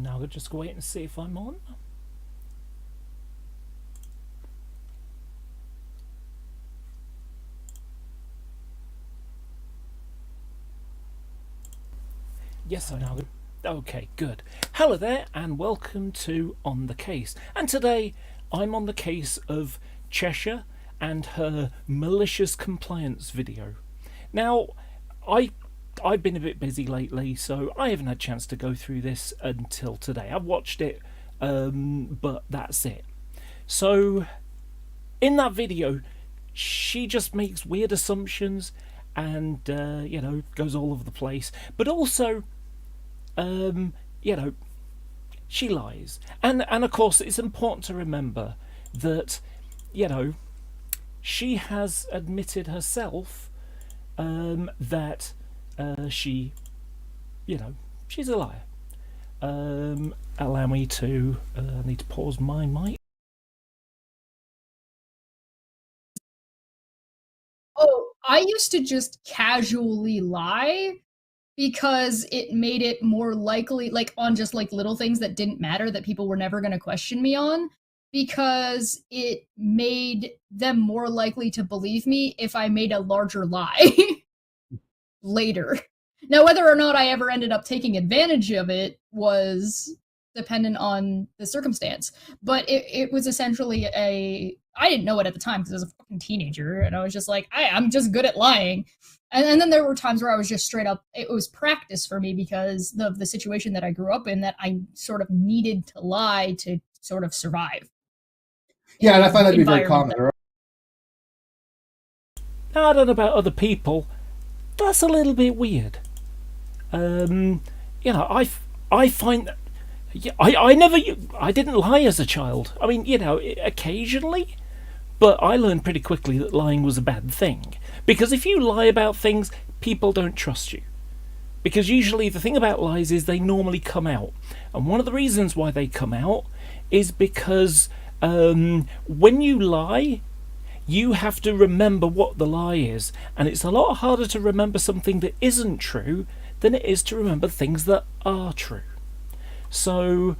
now I'll just wait and see if I'm on. Yes, I know. Okay, good. Hello there, and welcome to On the Case. And today, I'm on the case of Cheshire and her malicious compliance video. Now, I've been a bit busy lately, so I haven't had a chance to go through this until today. I've watched it, but that's it. So, in that video, she just makes weird assumptions and, goes all over the place. But also, she lies. And of course, it's important to remember that, she has admitted herself that she's a liar. Allow me to, I need to pause my mic. Oh, I used to just casually lie because it made it more likely, like on just like little things that didn't matter that people were never going to question me on, because it made them more likely to believe me if I made a larger lie later. Now, whether or not I ever ended up taking advantage of it was dependent on the circumstance, but it was essentially I didn't know it at the time because I was a fucking teenager, and I was just like, I'm just good at lying. And then there were times where I was just straight up, it was practice for me because of the situation that I grew up in, that I sort of needed to lie to sort of survive. Yeah, and I find that to be very common. Now, I don't know about other people, that's a little bit weird. I find that I didn't lie as a child. I mean, occasionally, but I learned pretty quickly that lying was a bad thing. Because if you lie about things, people don't trust you. Because usually the thing about lies is they normally come out. And one of the reasons why they come out is because when you lie, you have to remember what the lie is. And it's a lot harder to remember something that isn't true than it is to remember things that are true. So,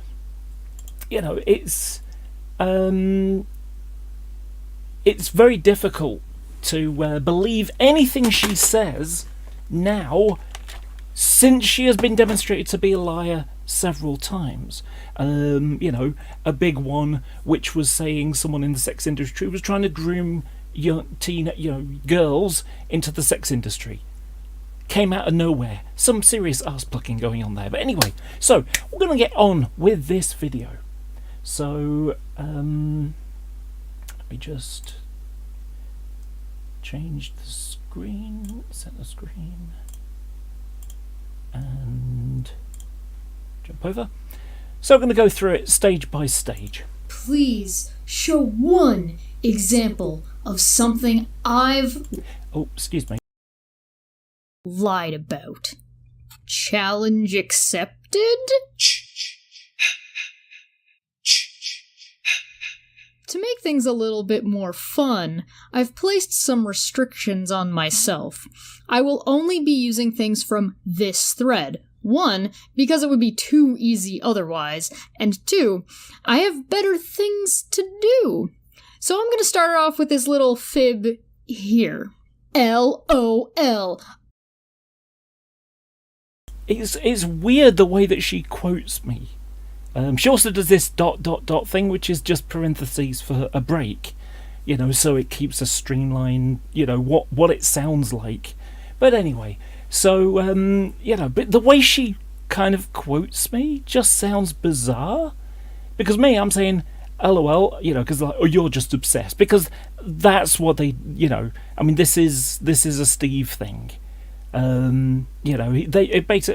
it's very difficult to believe anything she says now, since she has been demonstrated to be a liar several times. A big one, which was saying someone in the sex industry was trying to groom young girls into the sex industry. Came out of nowhere. Some serious ass plucking going on there. But anyway, so we're going to get on with this video. So, let me just change the screen, center screen, and jump over. So we're going to go through it stage by stage. Please show one example of something I've lied about. Challenge accepted? To make things a little bit more fun, I've placed some restrictions on myself. I will only be using things from this thread. 1, because it would be too easy otherwise, and 2, I have better things to do. So I'm going to start off with this little fib here. LOL. It's weird the way that she quotes me. She also does this ... thing, which is just parentheses for a break, so it keeps a streamline, what it sounds like. But anyway, so, but the way she kind of quotes me just sounds bizarre. Because I'm saying, LOL, because you're just obsessed. Because that's what they, this is a Steve thing.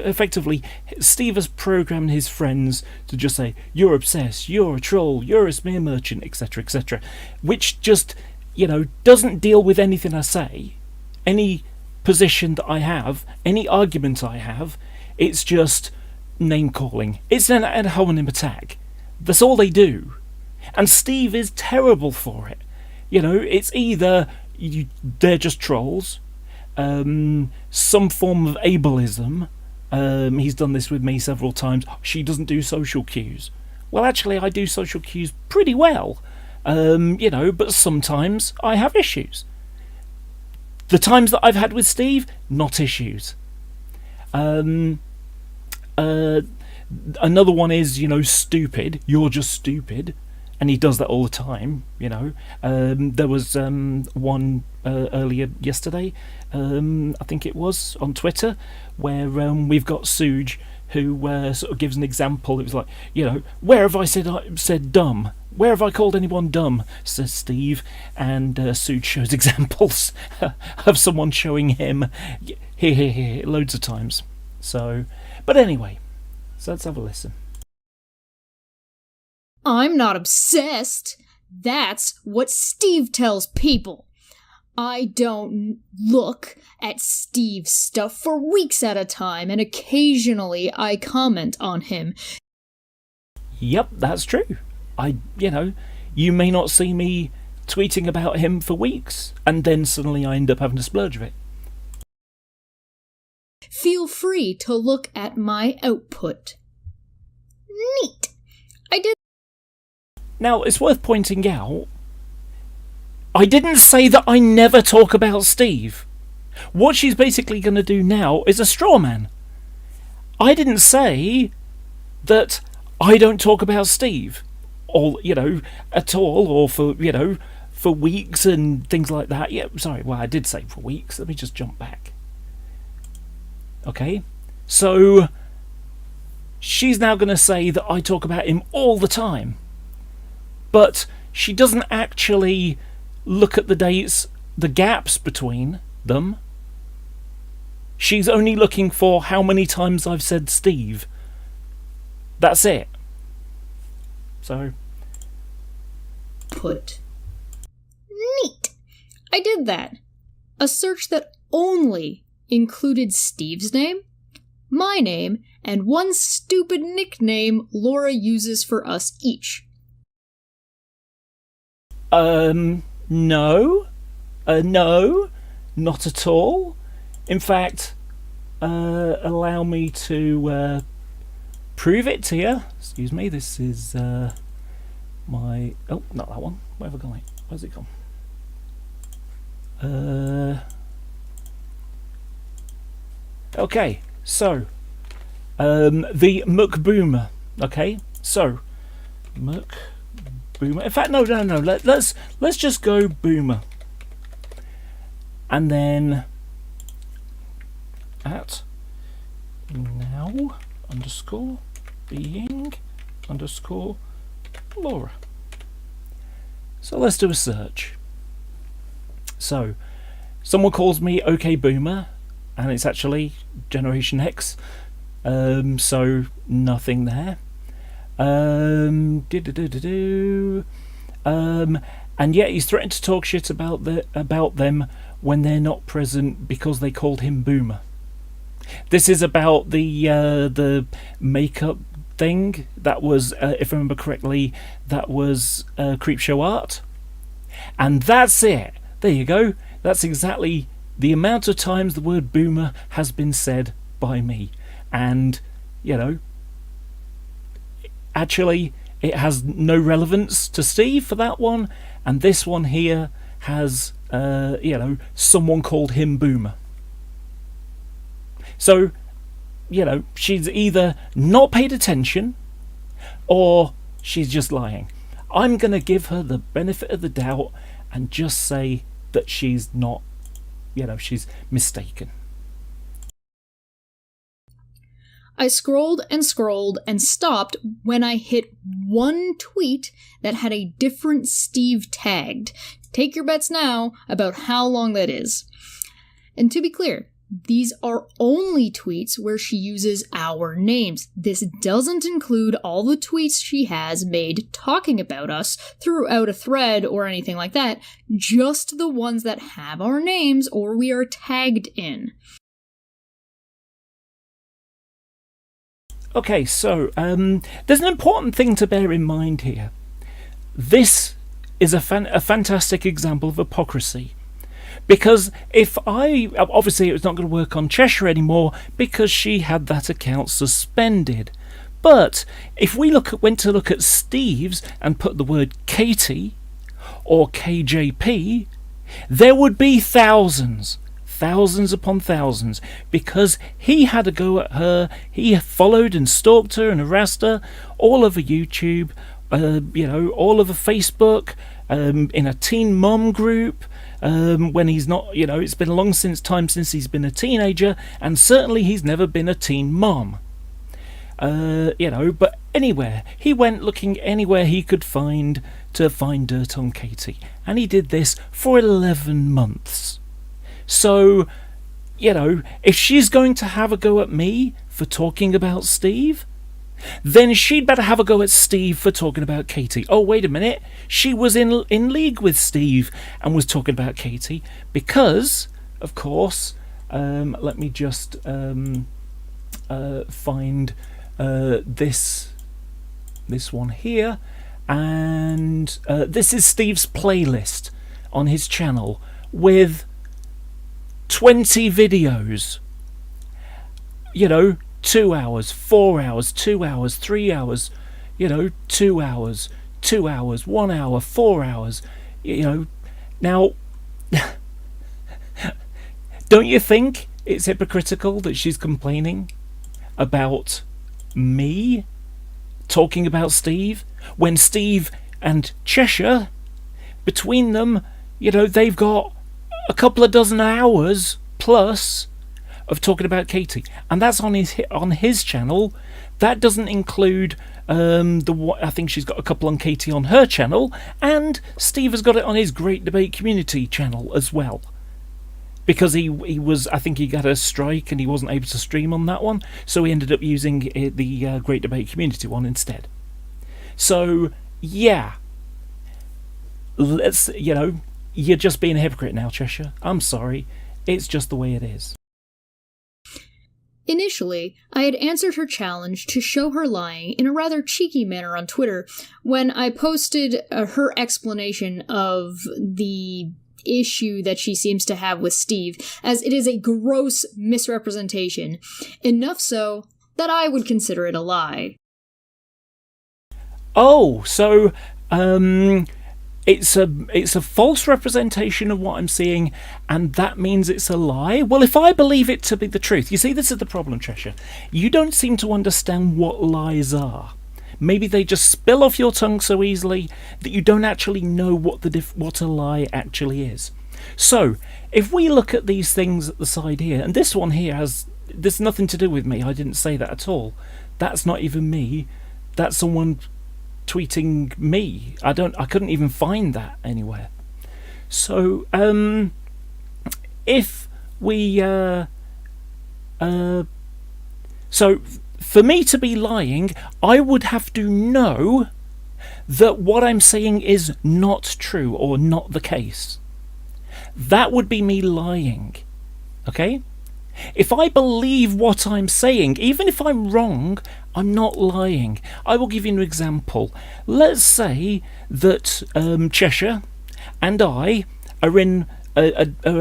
Effectively, Steve has programmed his friends to just say, you're obsessed, you're a troll, you're a smear merchant, etc., etc., which just, doesn't deal with anything I say, any position that I have, any argument I have. It's just name calling. It's an ad hominem attack. That's all they do. And Steve is terrible for it. It's either they're just trolls, some form of ableism, He's done this with me several times. She doesn't do social cues. Well, actually, I do social cues pretty well. But sometimes I have issues. The times that I've had with Steve, not issues. Another one is, stupid. You're just stupid. And he does that all the time, There was one earlier yesterday, I think it was, on Twitter, where we've got Suge, who sort of gives an example. It was like, where have I said dumb? Where have I called anyone dumb? Says Steve, and Suge shows examples of someone showing him here loads of times. So, but anyway, so let's have a listen. I'm not obsessed. That's what Steve tells people. I don't look at Steve's stuff for weeks at a time, and occasionally I comment on him. Yep, that's true. You may not see me tweeting about him for weeks, and then suddenly I end up having to splurge of it. Feel free to look at my output. Neat. I did. Now, it's worth pointing out, I didn't say that I never talk about Steve. What she's basically going to do now is a straw man. I didn't say that I don't talk about Steve, or, at all, or for weeks and things like that. Yeah, sorry, well, I did say for weeks. Let me just jump back. Okay, so she's now going to say that I talk about him all the time. But she doesn't actually look at the dates, the gaps between them. She's only looking for how many times I've said Steve. That's it. So. Put. Neat. I did that. A search that only included Steve's name, my name, and one stupid nickname Laura uses for us each. No, not at all. In fact, allow me to prove it to you. Excuse me, this is my... Oh, not that one. Where have I gone? Where's it gone? Okay, so the Muck Boomer. Okay, so Muck Boomer. In fact, no. Let's just go Boomer, and then at now underscore being underscore Laura. So let's do a search. So someone calls me OK Boomer, and it's actually Generation X. So nothing there. And yet he's threatened to talk shit about them when they're not present because they called him Boomer. This is about the makeup thing that was, if I remember correctly, that was Creepshow art, and that's it. There you go. That's exactly the amount of times the word Boomer has been said by me, and actually it has no relevance to Steve for that one, and this one here has someone called him Boomer. So she's either not paid attention or she's just lying. I'm gonna give her the benefit of the doubt and just say that she's not, she's mistaken. I scrolled and scrolled and stopped when I hit one tweet that had a different Steve tagged. Take your bets now about how long that is. And to be clear, these are only tweets where she uses our names. This doesn't include all the tweets she has made talking about us throughout a thread or anything like that, just the ones that have our names or we are tagged in. Okay, so there's an important thing to bear in mind here. This is a fantastic example of hypocrisy, Because obviously it was not going to work on Cheshire anymore because she had that account suspended. But if we went to look at Steve's and put the word Katie or KJP, there would be thousands upon thousands, because he had a go at her. He followed and stalked her and harassed her all over YouTube, all over Facebook, in a teen mom group, when he's not, it's been a long time since he's been a teenager, and certainly he's never been a teen mom. But anywhere, he went looking anywhere he could find to find dirt on Katie, and he did this for 11 months. So, if she's going to have a go at me for talking about Steve, then she'd better have a go at Steve for talking about Katie. Oh, wait a minute, she was in league with Steve and was talking about Katie because, of course, let me just find this one here, and this is Steve's playlist on his channel with 20 videos, 2 hours, 4 hours, 2 hours, 3 hours, 2 hours, 2 hours, 1 hour, 4 hours, now don't you think it's hypocritical that she's complaining about me talking about Steve when Steve and Cheshire, between them, they've got a couple of dozen hours plus of talking about Katie, and that's on his channel. That doesn't include I think she's got a couple on Katie on her channel, and Steve has got it on his Great Debate Community channel as well, because he was, I think he got a strike and he wasn't able to stream on that one, so he ended up using the Great Debate Community one instead. So yeah, let's you're just being a hypocrite now, Cheshire. I'm sorry. It's just the way it is. Initially, I had answered her challenge to show her lying in a rather cheeky manner on Twitter when I posted her explanation of the issue that she seems to have with Steve, as it is a gross misrepresentation, enough so that I would consider it a lie. Oh, so it's a false representation of what I'm seeing, and that means it's a lie? Well, if I believe it to be the truth, you see, this is the problem, Cheshire. You don't seem to understand what lies are. Maybe they just spill off your tongue so easily that you don't actually know what a lie actually is. So, if we look at these things at the side here, and this one here there's nothing to do with me. I didn't say that at all. That's not even me. That's someone tweeting me. I couldn't even find that anywhere. So if we so for me to be lying, I would have to know that what I'm saying is not true or not the case. That would be me lying. Okay? If I believe what I'm saying, even if I'm wrong, I'm not lying. I will give you an example. Let's say that Cheshire and I are in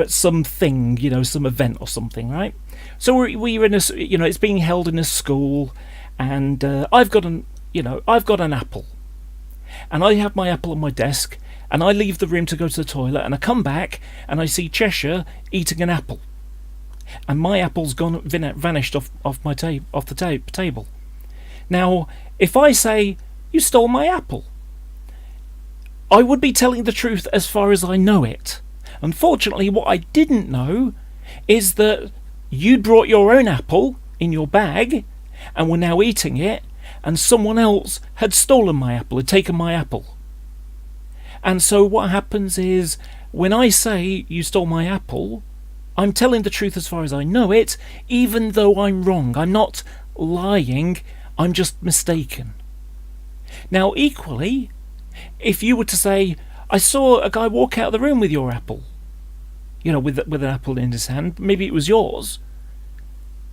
something, some event or something, right? So we're in it's being held in a school, and I've got an apple, and I have my apple on my desk, and I leave the room to go to the toilet, and I come back and I see Cheshire eating an apple, and my apple's vanished off the table. Now, if I say, you stole my apple, I would be telling the truth as far as I know it. Unfortunately, what I didn't know is that you'd brought your own apple in your bag and were now eating it, and someone else had stolen my apple, had taken my apple. And so what happens is, when I say you stole my apple, I'm telling the truth as far as I know it, even though I'm wrong. I'm not lying, I'm just mistaken. Now, equally, if you were to say, I saw a guy walk out of the room with your apple, with an apple in his hand, maybe it was yours,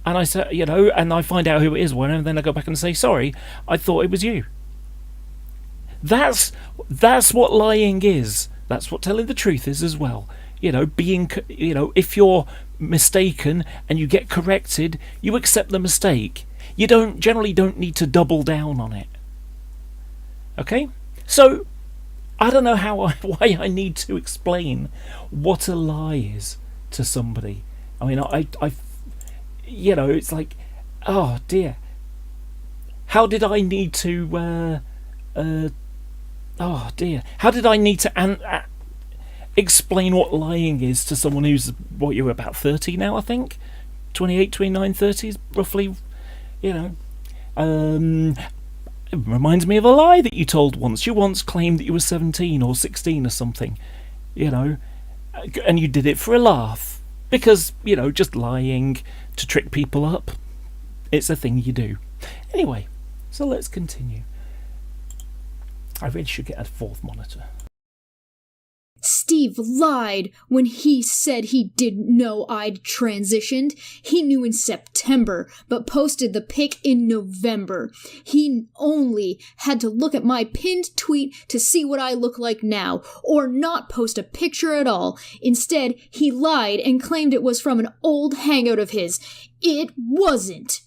and I say, and I find out who it is, and then I go back and say, sorry, I thought it was you. That's what lying is. That's what telling the truth is as well. if you're mistaken and you get corrected, you accept the mistake. You generally don't need to double down on it. Okay? So, I don't know why I need to explain what a lie is to somebody. I mean, it's like, oh dear. How did I need to, oh dear. How did I need to explain what lying is to someone who's, you're about 30 now, I think? 28, 29, 30s, roughly, It reminds me of a lie that you told once. You once claimed that you were 17 or 16 or something, and you did it for a laugh. Because, just lying to trick people up, it's a thing you do. Anyway, so let's continue. I really should get a fourth monitor. Steve lied when he said he didn't know I'd transitioned. He knew in September, but posted the pic in November. He only had to look at my pinned tweet to see what I look like now, or not post a picture at all. Instead, he lied and claimed it was from an old hangout of his. It wasn't.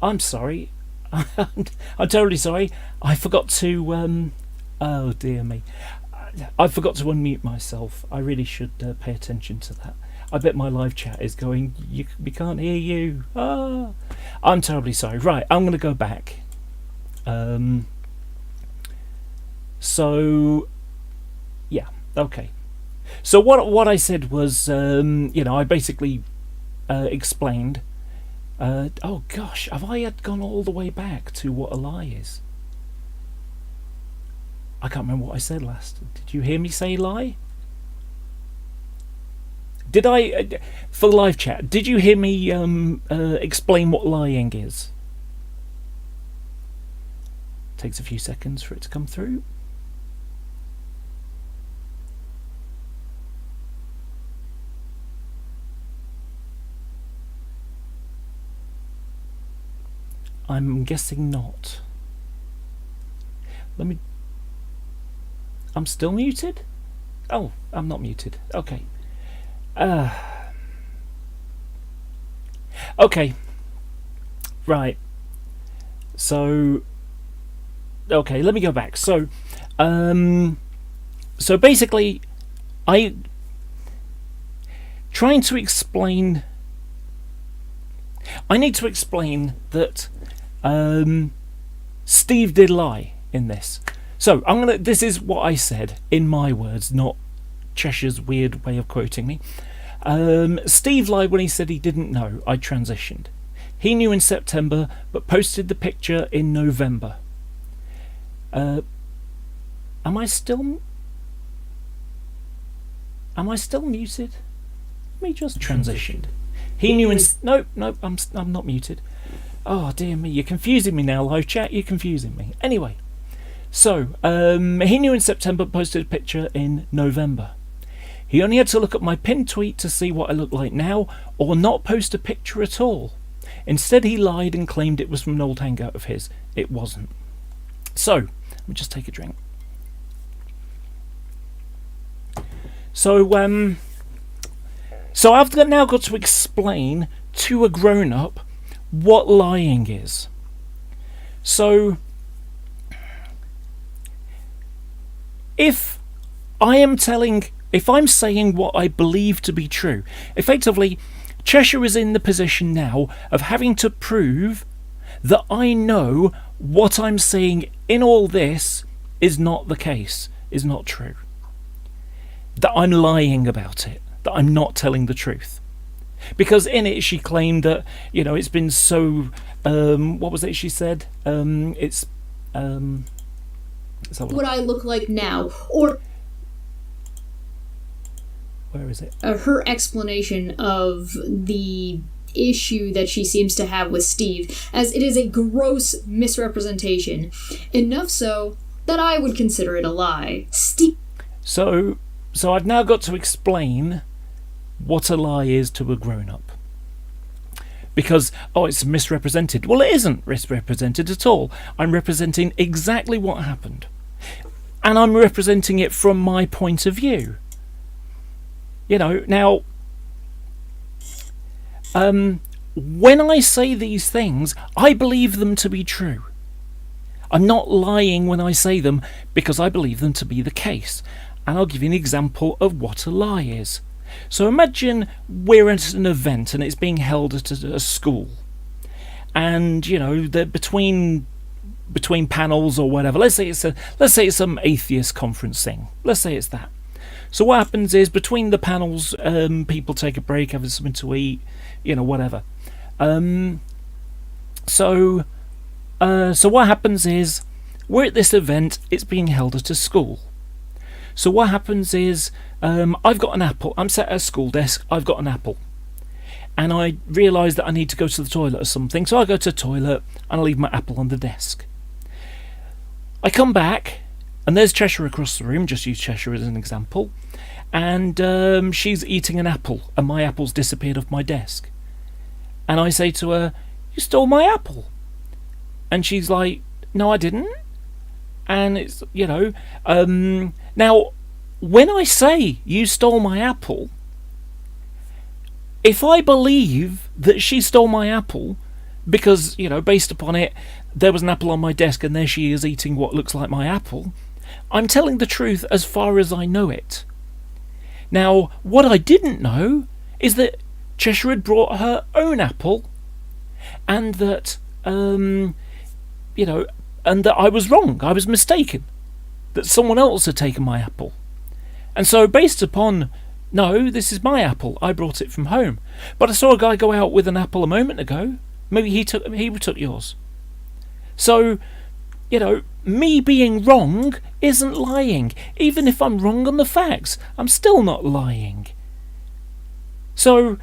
I'm sorry. I'm totally sorry. I forgot to, oh dear me. I forgot to unmute myself. I really should pay attention to that. I bet my live chat is going, we can't hear you. Ah. I'm terribly sorry. Right, I'm going to go back. So, yeah, okay. So what I said was, I basically explained. Oh gosh, have I gone all the way back to what a lie is? I can't remember what I said last. Did you hear me say lie? Did I, for the live chat, did you hear me explain what lying is? Takes a few seconds for it to come through. I'm guessing not. I'm still muted? Oh, I'm not muted. Okay. Okay. Right. So, okay, let me go back. So basically, trying to explain. I need to explain that Steve did lie in this. So this is what I said in my words, not Cheshire's weird way of quoting me. Steve lied when he said he didn't know I transitioned. He knew in September, but posted the picture in November. Am I still muted? Let me just transitioned. He knew in... Nope, I'm not muted. Oh, dear me, you're confusing me now, live chat, you're confusing me. Anyway, so, he knew in September, posted a picture in November. He only had to look at my pinned tweet to see what I look like now, or not post a picture at all. Instead, he lied and claimed it was from an old hangout of his. It wasn't. So, let me just take a drink. So I've now got to explain to a grown-up what lying is. So, if I'm saying what I believe to be true, effectively, Cheshire is in the position now of having to prove that I know what I'm saying in all this is not the case, is not true. That I'm lying about it, that I'm not telling the truth. Because in it she claimed that, it's been so, what was it she said? What I look like now, or... Where is it? Her explanation of the issue that she seems to have with Steve, as it is a gross misrepresentation, enough so that I would consider it a lie. So I've now got to explain what a lie is to a grown-up. Because, it's misrepresented. Well, it isn't misrepresented at all. I'm representing exactly what happened. And I'm representing it from my point of view. Now, when I say these things, I believe them to be true. I'm not lying when I say them because I believe them to be the case. And I'll give you an example of what a lie is. So imagine we're at an event and it's being held at a school. And, between panels or whatever, let's say it's some atheist conference thing. Let's say it's that. So what happens is between the panels, people take a break, have something to eat, whatever. So what happens is we're at this event. It's being held at a school. So what happens is I've got an apple. I'm sat at a school desk. I've got an apple, and I realise that I need to go to the toilet or something. So I go to the toilet and I leave my apple on the desk. I come back. And there's Cheshire across the room, just use Cheshire as an example. And she's eating an apple, and my apple's disappeared off my desk. And I say to her, "You stole my apple." And she's like, "No, I didn't." And it's, now, when I say you stole my apple, if I believe that she stole my apple, because, based upon it, there was an apple on my desk and there she is eating what looks like my apple, I'm telling the truth as far as I know it. Now, what I didn't know is that Cheshire had brought her own apple, and that, and that I was wrong, I was mistaken, that someone else had taken my apple. And so, based upon, no, this is my apple, I brought it from home. But I saw a guy go out with an apple a moment ago. Maybe he took yours. So, me being wrong isn't lying. Even if I'm wrong on the facts, I'm still not lying. So,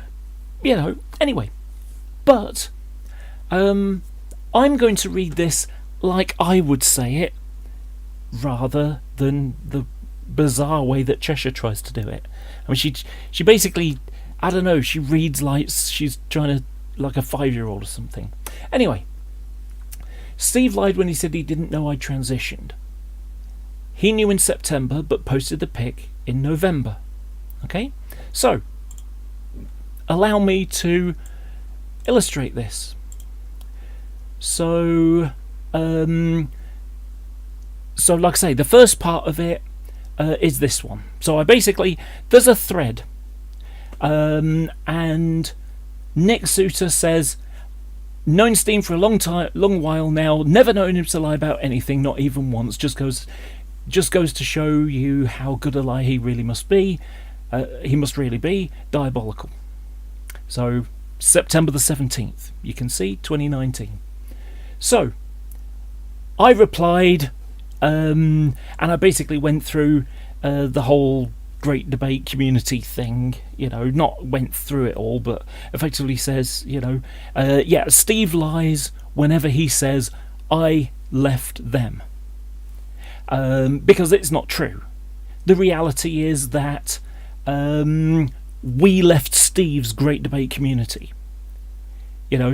anyway. But, I'm going to read this like I would say it, rather than the bizarre way that Cheshire tries to do it. I mean, she basically, I don't know, she reads like she's trying to, like a 5-year-old or something. Anyway. Steve lied when he said he didn't know I transitioned. He knew in September, but posted the pic in November. Okay? So, allow me to illustrate this. So, like I say, the first part of it is this one. So there's a thread. And Nick Suter says, known Steve for a long while now. Never known him to lie about anything, not even once. Just goes to show you how good a liar he really must be. He must really be diabolical. So September the 17th, you can see 2019. So I replied, and I basically went through the whole great debate community thing, not went through it all, but effectively says, Steve lies whenever he says I left them, because it's not true. The reality is that we left Steve's great debate community.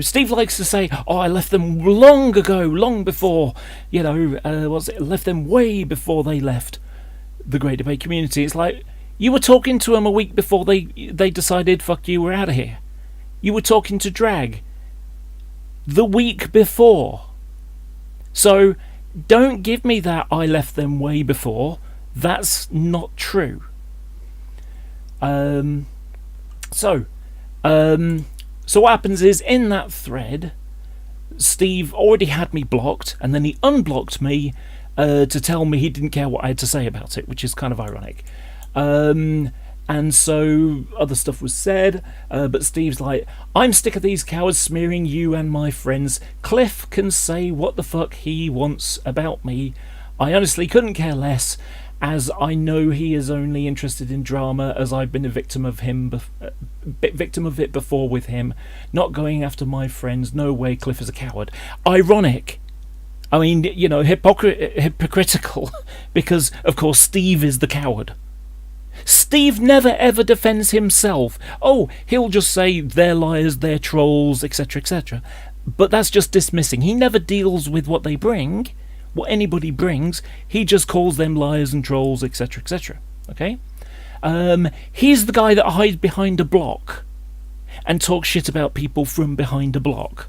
Steve likes to say, "Oh, I left them long ago, long before." Left them way before they left the great debate community. It's like, you were talking to them a week before they decided, "Fuck you, we're out of here." You were talking to Drag the week before. So don't give me that I left them way before. That's not true. So what happens is, in that thread, Steve already had me blocked, and then he unblocked me to tell me he didn't care what I had to say about it, which is kind of ironic. And so other stuff was said, but Steve's like, "I'm sick of these cowards smearing you and my friends. Cliff can say what the fuck he wants about me. I honestly couldn't care less, as I know he is only interested in drama, as I've been a victim of it before with him. Not going after my friends. No way Cliff is a coward." Ironic. I mean, hypocritical, because of course Steve is the coward. Steve never ever defends himself. Oh, he'll just say they're liars, they're trolls, etc, etc. But that's just dismissing. He never deals with what they bring, what anybody brings. He just calls them liars and trolls, etc, etc. Okay? He's the guy that hides behind a block and talks shit about people from behind a block.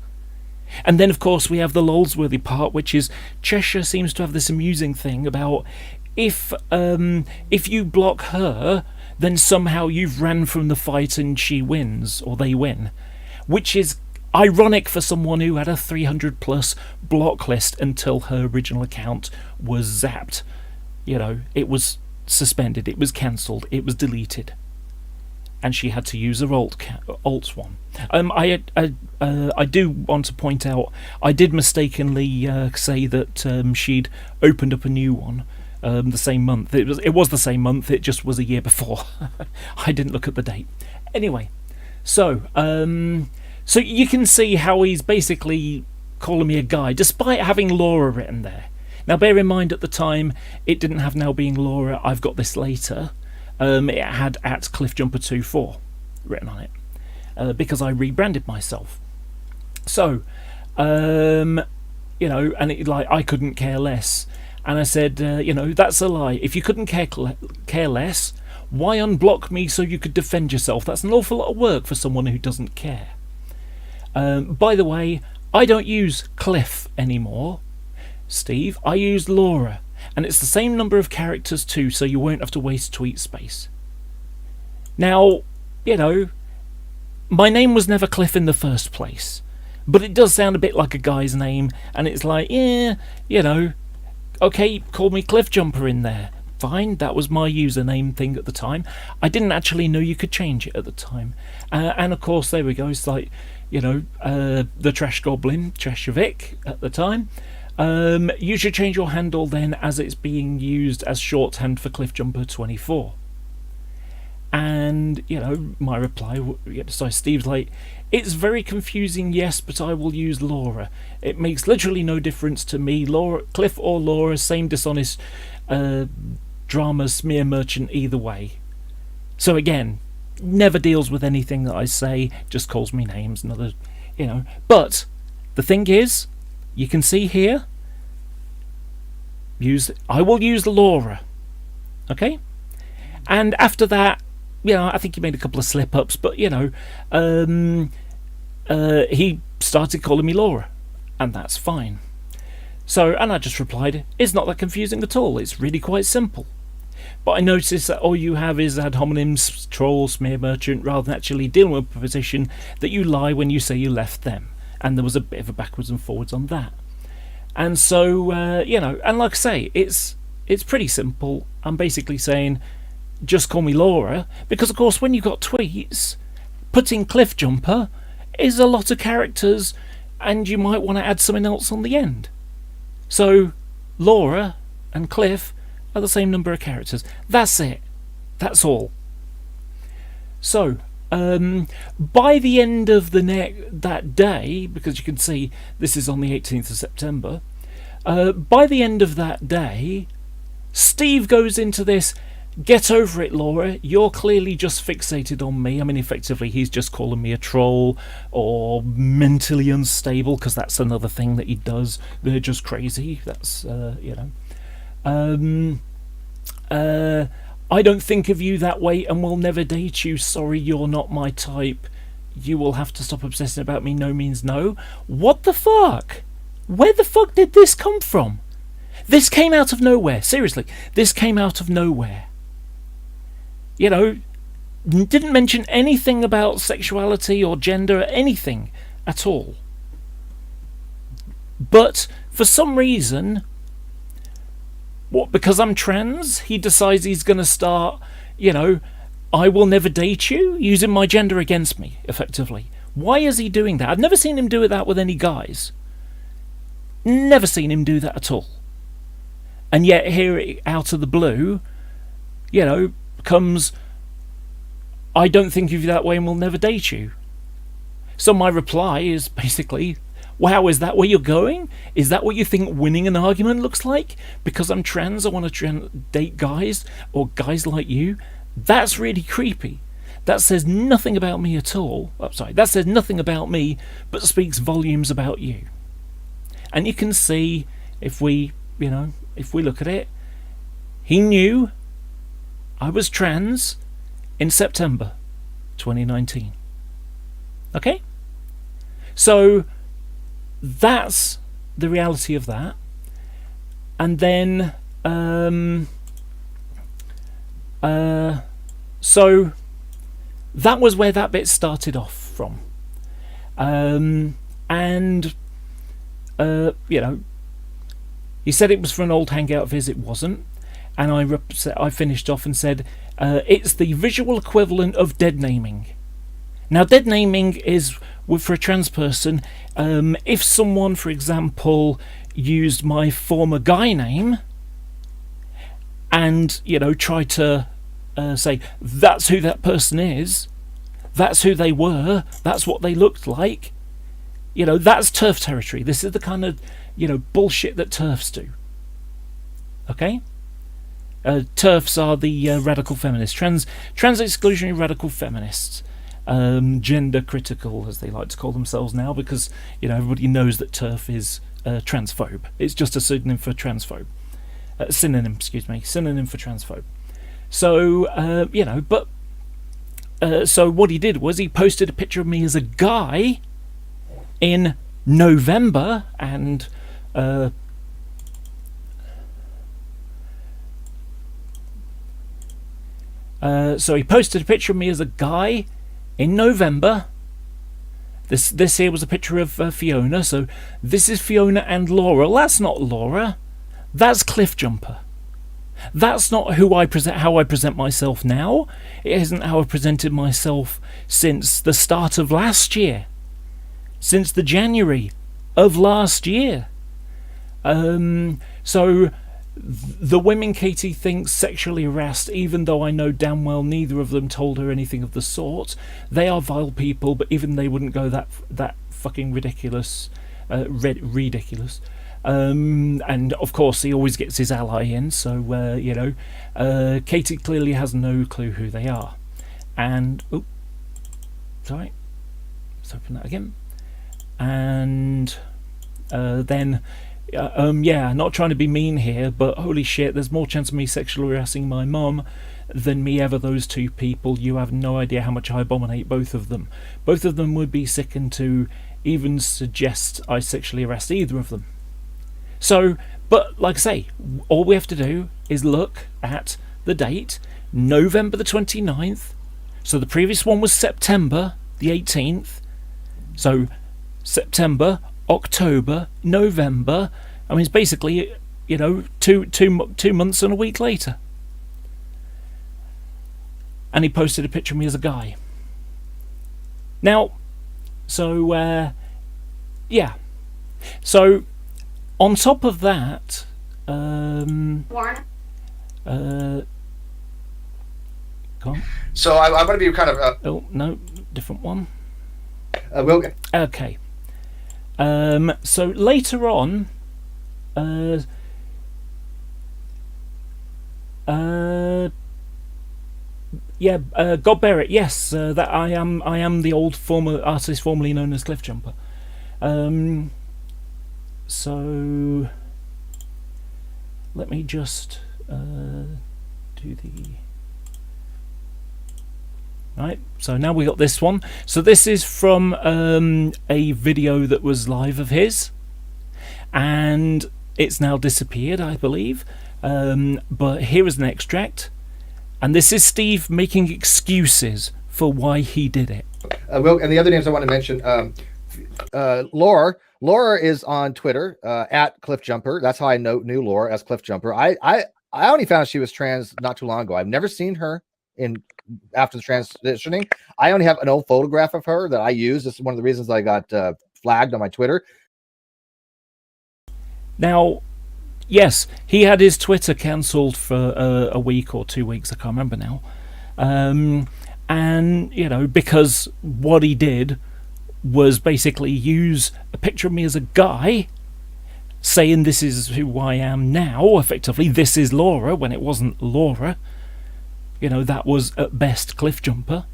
And then, of course, we have the lolsworthy part, which is Cheshire seems to have this amusing thing about if you block her, then somehow you've ran from the fight and she wins, or they win, which is ironic for someone who had a 300 plus block list until her original account was zapped. It was suspended, it was cancelled, it was deleted, and she had to use her alt one. I do want to point out, I did mistakenly say that she'd opened up a new one the same month. It was the same month, it just was a year before. I didn't look at the date. Anyway, so you can see how he's basically calling me a guy, despite having Laura written there. Now, bear in mind, at the time, it didn't have "now being Laura, I've got this later." It had @CliffJumper24 written on it, because I rebranded myself. So, and it, like, I couldn't care less. And I said, that's a lie. If you couldn't care less, why unblock me so you could defend yourself? That's an awful lot of work for someone who doesn't care. By the way, I don't use Cliff anymore, Steve. I use Laura. And it's the same number of characters too, so you won't have to waste tweet space. Now, my name was never Cliff in the first place. But it does sound a bit like a guy's name, and it's like, okay, call me Cliff Jumper in there. Fine, that was my username thing at the time. I didn't actually know you could change it at the time. And of course, there we go, it's like, the Trash Goblin, Cheshire Vic at the time. You should change your handle then, as it's being used as shorthand for Cliff Jumper 24. And my reply, so Steve's like, "It's very confusing, yes, but I will use Laura. It makes literally no difference to me. Cliff or Laura, same dishonest drama smear merchant either way." So again, never deals with anything that I say, just calls me names and other, But the thing is, you can see here, I will use Laura, okay? And after that, I think he made a couple of slip-ups, but, he started calling me Laura, and that's fine. So, and I just replied, "It's not that confusing at all, it's really quite simple. But I noticed that all you have is ad hominems, troll, smear merchant, rather than actually dealing with a position that you lie when you say you left them. and there was a bit of a backwards and forwards on that. And so, and like I say, it's pretty simple. I'm basically saying, just call me Laura, because of course when you've got tweets, putting cliff jumper is a lot of characters, and you might want to add something else on the end. So Laura and Cliff are the same number of characters. That's it. That's all. So by the end of that day, because you can see this is on the 18th of September, by the end of that day, Steve goes into this, get over it, Laura, you're clearly just fixated on me. I mean, effectively, he's just calling me a troll or mentally unstable, because that's another thing that he does. They're just crazy. That's, I don't think of you that way and will never date you. Sorry, you're not my type. You will have to stop obsessing about me. No means no. What the fuck? Where the fuck did this come from? This came out of nowhere. Seriously, this came out of nowhere. Didn't mention anything about sexuality or gender or anything at all. But for some reason, because I'm trans, he decides he's going to start, I will never date you, using my gender against me, effectively. Why is he doing that? I've never seen him do that with any guys. Never seen him do that at all. And yet here, out of the blue, comes, I don't think of you that way and will never date you. So my reply is basically, wow, is that where you're going? Is that what you think winning an argument looks like? Because I'm trans, I want to date guys, or guys like you? That's really creepy. That says nothing about me at all. That says nothing about me, but speaks volumes about you. And you can see, if we look at it, he knew I was trans in September 2019. Okay? So that's the reality of that. And then so that was where that bit started off from. He said it was for an old hangout of his. It wasn't. And I finished off and said, it's the visual equivalent of dead naming. Now, dead naming is, for a trans person, if someone, for example, used my former guy name and, tried to say, that's who that person is, that's who they were, that's what they looked like, that's TERF territory. This is the kind of, bullshit that TERFs do. Okay? TERFs are the radical feminists, trans exclusionary radical feminists, gender critical, as they like to call themselves now, because everybody knows that TERF is transphobe. It's just a synonym for transphobe. Synonym for transphobe. So so what he did was he posted a picture of me as a guy in November, and so he posted a picture of me as a guy in November. This here was a picture of Fiona. So this is Fiona and Laura. Well, that's not Laura. That's Cliff Jumper. That's not how I present myself now. It isn't how I presented myself since the start of last year. Since the January of last year. So the women Katie thinks sexually harassed, even though I know damn well neither of them told her anything of the sort. They are vile people, but even they wouldn't go that fucking ridiculous. And of course he always gets his ally in, so Katie clearly has no clue who they are. And sorry, let's open that again. And then not trying to be mean here, but holy shit, there's more chance of me sexually harassing my mum than me ever those two people. You have no idea how much I abominate both of them. Both of them would be sickened to even suggest I sexually harassed either of them. So, but like I say, all we have to do is look at the date, November the 29th. So the previous one was September the 18th. So September, October, November. I mean, it's basically, you know, 2 months and a week later. And he posted a picture of me as a guy. Now, so, yeah. So, on top of that, Warren? Go on. So I'm going to be kind of. Oh, no, different one. Okay. So later on, God Bear It. Yes, that I am the old former artist formerly known as Cliffjumper. So let me just do the. Right, so now we got this one. So this is from a video that was live of his, and it's now disappeared, I believe. But here is an extract, and this is Steve making excuses for why he did it. And the other names I want to mention, Laura. Laura is on Twitter at Cliffjumper. That's how I knew Laura as Cliffjumper. I only found out she was trans not too long ago. I've never seen her after the transitioning. I only have an old photograph of her that I use. This is one of the reasons I got flagged on my Twitter. Now, yes, he had his Twitter cancelled for a week or 2 weeks. I can't remember now. And, you know, because what he did was basically use a picture of me as a guy, saying this is who I am now, effectively. This is Laura, when it wasn't Laura. You know, that was at best Cliffjumper.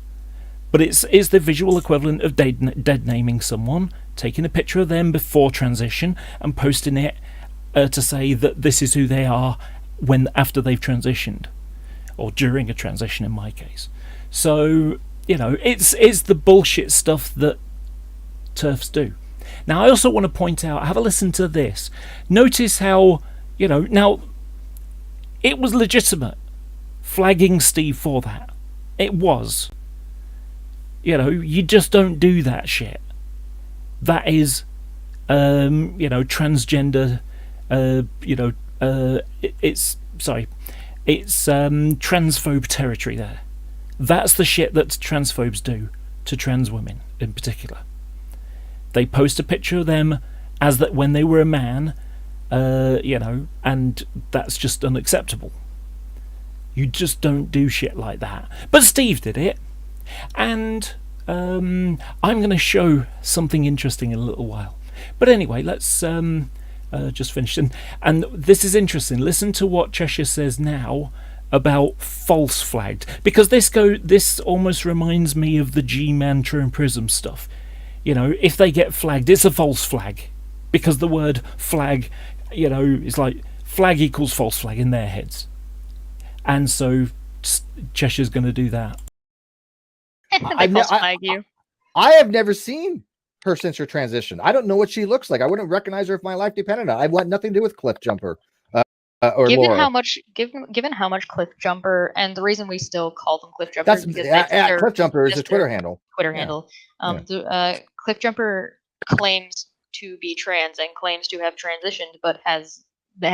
But it's the visual equivalent of dead naming someone, taking a picture of them before transition and posting it to say that this is who they are after they've transitioned, or during a transition in my case. So, you know, it's the bullshit stuff that TERFs do. Now, I also want to point out, have a listen to this. Notice how, you know, now it was legitimate flagging Steve for that. It was. You know, you just don't do that shit. That is, you know, transgender, it's transphobe territory there. That's the shit that transphobes do to trans women in particular. They post a picture of them as that when they were a man, you know, and that's just unacceptable. You just don't do shit like that. But Steve did it, and I'm going to show something interesting in a little while. But anyway, let's just finish. And this is interesting. Listen to what Cheshire says now about false flagged, because this almost reminds me of the G-Man True and Prism stuff. You know, if they get flagged, it's a false flag, because the word flag, you know, is like flag equals false flag in their heads. And so Cheshire's going to do that. I have never seen her since her transition. I don't know what she looks like. I wouldn't recognize her if my life depended on it. I want nothing to do with Cliffjumper or given Laura. Given how much Cliffjumper, and the reason we still call them Cliffjumper That's is because Cliffjumper is a Twitter handle. Cliffjumper claims to be trans and claims to have transitioned, but has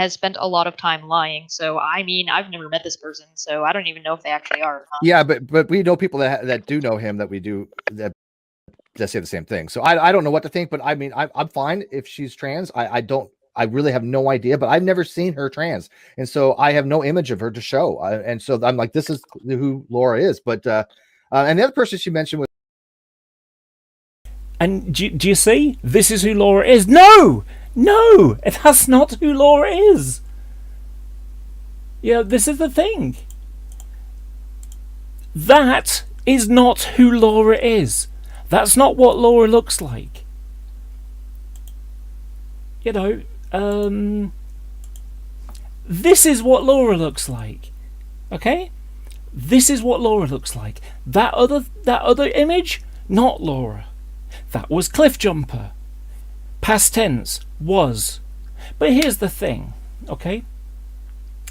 spent a lot of time lying. So I mean, I've never met this person, so I don't even know if they actually are or not. Yeah, but we know people that do know him that say the same thing. So I don't know what to think, but I mean, I'm fine if she's trans. I really have no idea, but I've never seen her trans, and so I have no image of her to show. And so I'm like, this is who Laura is. But and the other person she mentioned was. And do you see? This is who Laura is. No, that's not who Laura is. Yeah, this is the thing. That is not who Laura is. That's not what Laura looks like. You know, this is what Laura looks like. Okay? This is what Laura looks like. That other image, not Laura. That was Cliffjumper. Past tense, was. But here's the thing, okay?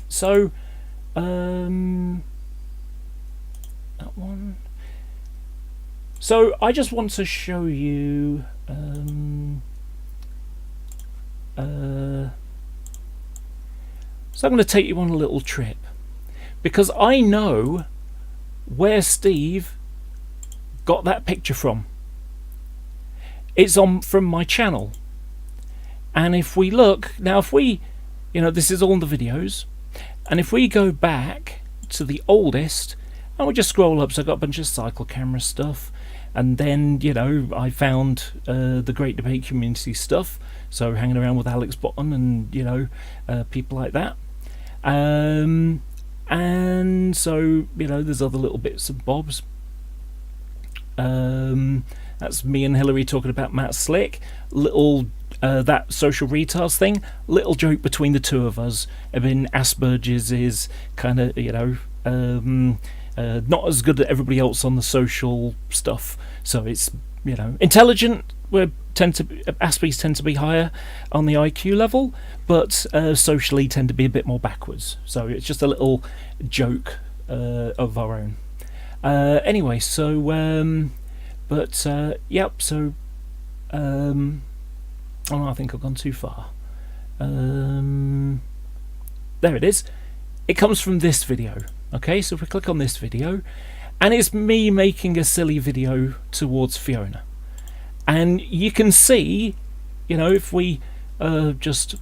So, that one. So I just want to show you. So I'm going to take you on a little trip, because I know where Steve got that picture from. It's from my channel. And if we look now, if we, this is all the videos, and if we go back to the oldest and we just scroll up, so I've got a bunch of cycle camera stuff, and then I found the Great Debate Community stuff, so hanging around with Alex Botton and people like that, and so there's other little bits and bobs. That's me and Hillary talking about Matt Slick, little that social retards thing, little joke between the two of us. I mean, Asperger's is kind of not as good as everybody else on the social stuff, so it's intelligent. Asperger's tend to be higher on the IQ level, but socially tend to be a bit more backwards. So it's just a little joke of our own. Anyway, so yep. So oh, I think I've gone too far. There it is. It comes from this video. Okay, so if we click on this video, and it's me making a silly video towards Fiona, and you can see, if we just,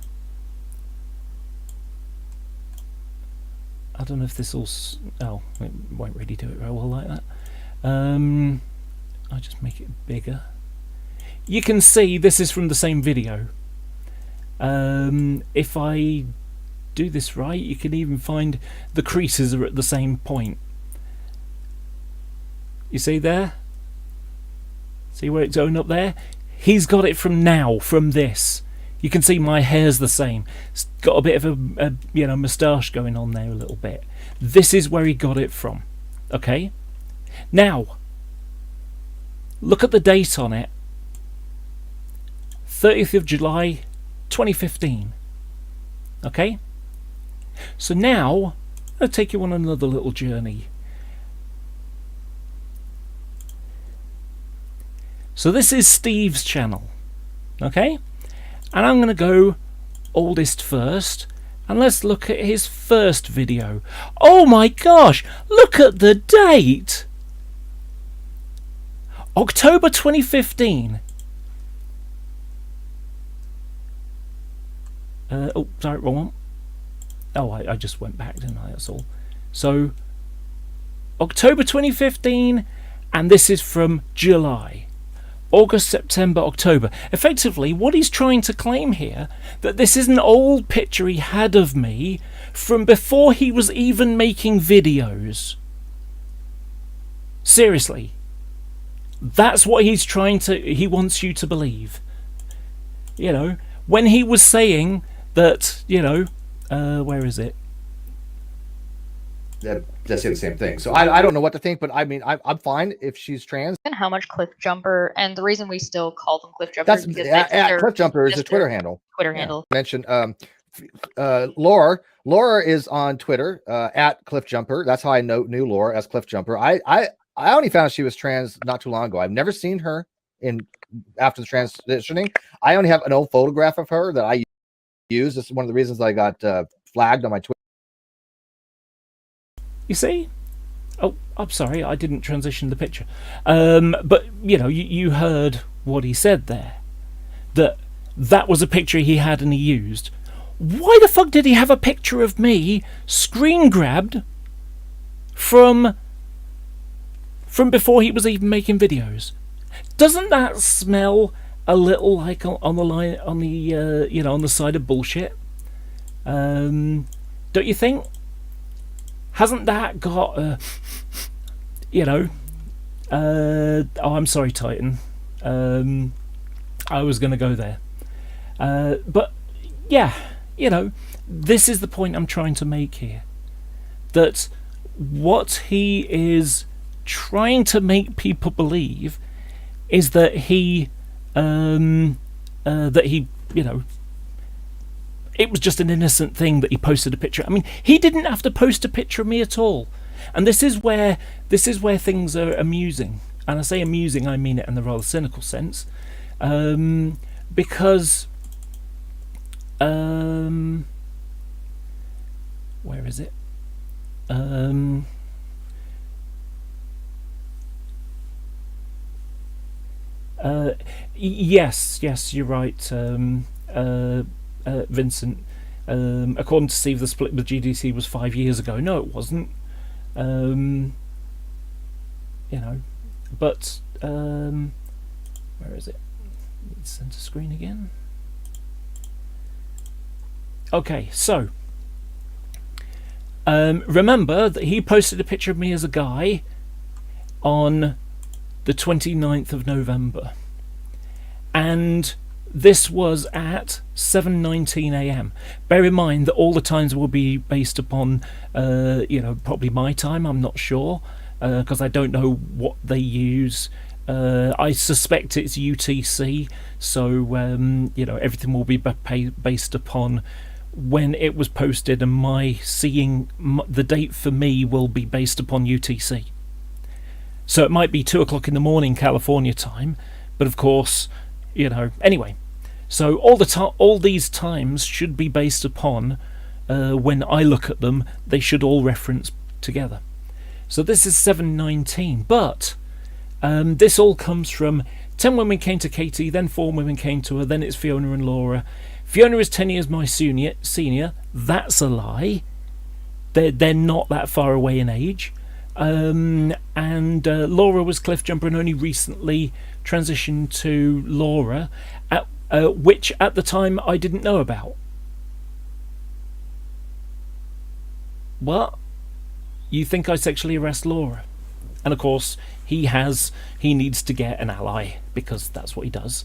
I don't know if this will, oh, it won't really do it very well like that. I'll just make it bigger. You can see this is from the same video. If I do this right, you can even find the creases are at the same point. You see there? See where it's going up there? He's got it from this. You can see my hair's the same. It's got a bit of a moustache going on there a little bit. This is where he got it from. Okay? Now, look at the date on it. 30th of July 2015. Okay? So now I'll take you on another little journey. So this is Steve's channel. Okay? And I'm going to go oldest first, and let's look at his first video. Oh my gosh, look at the date! October 2015. Oh, sorry, wrong one. Oh, I just went back, didn't I? That's all. So, October 2015, and this is from July. August, September, October. Effectively, what he's trying to claim here, that this is an old picture he had of me from before he was even making videos. Seriously. That's what he wants you to believe. When he was saying that, where is it? That's the same thing. So I don't know what to think, but I mean, I'm fine if she's trans. And how much Cliff Jumper, and the reason we still call them Cliff Jumper That's because Cliff Jumper is a Twitter handle. Handle. Mention Laura is on Twitter at Cliff Jumper. That's how I knew Laura as Cliff Jumper. I only found out she was trans not too long ago. I've never seen her after the transitioning. I only have an old photograph of her that I use. This is one of the reasons I got flagged on my Twitter. You see? Oh, I'm sorry, I didn't transition the picture. But you heard what he said there. That was a picture he had and he used. Why the fuck did he have a picture of me screen grabbed from before he was even making videos? Doesn't that smell a little like on the line, on the side of bullshit? Don't you think? Hasn't that got oh, I'm sorry, Titan. I was going to go there. But yeah, this is the point I'm trying to make here. That what he is trying to make people believe is that he it was just an innocent thing that he posted a picture. I mean, he didn't have to post a picture of me at all. And this is where things are amusing. And I say amusing, I mean it in the rather cynical sense. Because Where is it? Yes, you're right, Vincent. According to Steve, the split with GDC was 5 years ago. No, it wasn't. But where is it? Center screen again. Okay, so remember that he posted a picture of me as a guy on the 29th of November, and this was at 7:19 a.m. Bear in mind that all the times will be based upon probably my time. I'm not sure because I don't know what they use. I suspect it's UTC, so everything will be based upon when it was posted, and my seeing the date for me will be based upon UTC. So it might be 2 o'clock in the morning California time, but of course, anyway. So all these times should be based upon when I look at them. They should all reference together. So this is 7:19, but this all comes from 10 women came to Katie, then 4 women came to her, then it's Fiona and Laura. Fiona is 10 years my senior. That's a lie. They're not that far away in age. And Laura was Cliffjumper and only recently transitioned to Laura, which at the time I didn't know about. What? You think I sexually harassed Laura? And of course he needs to get an ally because that's what he does.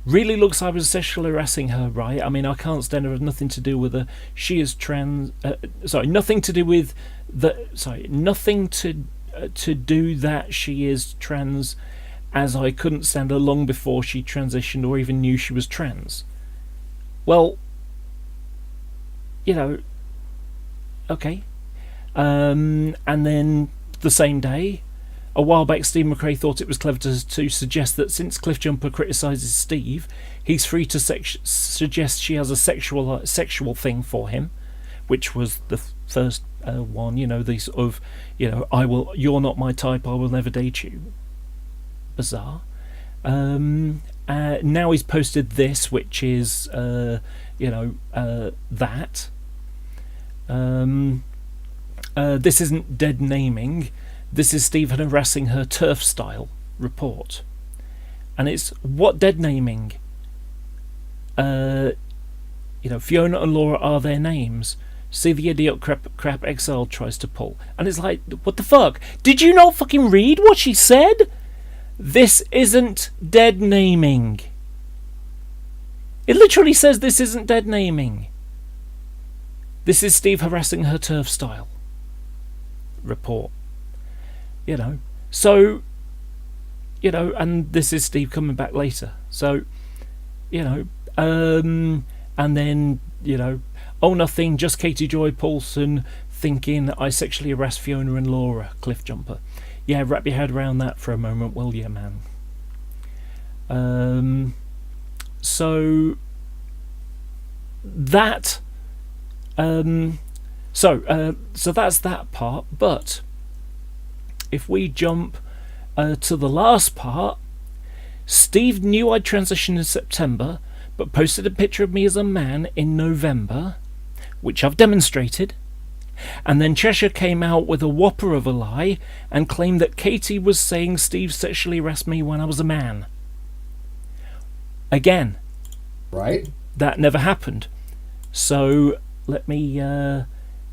Really looks like I was sexually harassing her, right? I mean, I can't stand her. Nothing to do with her. She is trans. Nothing to do with nothing to do that she is trans, as I couldn't stand her long before she transitioned or even knew she was trans. Well, okay. And then the same day, a while back, Steve McRae thought it was clever to suggest that since Cliffjumper criticises Steve, he's free to suggest she has a sexual thing for him, which was the first one. The sort of, you're not my type, I will never date you. Bizarre. Now he's posted this, which is, that. This isn't dead naming. This is Stephen harassing her turf style report. And it's what dead naming? Fiona and Laura are their names. See the idiot crap XL tries to pull. And it's like, what the fuck? Did you not fucking read what she said? This isn't dead naming. It literally says this isn't dead naming. This is Steve harassing her turf style report. So, and this is Steve coming back later. So, and then, oh, nothing, just Katie Joy Paulson thinking I sexually harassed Fiona and Laura, Cliffjumper. Yeah, wrap your head around that for a moment, will you, man? So, that, so that's that part, but if we jump to the last part, Steve knew I'd transitioned in September, but posted a picture of me as a man in November, which I've demonstrated. And then Cheshire came out with a whopper of a lie and claimed that Katie was saying Steve sexually harassed me when I was a man. Again, right? That never happened. So let me...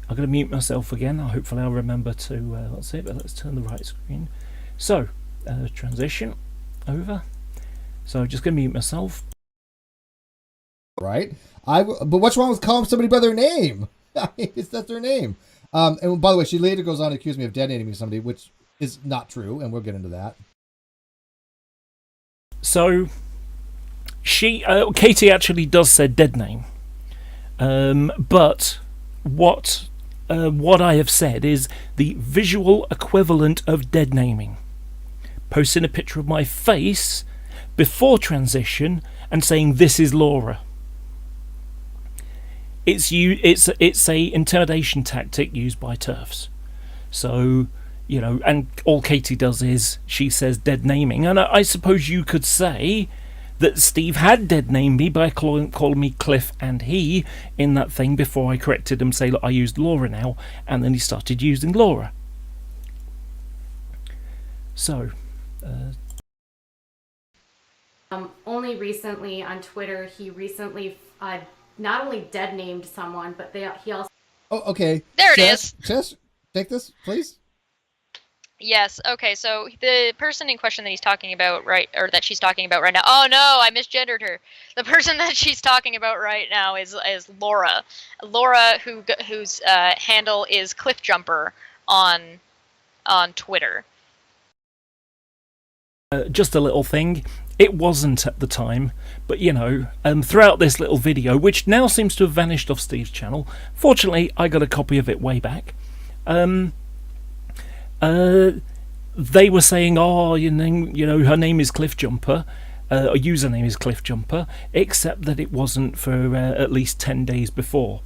I'm going to mute myself again. Hopefully I'll remember to... let's see, but let's turn the right screen. So, transition over. So just going to mute myself. Right. But what's wrong with calling somebody by their name? I mean, that's their name. And by the way, she later goes on to accuse me of dead naming somebody, which is not true, and we'll get into that. So, Katie actually does say dead name. But what I have said is the visual equivalent of dead naming. Posting a picture of my face before transition and saying this is Laura. It's a intimidation tactic used by TERFs. So, you know, and all Katie does is she says dead naming, and I suppose you could say that Steve had dead named me by calling me Cliff and he in that thing before I corrected him, say, look, I used Laura now, and then he started using Laura. So, only recently on Twitter, he recently not only dead named someone, but he also. Oh, okay. There it is. Chess, take this, please. Yes. Okay. So the person in question that he's talking about, right, or that she's talking about right now. Oh no, I misgendered her. The person that she's talking about right now is Laura. Laura, whose handle is Cliffjumper on Twitter. Just a little thing. It wasn't at the time, but you know, throughout this little video, which now seems to have vanished off Steve's channel. Fortunately, I got a copy of it way back. They were saying, oh, you know, her name is Cliffjumper, her username is Cliffjumper, except that it wasn't for at least 10 days before.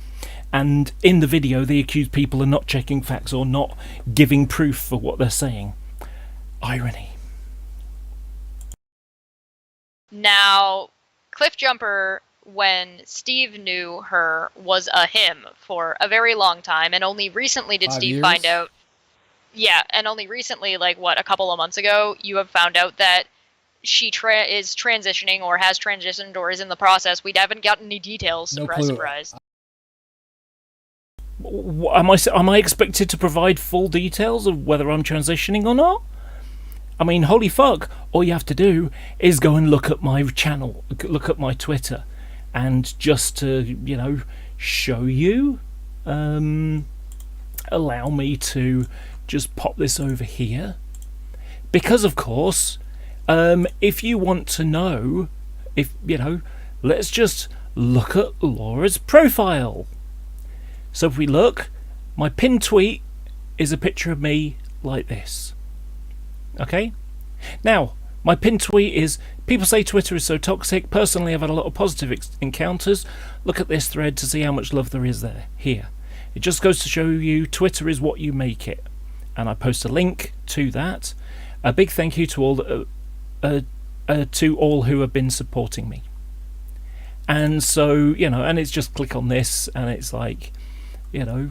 And in the video, they accused people of not checking facts or not giving proof for what they're saying. Irony. Now, Cliffjumper, when Steve knew her, was a him for a very long time, and only recently did 5 Steve years? find out. Yeah, and only recently, like, what, a couple of months ago, you have found out that she is transitioning or has transitioned or is in the process. We haven't gotten any details. No Surprise, clue. surprise. Am I expected to provide full details of whether I'm transitioning or not? I mean, holy fuck, all you have to do is go and look at my channel, look at my Twitter, and just to, you know, show you, allow me to just pop this over here. Because, of course, if you want to know, if, you know, let's just look at Laura's profile. So if we look, my pinned tweet is a picture of me like this. Okay? Now, my pinned tweet is, people say Twitter is so toxic. Personally, I've had a lot of positive encounters. Look at this thread to see how much love there is there. Here. It just goes to show you Twitter is what you make it. And I post a link to that. A big thank you to all who have been supporting me. And so, you know, and it's just click on this and it's like, you know,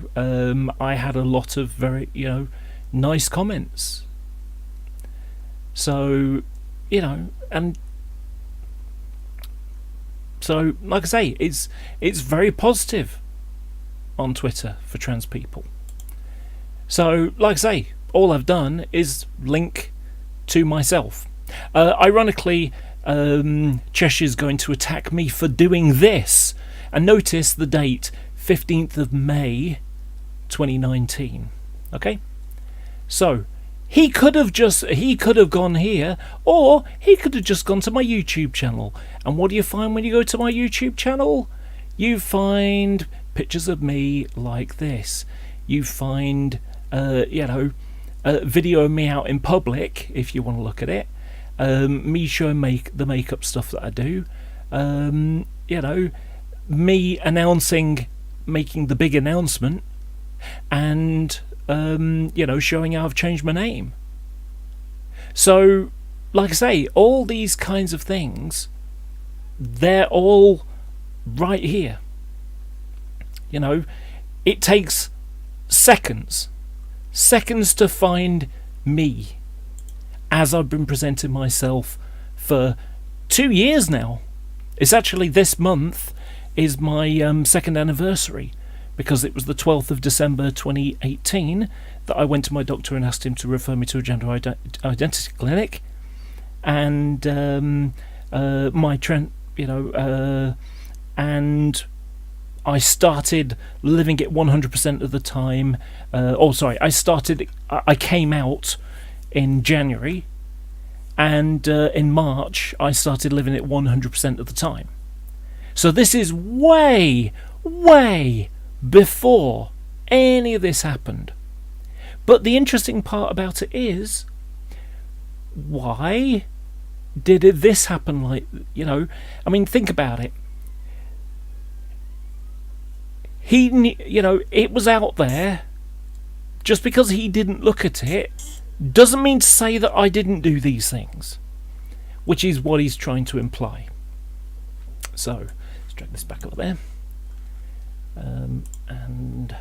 I had a lot of very, you know, nice comments. So, you know, and so, like I say, it's very positive on Twitter for trans people. So, like I say, all I've done is link to myself. Ironically, Cheshire's going to attack me for doing this. And notice the date, 15th of May 2019. Okay? So, he could have gone here, or he could have just gone to my YouTube channel. And what do you find when you go to my YouTube channel? You find pictures of me like this. You find, you know, a video of me out in public, if you want to look at it. Me showing the makeup stuff that I do. You know, me making the big announcement, and you know, showing how I've changed my name. So, like I say, all these kinds of things, they're all right here. You know, it takes seconds to find me, as I've been presenting myself for 2 years now. It's actually this month is my second anniversary, because it was the 12th of December 2018 that I went to my doctor and asked him to refer me to a gender identity clinic, and and I started living it 100% of the time. I came out in January, and in March I started living it 100% of the time. So this is way before any of this happened. But the interesting part about it is, why did this happen? Like, you know, I mean, think about it. He, you know, it was out there. Just because he didn't look at it doesn't mean to say that I didn't do these things, which is what he's trying to imply. So let's drag this back over there, and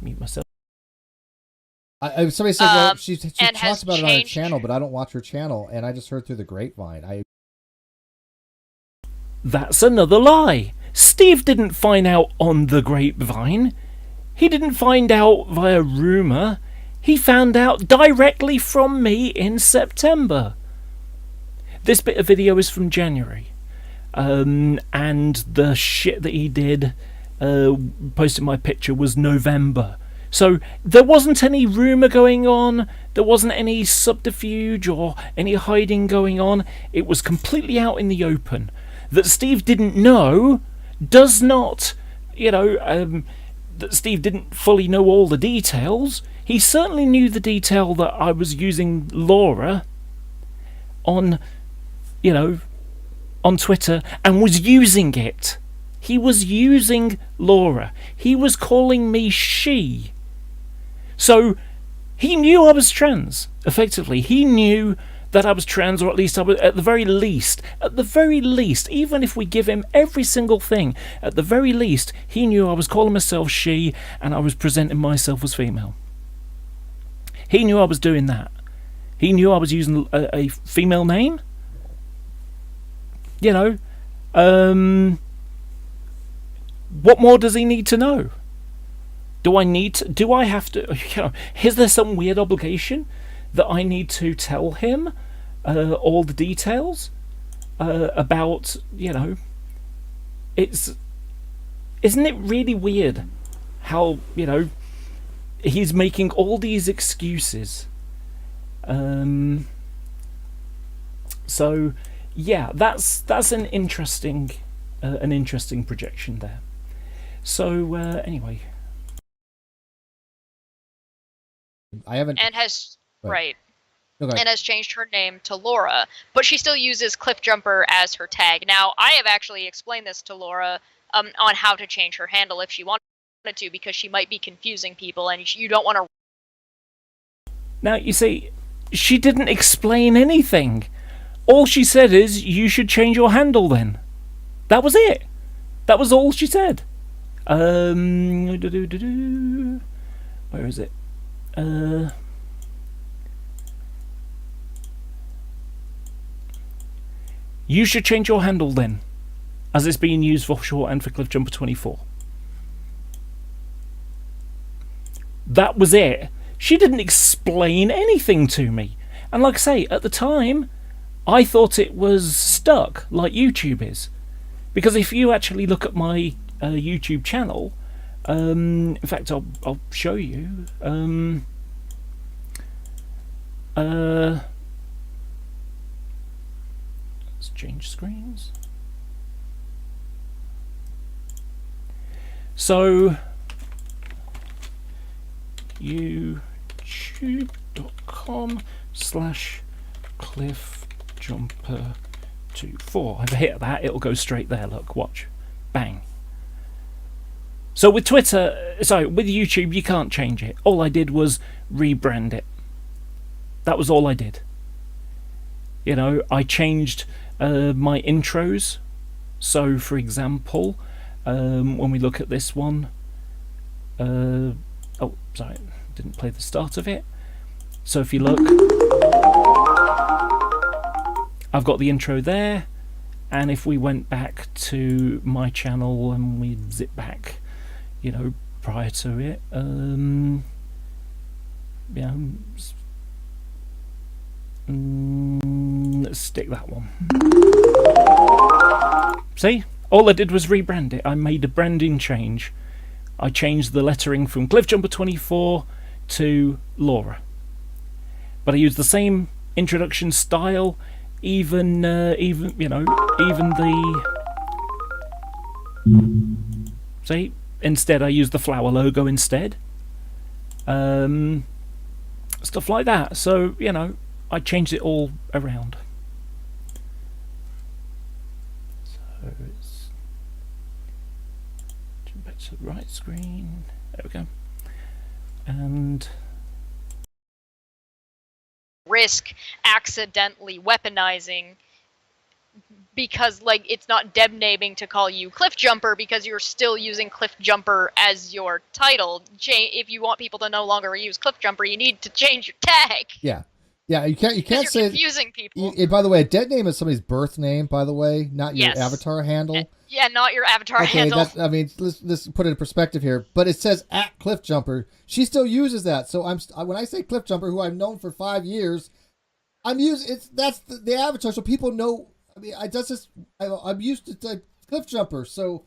mute myself. Somebody said, well, she and talks about it on her changed- channel, but I don't watch her channel, and I just heard through the grapevine. That's another lie. Steve didn't find out on the grapevine. He didn't find out via rumour. He found out directly from me in September. This bit of video is from January. And the shit that he did, posting my picture, was November. So there wasn't any rumour going on. There wasn't any subterfuge or any hiding going on. It was completely out in the open. That Steve didn't know does not, you know, that Steve didn't fully know all the details. He certainly knew the detail that I was using Laura on, you know, on Twitter, and was using it. He was using Laura. He was calling me she. So he knew I was trans, effectively. He knew that I was trans, or at least I was, at the very least, even if we give him every single thing, at the very least, he knew I was calling myself she and I was presenting myself as female. He knew I was doing that. He knew I was using a female name. You know, what more does he need to know? Do I have to, you know, is there some weird obligation that I need to tell him all the details about, you know, isn't it really weird how, you know, he's making all these excuses. So yeah, that's an interesting projection there. So anyway, I haven't. And has right. Okay. And has changed her name to Laura, but she still uses Cliffjumper as her tag. Now, I have actually explained this to Laura on how to change her handle if she wanted to, because she might be confusing people, and you don't want to. Now, you see, she didn't explain anything. All she said is, you should change your handle then. That was it. That was all she said. Where is it? You should change your handle then, as it's being used for shorthand for Cliffjumper 24. That was it. She didn't explain anything to me. And like I say, at the time, I thought it was stuck, like YouTube is. Because if you actually look at my YouTube channel, in fact, I'll show you. Let's change screens. So, youtube.com/cliffjumper24. If I hit that, it'll go straight there. Look, watch. Bang. So with with YouTube, you can't change it. All I did was rebrand it. That was all I did. You know, I changed my intros. So, for example, when we look at this one, oh, sorry, didn't play the start of it. So if you look, I've got the intro there, and if we went back to my channel and we zip back, you know, prior to it, yeah, let's stick that one. See, all I did was rebrand it. I made a branding change. I changed the lettering from Cliffjumper24 to Laura, but I used the same introduction style. Even you know, even the, see, instead I used the flower logo instead. Stuff like that. So, you know, I changed it all around. it's jump back to the right screen. There we go. And risk accidentally weaponizing because like it's not Deb naming to call you Cliff Jumper because you're still using Cliff Jumper as your title. If you want people to no longer use Cliff Jumper, you need to change your tag. Yeah. Yeah, you can't You're say confusing people. By the way, a dead name is somebody's birth name, by the way, not your avatar handle. Yeah, not your avatar Okay, handle. I mean, let's put it in perspective here. But it says at Cliff Jumper. She still uses that. So when I say Cliff Jumper, who I've known for 5 years, I'm using that's the avatar, so people know. I mean, I'm used to Cliff Jumper, so.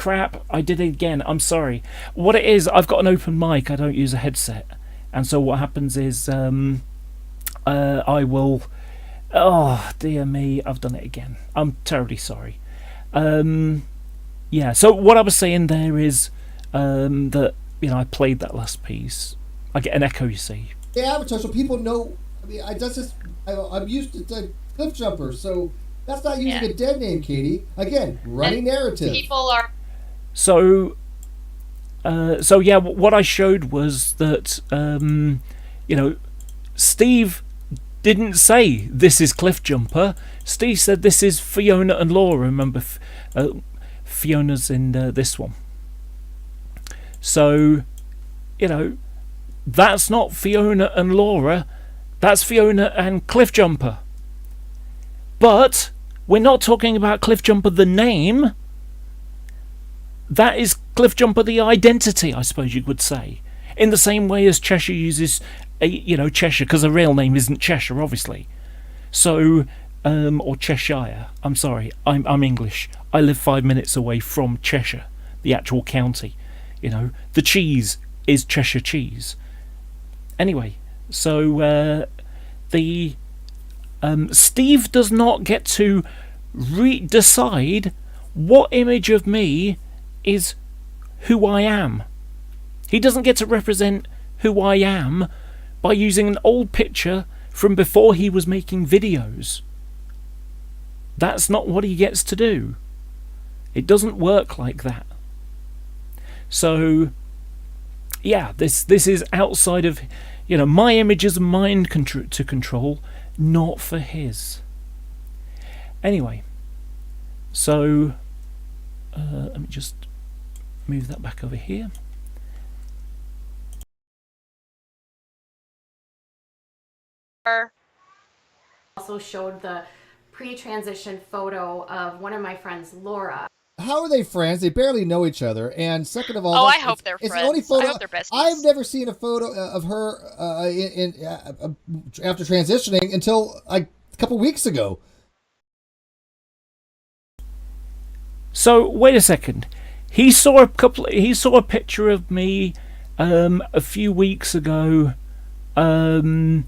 crap, I did it again. I'm sorry. What it is, I've got an open mic. I don't use a headset, and so what happens is I will. Oh dear me, I've done it again. I'm terribly sorry. Yeah. So what I was saying there is that I played that last piece. I get an echo, you see. The avatar, so people know. I mean, I'm used to Cliff Jumper, so that's not using a dead name, Katie. Again, running narrative. People are. So yeah, what I showed was that Steve didn't say this is Cliff Jumper. Steve said this is Fiona and Laura. Remember, Fiona's in this one. So, that's not Fiona and Laura. That's Fiona and Cliff Jumper. But we're not talking about Cliff Jumper the name. That is Cliff Jumper the identity, I suppose you would say. In the same way as Cheshire uses, Cheshire, because her real name isn't Cheshire, obviously. So, or Cheshire. I'm sorry, I'm English. I live 5 minutes away from Cheshire, the actual county. The cheese is Cheshire cheese. Anyway, so Steve does not get to decide what image of me is who I am. He doesn't get to represent who I am by using an old picture from before he was making videos. That's not what he gets to do. It doesn't work like that. So, yeah, this is outside of, my image is mine to control, not for his. Anyway, so let me just move that back over here. Also showed the pre-transition photo of one of my friends, Laura. How are they friends? They barely know each other. And second of all, I hope they're friends. It's the only photo. I hope they're besties. I've never seen a photo of her after transitioning until a couple weeks ago. So wait a second. He saw a picture of me a few weeks ago, but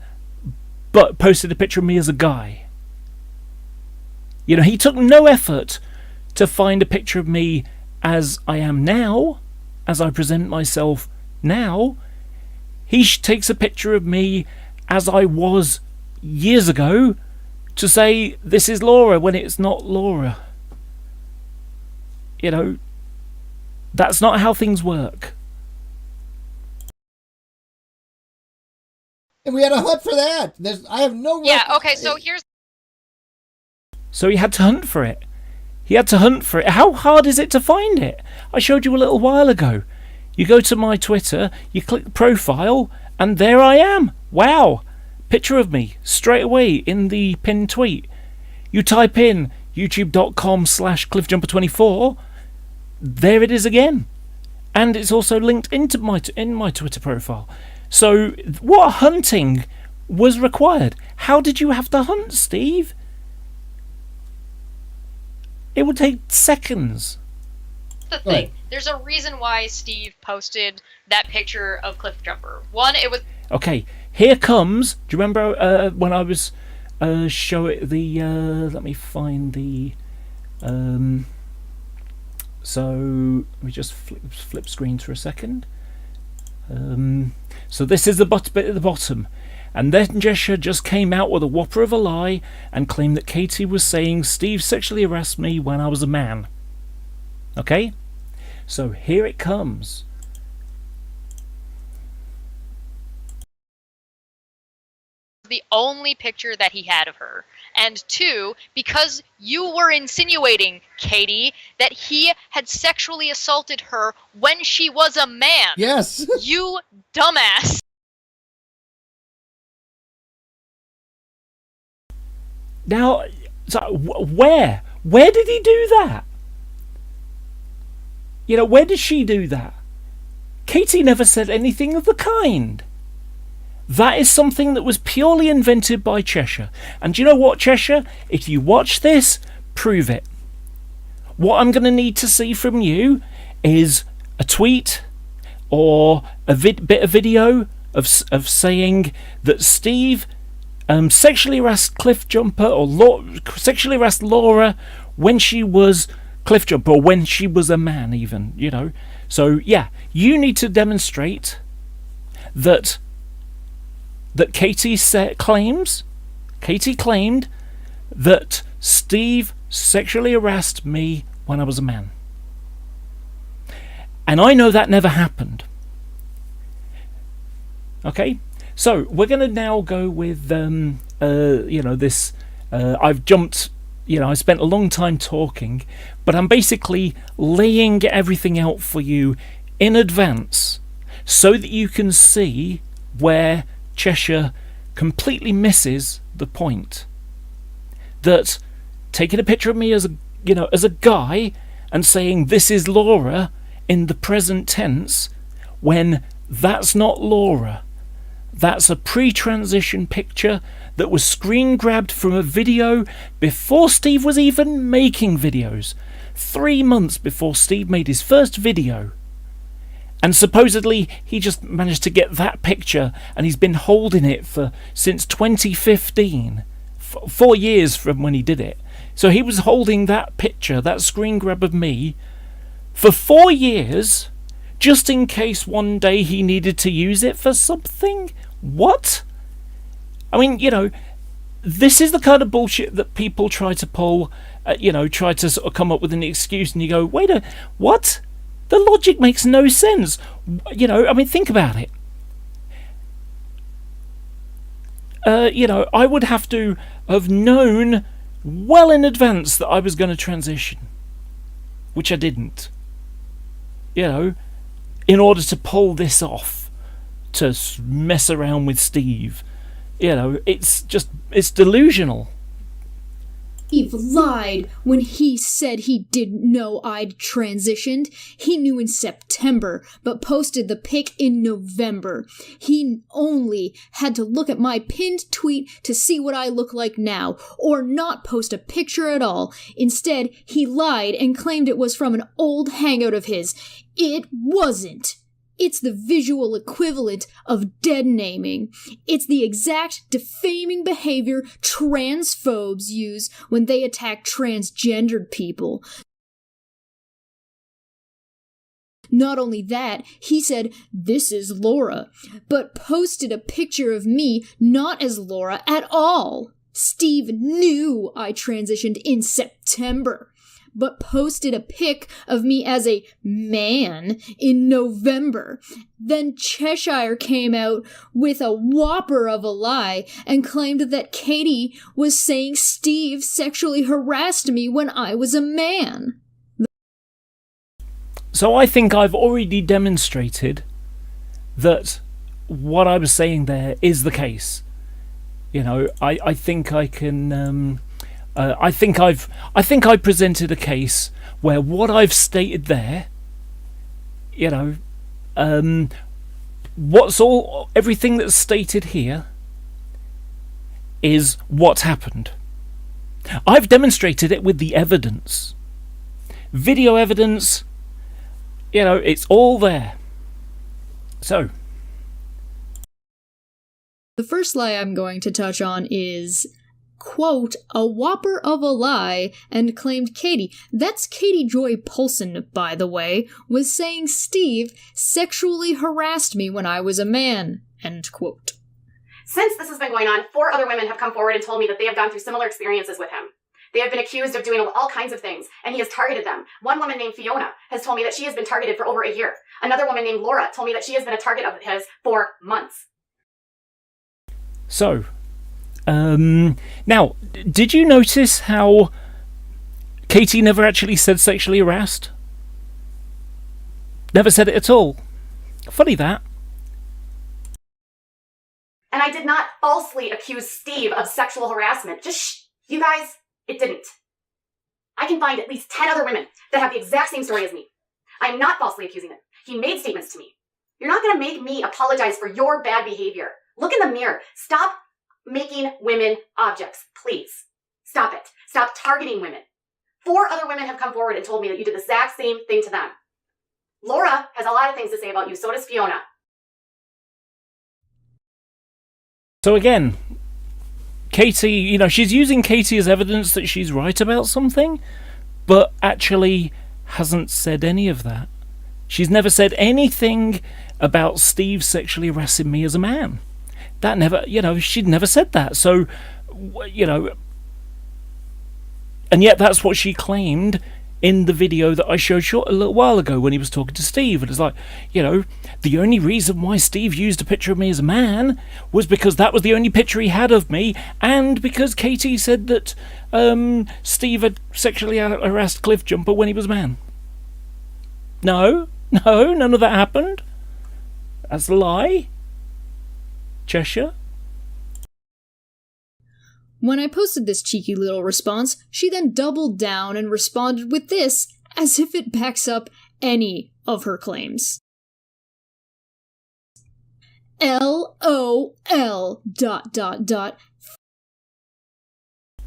posted a picture of me as a guy. You know, he took no effort to find a picture of me as I am now, as I present myself now. He takes a picture of me as I was years ago to say this is Laura when it's not Laura. You know, that's not how things work. And we had a hunt for that. I have no. Yeah. Okay. So here's. So he had to hunt for it. He had to hunt for it. How hard is it to find it? I showed you a little while ago. You go to my Twitter, you click profile, and there I am. Wow. Picture of me straight away in the pinned tweet. You type in youtube.com/cliffjumper24. There it is again. And it's also linked into my Twitter profile. So what hunting was required? How did you have to hunt, Steve? It would take seconds. The thing. There's a reason why Steve posted that picture of Cliffjumper. One, it was. Okay, here comes. Do you remember when I was showing the? Let me find the. So let me just flip screen for a second. So this is the bit at the bottom. And then Cheshire just came out with a whopper of a lie and claimed that Katie was saying Steve sexually harassed me when I was a man. Okay? So here it comes. The only picture that he had of her. And two, because you were insinuating, Katie, that he had sexually assaulted her when she was a man. Yes. You dumbass. Now, so where did he do that? You know, where did she do that? Katie never said anything of the kind. That is something that was purely invented by Cheshire. And do you know what, Cheshire? If you watch this, prove it. What I'm going to need to see from you is a tweet or a bit of video of saying that Steve sexually harassed Cliffjumper or sexually harassed Laura when she was Cliffjumper, or when she was a man even, you know. So yeah, you need to demonstrate that Katie claimed that Steve sexually harassed me when I was a man. And I know that never happened. Okay? So we're going to now go with, this. I've jumped, I spent a long time talking, but I'm basically laying everything out for you in advance so that you can see where Cheshire completely misses the point. That taking a picture of me as a guy and saying this is Laura in the present tense, when that's not Laura. That's a pre-transition picture that was screen grabbed from a video before Steve was even making videos. 3 months before Steve made his first video. And supposedly he just managed to get that picture, and he's been holding it since 2015. 4 years from when he did it. So he was holding that picture, that screen grab of me, for 4 years, just in case one day he needed to use it for something? What? I mean, this is the kind of bullshit that people try to pull, try to sort of come up with an excuse, and you go, what? The logic makes no sense. Think about it. I would have to have known well in advance that I was going to transition, which I didn't. In order to pull this off, to mess around with Steve, it's delusional. Steve lied when he said he didn't know I'd transitioned. He knew in September, but posted the pic in November. He only had to look at my pinned tweet to see what I look like now, or not post a picture at all. Instead, he lied and claimed it was from an old hangout of his. It wasn't. It's the visual equivalent of dead naming. It's the exact defaming behavior transphobes use when they attack transgendered people. Not only that, he said, "This is Laura," but posted a picture of me not as Laura at all. Steve knew I transitioned in September, but posted a pic of me as a man in November. Then Cheshire came out with a whopper of a lie and claimed that Katie was saying Steve sexually harassed me when I was a man. So I think I've already demonstrated that what I was saying there is the case. You know, I think I can... I think I presented a case where what I've stated there, you know, everything that's stated here is what's happened. I've demonstrated it with the evidence, video evidence. You know, it's all there. So, the first lie I'm going to touch on is, quote, "a whopper of a lie," and claimed Katie, that's Katie Joy Polson, by the way, was saying Steve sexually harassed me when I was a man, end quote. Since this has been going on, 4 other women have come forward and told me that they have gone through similar experiences with him. They have been accused of doing all kinds of things, and he has targeted them. One woman named Fiona has told me that she has been targeted for over a year. Another woman named Laura told me that she has been a target of his for months. So, now, did you notice how Katie never actually said sexually harassed? Never said it at all. Funny that. And I did not falsely accuse Steve of sexual harassment. Just shh, you guys, it didn't. I can find at least 10 other women that have the exact same story as me. I am not falsely accusing them. He made statements to me. You're not going to make me apologize for your bad behavior. Look in the mirror. Stop making women objects, please. Stop it. Stop targeting women. 4 other women have come forward and told me that you did the exact same thing to them. Laura has a lot of things to say about you, so does Fiona. So again, Katie, you know, she's using Katie as evidence that she's right about something, but actually hasn't said any of that. She's never said anything about Steve sexually harassing me as a man. That never, you know, she'd never said that. So, you know, and yet that's what she claimed in the video that I showed a little while ago when he was talking to Steve. And it's like, you know, the only reason why Steve used a picture of me as a man was because that was the only picture he had of me, and because Katie said that Steve had sexually harassed Cliff Jumper when he was a man. No, none of that happened. That's a lie. Cheshire? When I posted this cheeky little response, she then doubled down and responded with this, as if it backs up any of her claims. LOL ...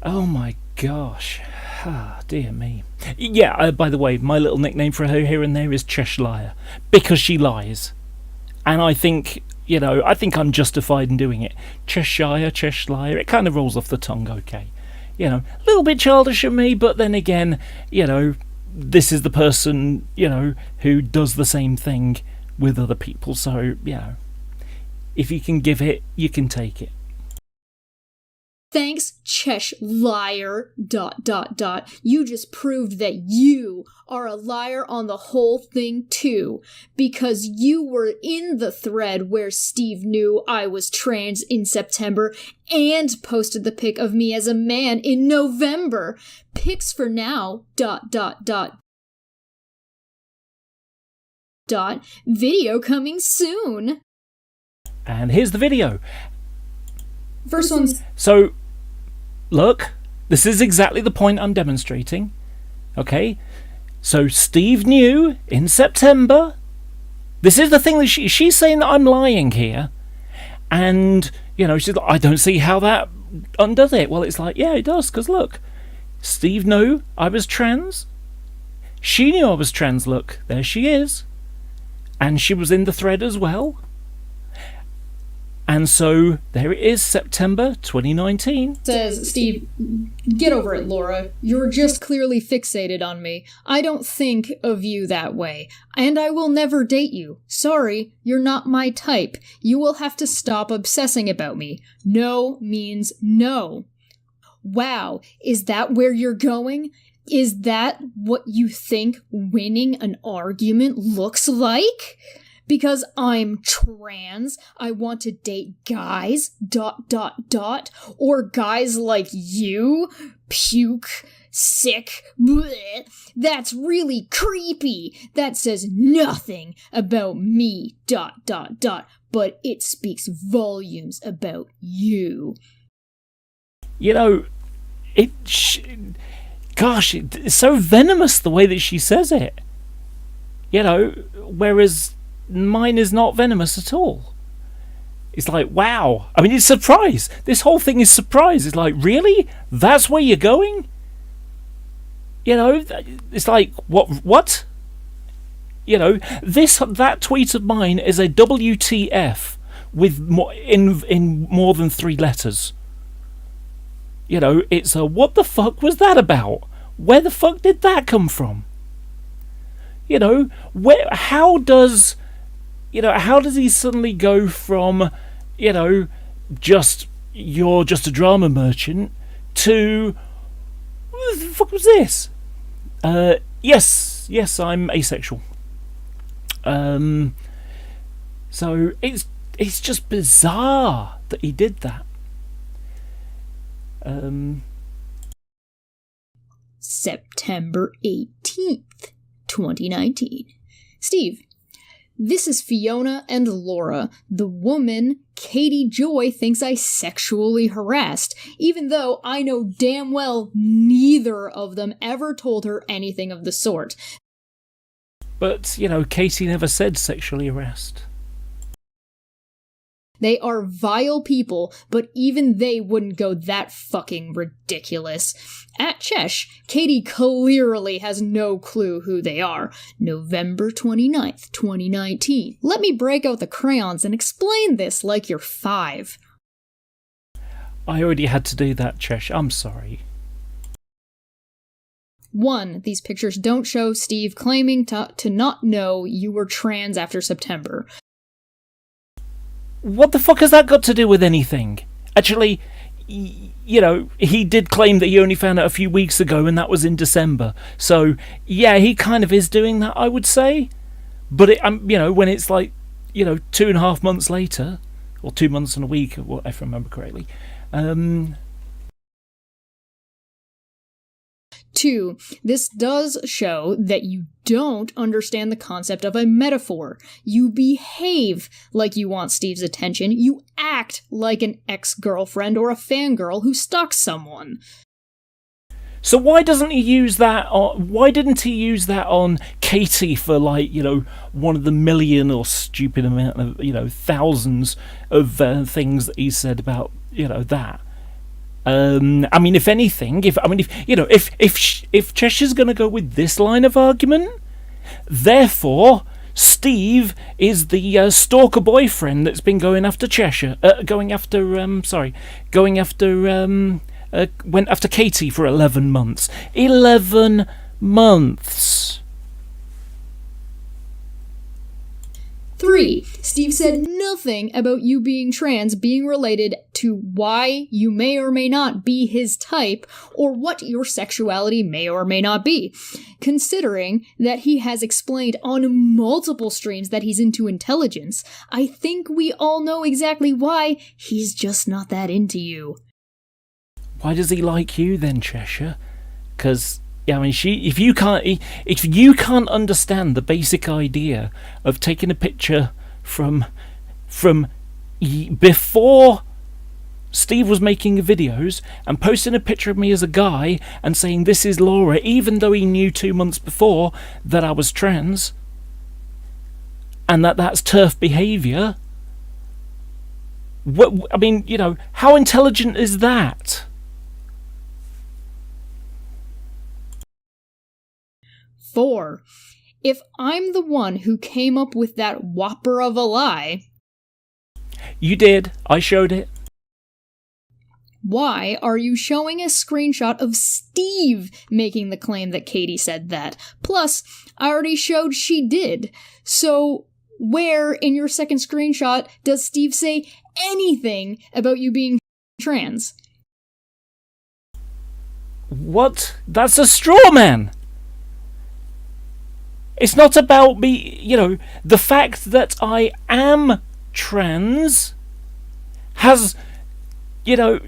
Oh my gosh. Ah, dear me. Yeah, by the way, my little nickname for her here and there is Cheshire, because she lies. And I think, you know, I think I'm justified in doing it. Cheshire, it kind of rolls off the tongue okay. You know, a little bit childish of me, but then again, you know, this is the person, you know, who does the same thing with other people. So, you know, if you can give it, you can take it. Thanks, Cheshire ... You just proved that you are a liar on the whole thing too, because you were in the thread where Steve knew I was trans in September and posted the pic of me as a man in November. Pics for now ... Video coming soon. And here's the video. First one's... So, look, This is exactly the point I'm demonstrating. Okay? So Steve knew in September. This is the thing that she's saying that I'm lying here. And, she's like, I don't see how that undoes it. Well, it's like, yeah, it does, because look, Steve knew I was trans. She knew I was trans. Look, there she is. And she was in the thread as well. And so there it is, September 2019. Says, Steve, get over it, Laura. You're just clearly fixated on me. I don't think of you that way. And I will never date you. Sorry, you're not my type. You will have to stop obsessing about me. No means no. Wow, is that where you're going? Is that what you think winning an argument looks like? Because I'm trans, I want to date guys, ... or guys like you, puke, sick, bleh. That's really creepy. That says nothing about me, ... but it speaks volumes about you. Gosh, it's so venomous the way that she says it. Whereas mine is not venomous at all. It's like, wow. I mean, it's surprise. This whole thing is surprise. It's like, really? That's where you're going? It's like, what? That tweet of mine is a WTF with in more than 3 letters. It's a, what the fuck was that about? Where the fuck did that come from? How does he suddenly go from, just, you're just a drama merchant to, what the fuck was this? Yes, I'm asexual. So it's just bizarre that he did that. September 18th, 2019. Steve, this is Fiona and Laura. The woman, Katie Joy, thinks I sexually harassed, even though I know damn well neither of them ever told her anything of the sort. But, Katie never said sexually harassed. They are vile people, but even they wouldn't go that fucking ridiculous. At Cheshire, Katie clearly has no clue who they are. November 29th, 2019. Let me break out the crayons and explain this like you're 5. I already had to do that, Cheshire. I'm sorry. 1. These pictures don't show Steve claiming to not know you were trans after September. What the fuck has that got to do with anything? Actually, he did claim that he only found out a few weeks ago, and that was in December. So, yeah, he kind of is doing that, I would say. But, when it's like, 2.5 months later, or 2 months and a week, if I remember correctly. 2. This does show that you don't understand the concept of a metaphor. You behave like you want Steve's attention. You act like an ex-girlfriend or a fangirl who stalks someone. So why doesn't he use that why didn't he use that on Katie for, one of the million or stupid amount of, thousands of things that he said about, that? I mean, if anything, if Cheshire's going to go with this line of argument, therefore Steve is the stalker boyfriend that's been going after Cheshire, went after Katie for 11 months. 11 months. 3. Steve said nothing about you being trans being related to why you may or may not be his type, or what your sexuality may or may not be. Considering that he has explained on multiple streams that he's into intelligence, I think we all know exactly why he's just not that into you. Why does he like you then, Cheshire? Because if you can't understand the basic idea of taking a picture from before Steve was making videos and posting a picture of me as a guy and saying this is Laura, even though he knew 2 months before that I was trans, and that's turf behaviour. I mean, you know, how intelligent is that? Four, if I'm the one who came up with that whopper of a lie... You did. I showed it. Why are you showing a screenshot of Steve making the claim that Katie said that? Plus, I already showed she did. So, where in your second screenshot does Steve say anything about you being trans? What? That's a straw man! It's not about me, you know, the fact that I am trans has, you know,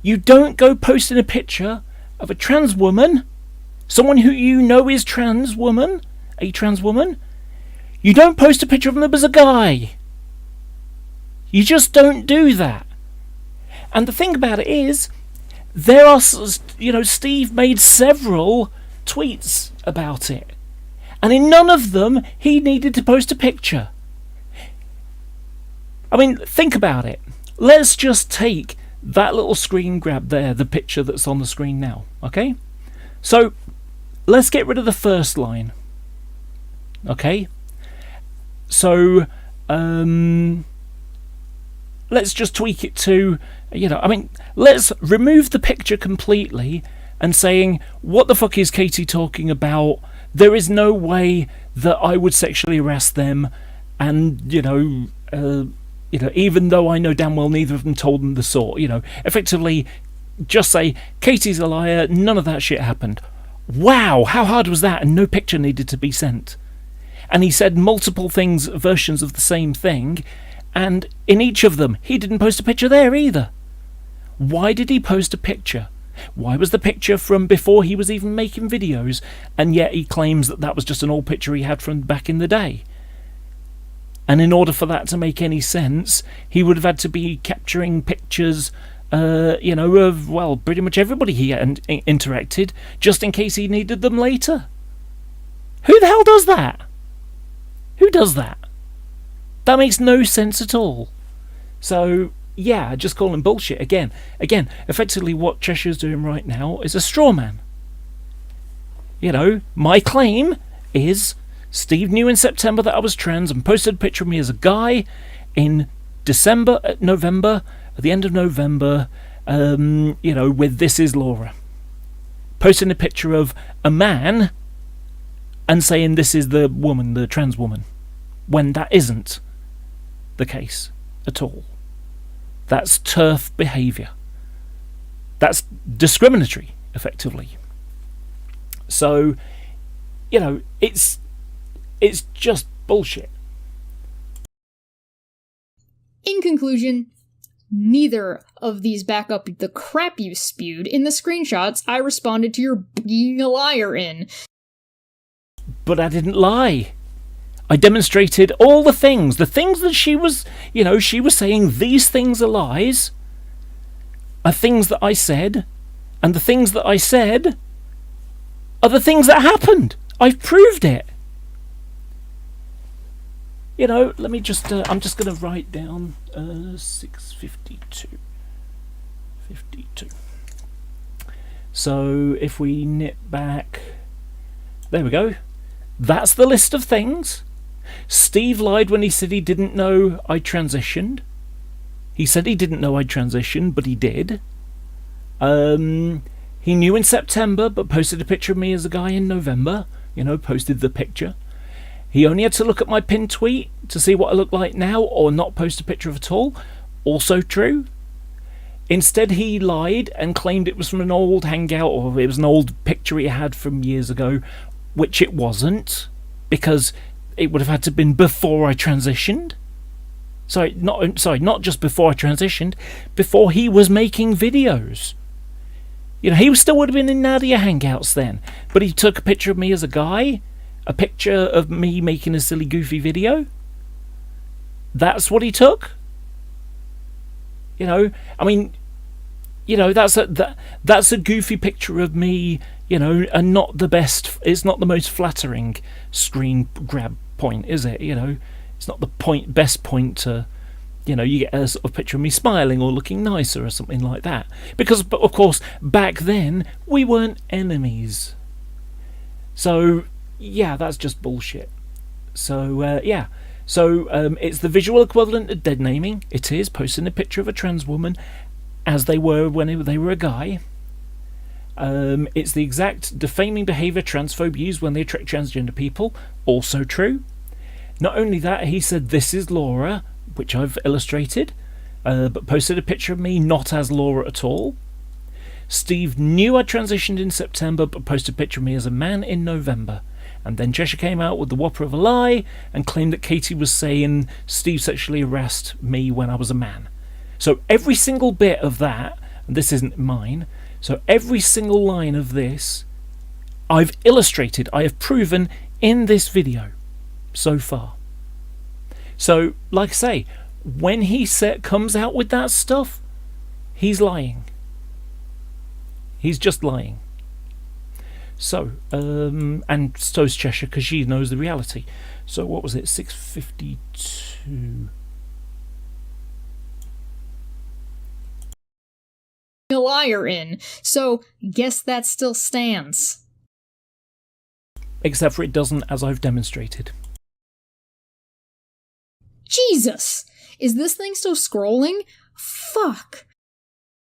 you don't go posting a picture of a trans woman, someone who you know is trans woman, a trans woman. You don't post a picture of them as a guy. You just don't do that. And the thing about it is, there are, you know, Steve made several tweets about it, and in none of them he needed to post a picture. I mean, think about it. Let's just take that little screen grab there, the picture that's on the screen now, okay? So let's get rid of the first line, okay? So let's just tweak it to, you know, I mean, let's remove the picture completely and saying, what the fuck is Katie talking about? There is no way that I would sexually harass them, and, you know, even though I know damn well neither of them told them the sort, you know, effectively just say, Katie's a liar, none of that shit happened. Wow, how hard was that? And no picture needed to be sent. And he said multiple things, versions of the same thing, and in each of them, he didn't post a picture there either. Why did he post a picture? Why was the picture from before he was even making videos, and yet he claims that that was just an old picture he had from back in the day? And in order for that to make any sense, he would have had to be capturing pictures, you know, of, well, pretty much everybody he interacted, just in case he needed them later. Who the hell does that? Who does that? That makes no sense at all. So, yeah, just call him bullshit again. Effectively what Cheshire's doing right now is a straw man. You know, my claim is Steve knew in September that I was trans and posted a picture of me as a guy in November, at the end of November, you know, with This Is Laura. Posting a picture of a man and saying this is the woman, the trans woman, when that isn't the case at all. That's turf behaviour. That's discriminatory, effectively. So, you know, it's just bullshit. In conclusion, neither of these back up the crap you spewed in the screenshots I responded to your being a liar in. But I didn't lie. I demonstrated all the things that she was, you know, she was saying these things are lies, are things that I said, and the things that I said are the things that happened. I've proved it. You know, let me just, I'm just going to write down 652. 52. So if we nip back, there we go. That's the list of things. Steve lied when he said he didn't know I transitioned. He said he didn't know I transitioned, but he did. He knew in September, but posted a picture of me as a guy in November. You know, posted the picture. He only had to look at my pinned tweet to see what I look like now, or not post a picture at all. Also true. Instead, he lied and claimed it was from an old hangout, or it was an old picture he had from years ago, which it wasn't, because it would have had to have been before I transitioned. Not just before I transitioned, before he was making videos. You know, he still would have been in Nadia Hangouts then, but he took a picture of me as a guy, a picture of me making a silly goofy video. That's what he took. You know, I mean, you know, that's a goofy picture of me, you know, and not the best. It's not the most flattering screen grab point, is it? You know, it's not the best point to, you know, you get a sort of picture of me smiling or looking nicer or something like that. Because, of course, back then we weren't enemies. So yeah, that's just bullshit. So yeah. So it's the visual equivalent of dead naming. It is posting a picture of a trans woman as they were when they were a guy. It's the exact defaming behaviour transphobes use when they attract transgender people. Also true. Not only that, he said, "This is Laura," which I've illustrated, but posted a picture of me not as Laura at all. Steve knew I transitioned in September, but posted a picture of me as a man in November. And then Cheshire came out with the whopper of a lie and claimed that Katie was saying Steve sexually harassed me when I was a man. So every single bit of that, and this isn't mine, so every single line of this I've illustrated, I have proven in this video so far. So, like I say, when he comes out with that stuff, he's lying. He's just lying. So, and so's Cheshire, because she knows the reality. So what was it, 6:52? A liar in, so guess that still stands. Except for it doesn't, as I've demonstrated. Jesus! Is this thing still scrolling? Fuck!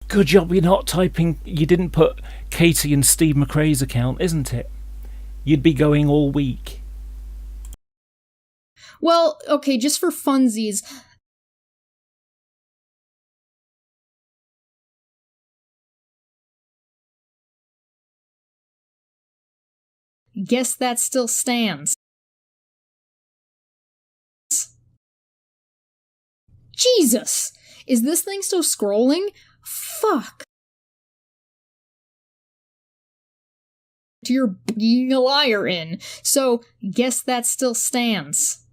Good job you're not typing, you didn't put Katie and Steve McRae's account, isn't it? You'd be going all week. Well, okay, just for funsies. Guess that still stands. Jesus! Is this thing still scrolling? Fuck! You're being a liar in, so guess that still stands.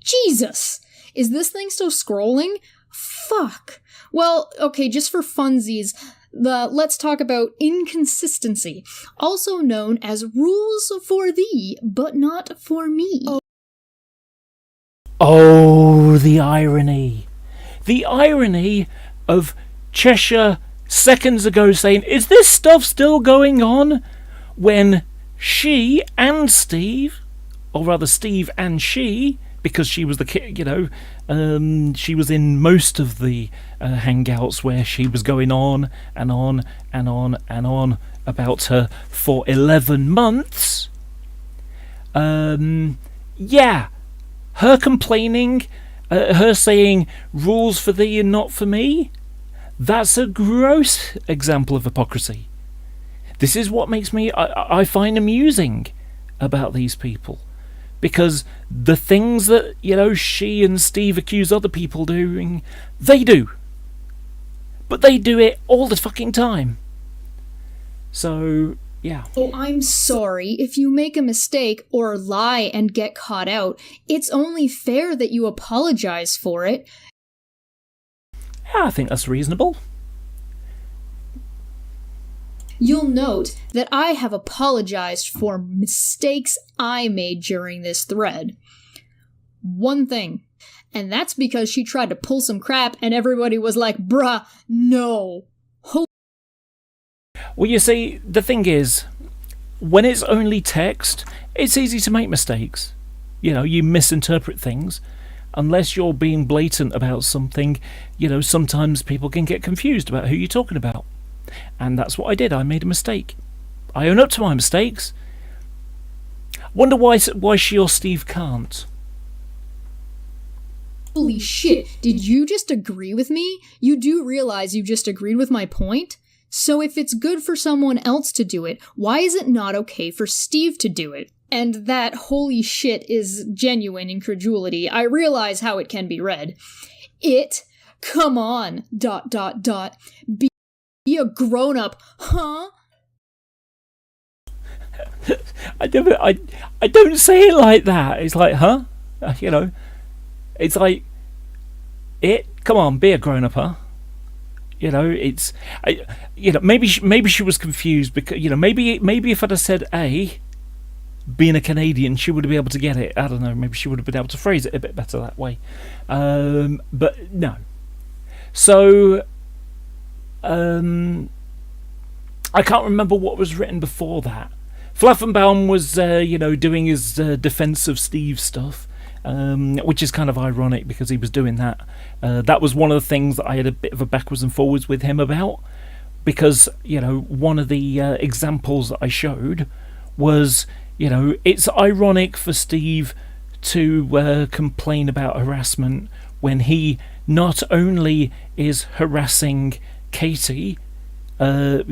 Jesus! Is this thing still scrolling? Fuck! Well, okay, just for funsies, let's talk about inconsistency, also known as rules for thee, but not for me. Oh, the irony. The irony of Cheshire seconds ago saying, "Is this stuff still going on?" when she and Steve, or rather Steve and she, because she was the kid, you know, she was in most of the hangouts where she was going on and on and on and on about her for 11 months. Yeah, her complaining, her saying rules for thee and not for me, that's a gross example of hypocrisy. This is what makes me, I find amusing about these people. Because the things that, you know, she and Steve accuse other people doing, they do. But they do it all the fucking time. So, yeah. Oh, I'm sorry. If you make a mistake or lie and get caught out, it's only fair that you apologize for it. Yeah, I think that's reasonable. You'll note that I have apologized for mistakes I made during this thread. One thing, and that's because she tried to pull some crap and everybody was like, bruh, no. Well, you see, the thing is, when it's only text, it's easy to make mistakes. You know, you misinterpret things. Unless you're being blatant about something, you know, sometimes people can get confused about who you're talking about. And that's what I did. I made a mistake. I own up to my mistakes. Wonder why she or Steve can't. Holy shit, did you just agree with me? You do realize you just agreed with my point? So if it's good for someone else to do it, why is it not okay for Steve to do it? And that holy shit is genuine incredulity. I realize how it can be read. Come on, ... Be a grown-up, huh? I don't say it like that. It's like, huh? You know, it's like, Come on, be a grown up, huh? You know, maybe she was confused because maybe if I'd have said A, being a Canadian, she would have been able to get it. I don't know. Maybe she would have been able to phrase it a bit better that way. But no. So I can't remember what was written before that. Fluffenbaum was doing his defense of Steve stuff. Which is kind of ironic because he was doing that. That was one of the things that I had a bit of a backwards and forwards with him about, because one of the examples that I showed was it's ironic for Steve to complain about harassment when he not only is harassing Katie by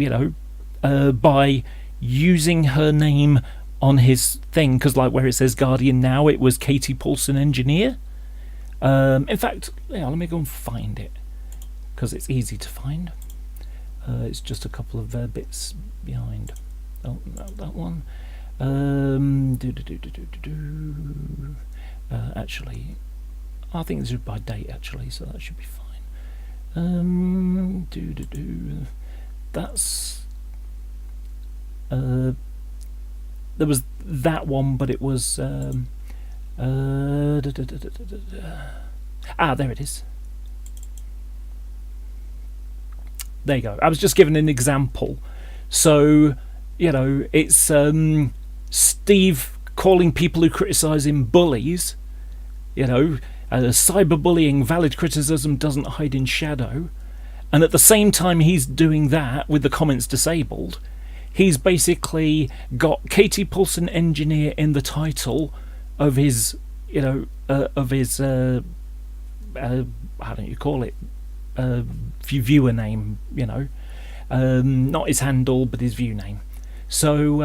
using her name on his thing, because like where it says Guardian now, it was Katie Paulson Engineer. In fact, let me go and find it because it's easy to find. It's just a couple of bits behind. Oh, no, that one. Actually, I think this is by date actually, so that should be fine. That's there was that one, but it was there it is. There you go. I was just giving an example. So it's Steve calling people who criticise him bullies. Cyberbullying, valid criticism doesn't hide in shadow. And at the same time he's doing that with the comments disabled, he's basically got Katie Paulson Engineer in the title of his, how don't you call it, viewer name, not his handle, but his view name. So,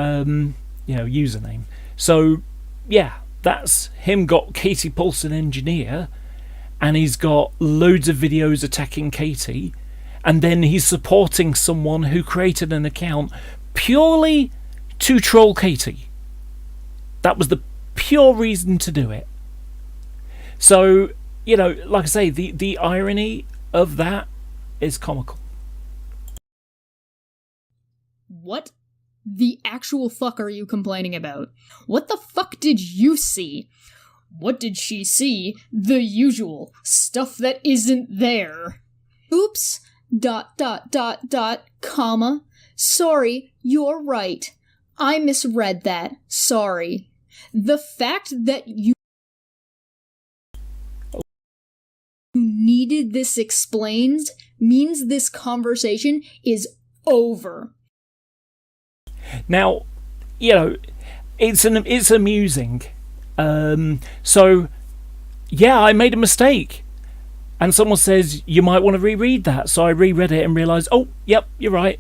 username. So, yeah, that's him got Katie Paulson Engineer, and he's got loads of videos attacking Katie, and then he's supporting someone who created an account purely to troll Katie. That was the pure reason to do it. So, like I say, the irony of that is comical. What the actual fuck are you complaining about? What the fuck did you see? What did she see? The usual stuff that isn't there. Oops, ... comma. Sorry, you're right. I misread that. Sorry. The fact that you needed this explained means this conversation is over. Now, it's amusing. So, yeah, I made a mistake. And someone says, you might want to reread that. So I reread it and realised, oh, yep, you're right.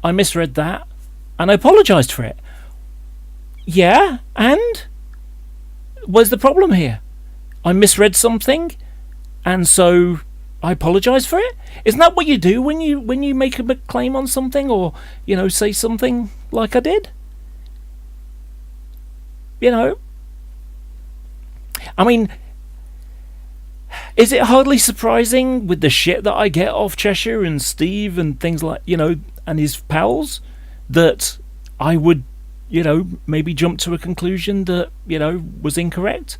I misread that. And I apologised for it. Yeah, and? Where's the problem here? I misread something, and so I apologise for it? Isn't that what you do when you make a claim on something, or, say something like I did? I mean, is it hardly surprising with the shit that I get off Cheshire and Steve and things like, and his pals, that I would, maybe jump to a conclusion that, was incorrect?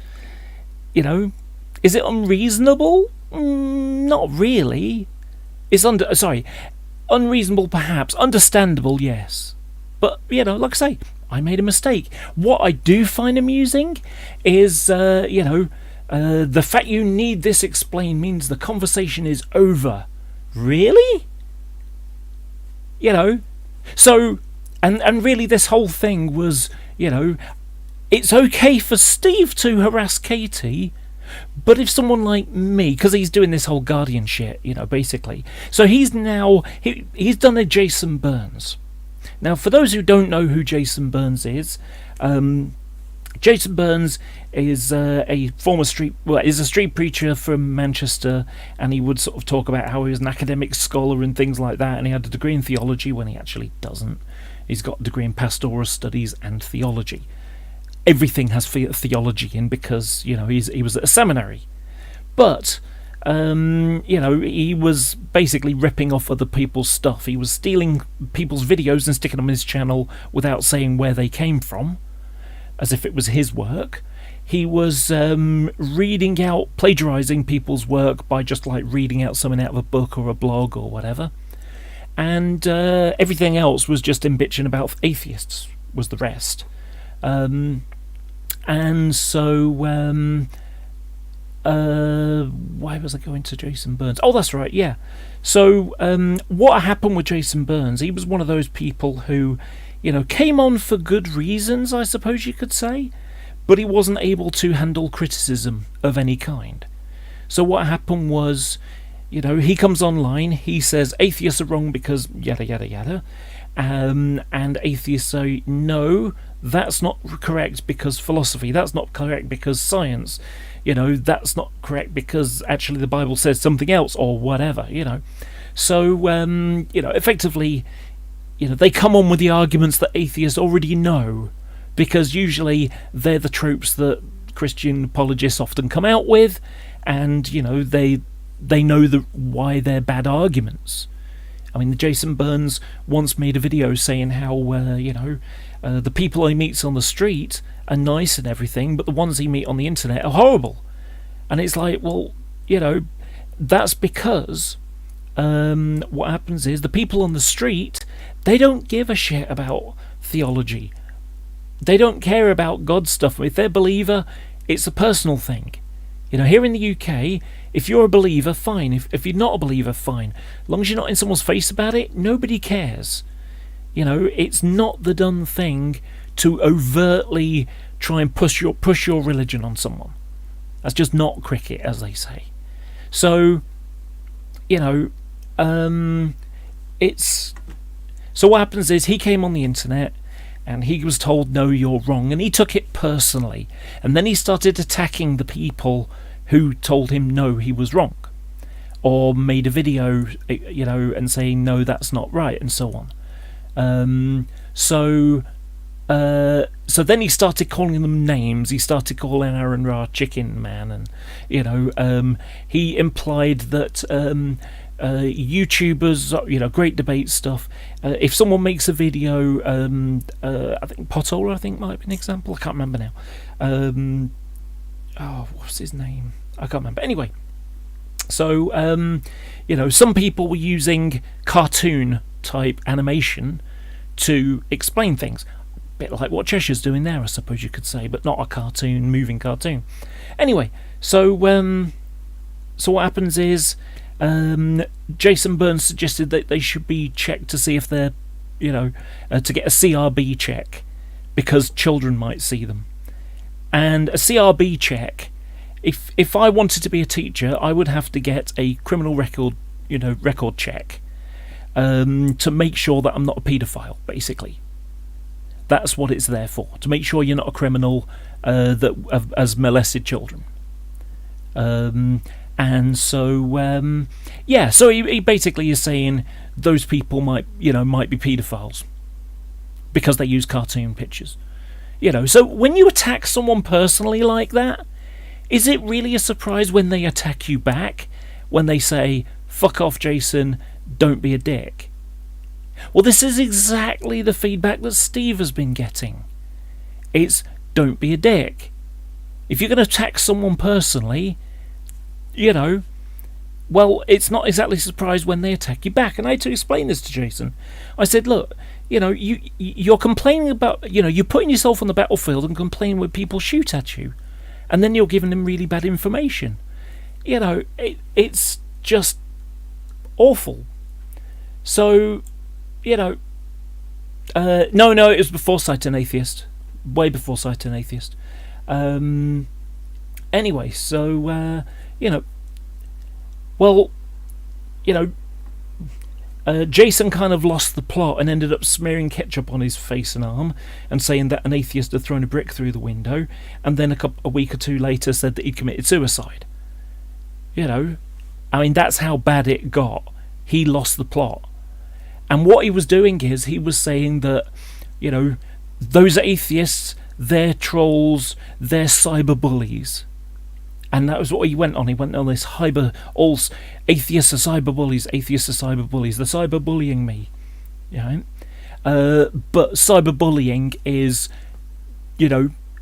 Is it unreasonable? Not really. It's unreasonable perhaps. Understandable, yes. But, like I say, I made a mistake. What I do find amusing is, the fact you need this explained means the conversation is over. Really? So, and really this whole thing was, it's okay for Steve to harass Katie, but if someone like me, because he's doing this whole Guardian shit, basically. So he's now, he's done a Jason Burns. Now, for those who don't know who Jason Burns is, Jason Burns is a street preacher from Manchester, and he would sort of talk about how he was an academic scholar and things like that, and he had a degree in theology when he actually doesn't. He's got a degree in pastoral studies and theology. Everything has theology in because, he was at a seminary. But he was basically ripping off other people's stuff. He was stealing people's videos and sticking them on his channel without saying where they came from, as if it was his work. He was plagiarizing people's work by just like reading out something out of a book or a blog or whatever. And everything else was just him bitching about atheists, was the rest. And so, why was I going to Jason Burns? Oh, that's right, yeah. So, what happened with Jason Burns? He was one of those people who, came on for good reasons, I suppose you could say, but he wasn't able to handle criticism of any kind. So what happened was, he comes online, he says atheists are wrong because yada yada yada, and atheists say no, that's not correct because philosophy, that's not correct because science, that's not correct because actually the Bible says something else or whatever, So, effectively, they come on with the arguments that atheists already know, because usually they're the tropes that Christian apologists often come out with, and they know why they're bad arguments. I mean, Jason Burns once made a video saying how the people he meets on the street are nice and everything, but the ones he meet on the internet are horrible. And it's like, well, that's because what happens is the people on the street, they don't give a shit about theology. They don't care about God stuff. If they're a believer, it's a personal thing. Here in the UK, if you're a believer, fine. If you're not a believer, fine. As long as you're not in someone's face about it, nobody cares. It's not the done thing to overtly try and push your religion on someone. That's just not cricket, as they say. So, so what happens is he came on the internet, and he was told, no, you're wrong, and he took it personally. And then he started attacking the people who told him, no, he was wrong. Or made a video, and saying, no, that's not right, and so on. So then he started calling them names. He started calling Aaron Ra Chicken Man, and, he implied that... YouTubers, great debate stuff. If someone makes a video, I think Potola, might be an example. I can't remember now. What's his name? I can't remember. Anyway, so some people were using cartoon type animation to explain things, a bit like what Cheshire's doing there, I suppose you could say, but not a moving cartoon. Anyway, so what happens is. Jason Burns suggested that they should be checked to see if they're, to get a CRB check, because children might see them. And a CRB check, if I wanted to be a teacher, I would have to get a criminal record check, to make sure that I'm not a paedophile, basically. That's what it's there for, to make sure you're not a criminal that has molested children. And so, so he basically is saying those people might be paedophiles because they use cartoon pictures. So when you attack someone personally like that, is it really a surprise when they attack you back? When they say, fuck off, Jason, don't be a dick? Well, this is exactly the feedback that Steve has been getting. It's, don't be a dick. If you're going to attack someone personally... well, it's not exactly a surprise when they attack you back. And I had to explain this to Jason. I said, look, you're complaining about, you're putting yourself on the battlefield and complaining when people shoot at you. And then you're giving them really bad information. It's just awful. So, no, it was before Sight an Atheist. Way before Sight an Atheist. Anyway, so... Jason kind of lost the plot and ended up smearing ketchup on his face and arm and saying that an atheist had thrown a brick through the window, and then a week or two later said that he'd committed suicide. That's how bad it got. He lost the plot. And what he was doing is he was saying that, those atheists, they're trolls, they're cyberbullies. And that was what he went on. He went on this atheists are cyberbullies, atheists are cyberbullies, they're cyberbullying me. But cyberbullying is,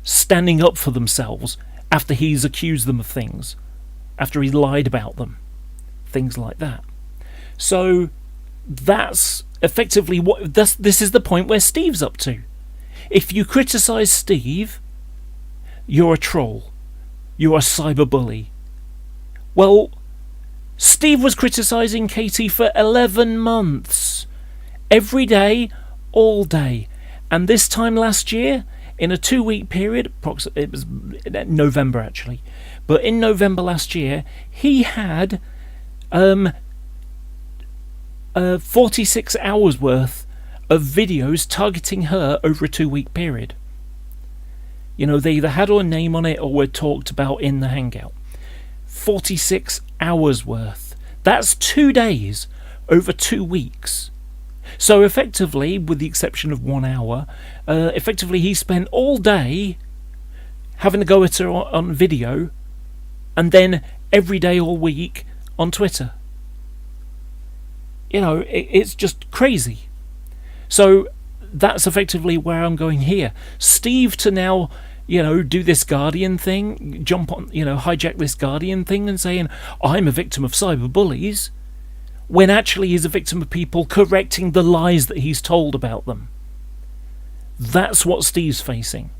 standing up for themselves after he's accused them of things, after he lied about them, things like that. So that's effectively this is the point where Steve's up to. If you criticise Steve, you're a troll. You're a cyberbully. Well, Steve was criticising Katie for 11 months. Every day, all day. And this time last year, in a 2-week period, it was November actually, but in November last year, he had 46 hours worth of videos targeting her over a 2-week period. They either had her name on it or were talked about in the Hangout. 46 hours worth. That's 2 days over 2 weeks. So effectively, with the exception of 1 hour, effectively he spent all day having to go at her on video, and then every day all week on Twitter. It's just crazy. So that's effectively where I'm going here. Steve to now, do this Guardian thing, jump on, hijack this Guardian thing and saying, I'm a victim of cyberbullies, when actually he's a victim of people correcting the lies that he's told about them. That's what Steve's facing.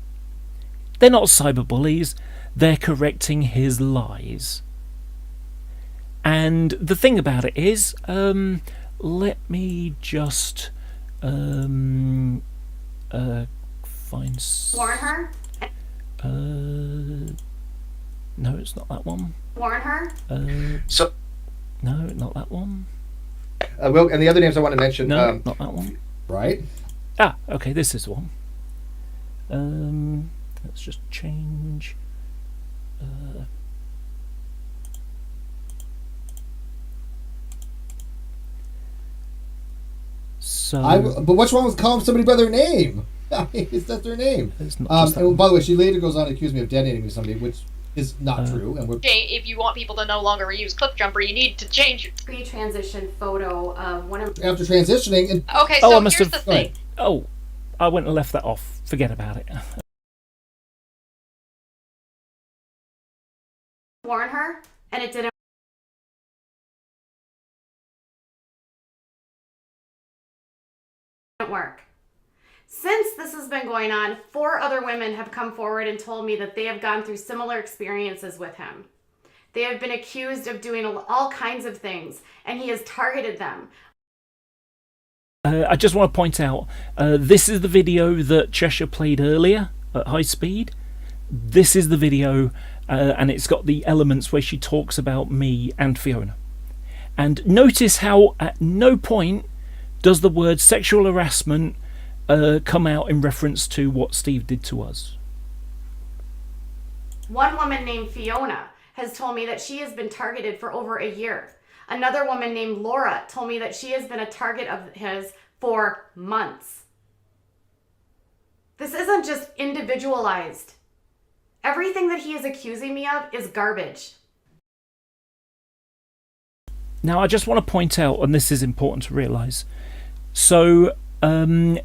They're not cyberbullies, they're correcting his lies. And the thing about it is, let me just find... Warn her? No, it's not that one. Warn her? No, not that one. And the other names I want to mention... No, not that one. Right? Okay, this is one. Let's just change... But which one was calling somebody by their name? I mean, that's their name. It's not and by the way, she later goes on to accuse me of detonating somebody, which is not true. And If you want people to no longer use Cliffjumper, you need to change it. Pre-transition photo of one of... After transitioning... And, Okay, so here's the thing. Right. Oh, I went and left that off. Forget about it. Warn her, and it didn't work. Since this has been going on, 4 other women have come forward and told me that they have gone through similar experiences with him. They have been accused of doing all kinds of things, and he has targeted them. I just want to point out, this is the video that Cheshire played earlier at high speed. This is the video, and it's got the elements where she talks about me and Fiona. And notice how at no point does the word sexual harassment come out in reference to what Steve did to us. One woman named Fiona has told me that she has been targeted for over a year. Another woman named Laura told me that she has been a target of his for months. This isn't just individualized. Everything that he is accusing me of is garbage. Now, I just want to point out, and this is important to realise, so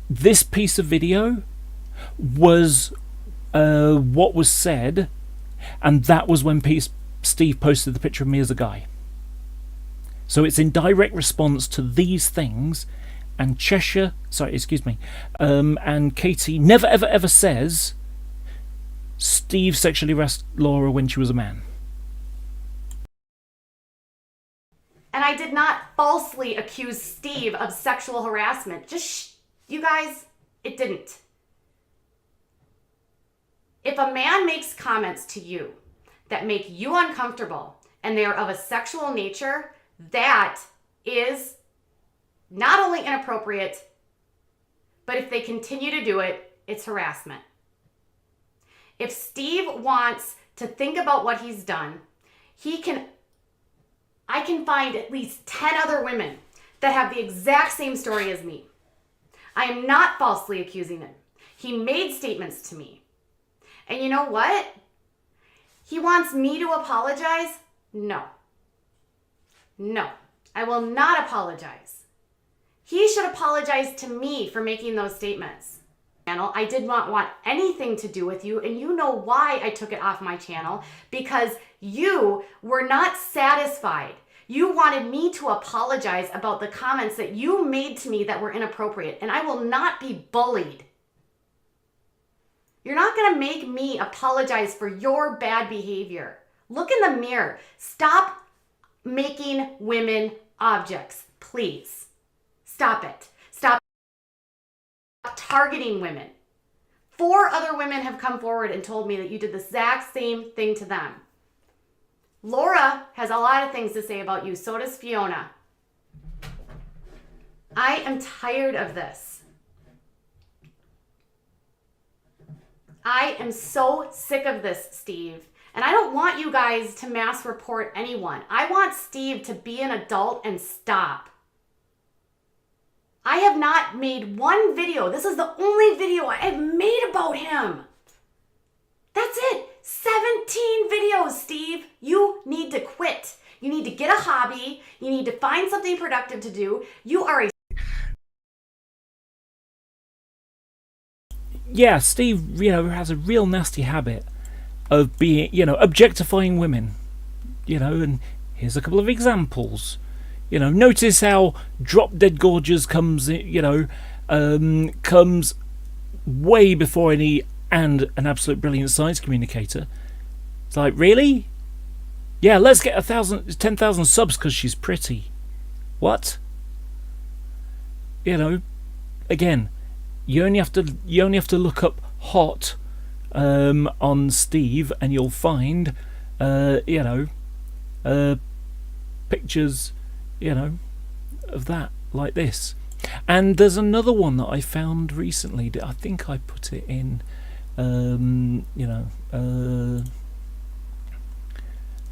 this piece of video was what was said, and that was when Steve posted the picture of me as a guy. So it's in direct response to these things, and and Katie never ever ever says Steve sexually harassed Laura when she was a man. And I did not falsely accuse Steve of sexual harassment. You guys, it didn't. If a man makes comments to you that make you uncomfortable and they are of a sexual nature, that is not only inappropriate, but if they continue to do it, it's harassment. If Steve wants to think about what he's done, I can find at least 10 other women that have the exact same story as me. I am not falsely accusing him. He made statements to me. And you know what? He wants me to apologize? No. No, I will not apologize. He should apologize to me for making those statements. I did not want anything to do with you, and you know why I took it off my channel, because you were not satisfied. You wanted me to apologize about the comments that you made to me that were inappropriate, and I will not be bullied. You're not going to make me apologize for your bad behavior. Look in the mirror. Stop making women objects, please. Stop it. Stop targeting women. 4 other women have come forward and told me that you did the exact same thing to them. Laura has a lot of things to say about you. So does Fiona. I am tired of this. I am so sick of this, Steve. And I don't want you guys to mass report anyone. I want Steve to be an adult and stop. I have not made one video. This is the only video I have made about him. That's it. 17 videos, Steve. You need to quit. You need to get a hobby. You need to find something productive to do. You are a... Yeah, Steve, has a real nasty habit of being, objectifying women. And here's a couple of examples. Notice how Drop Dead Gorgeous comes, comes way before any, and an absolute brilliant science communicator. It's like, really? Yeah, let's get 10,000 subs because she's pretty. What? Again, you only have to look up hot on Steve, and you'll find, pictures, of that like this. And there's another one that I found recently. I think I put it in,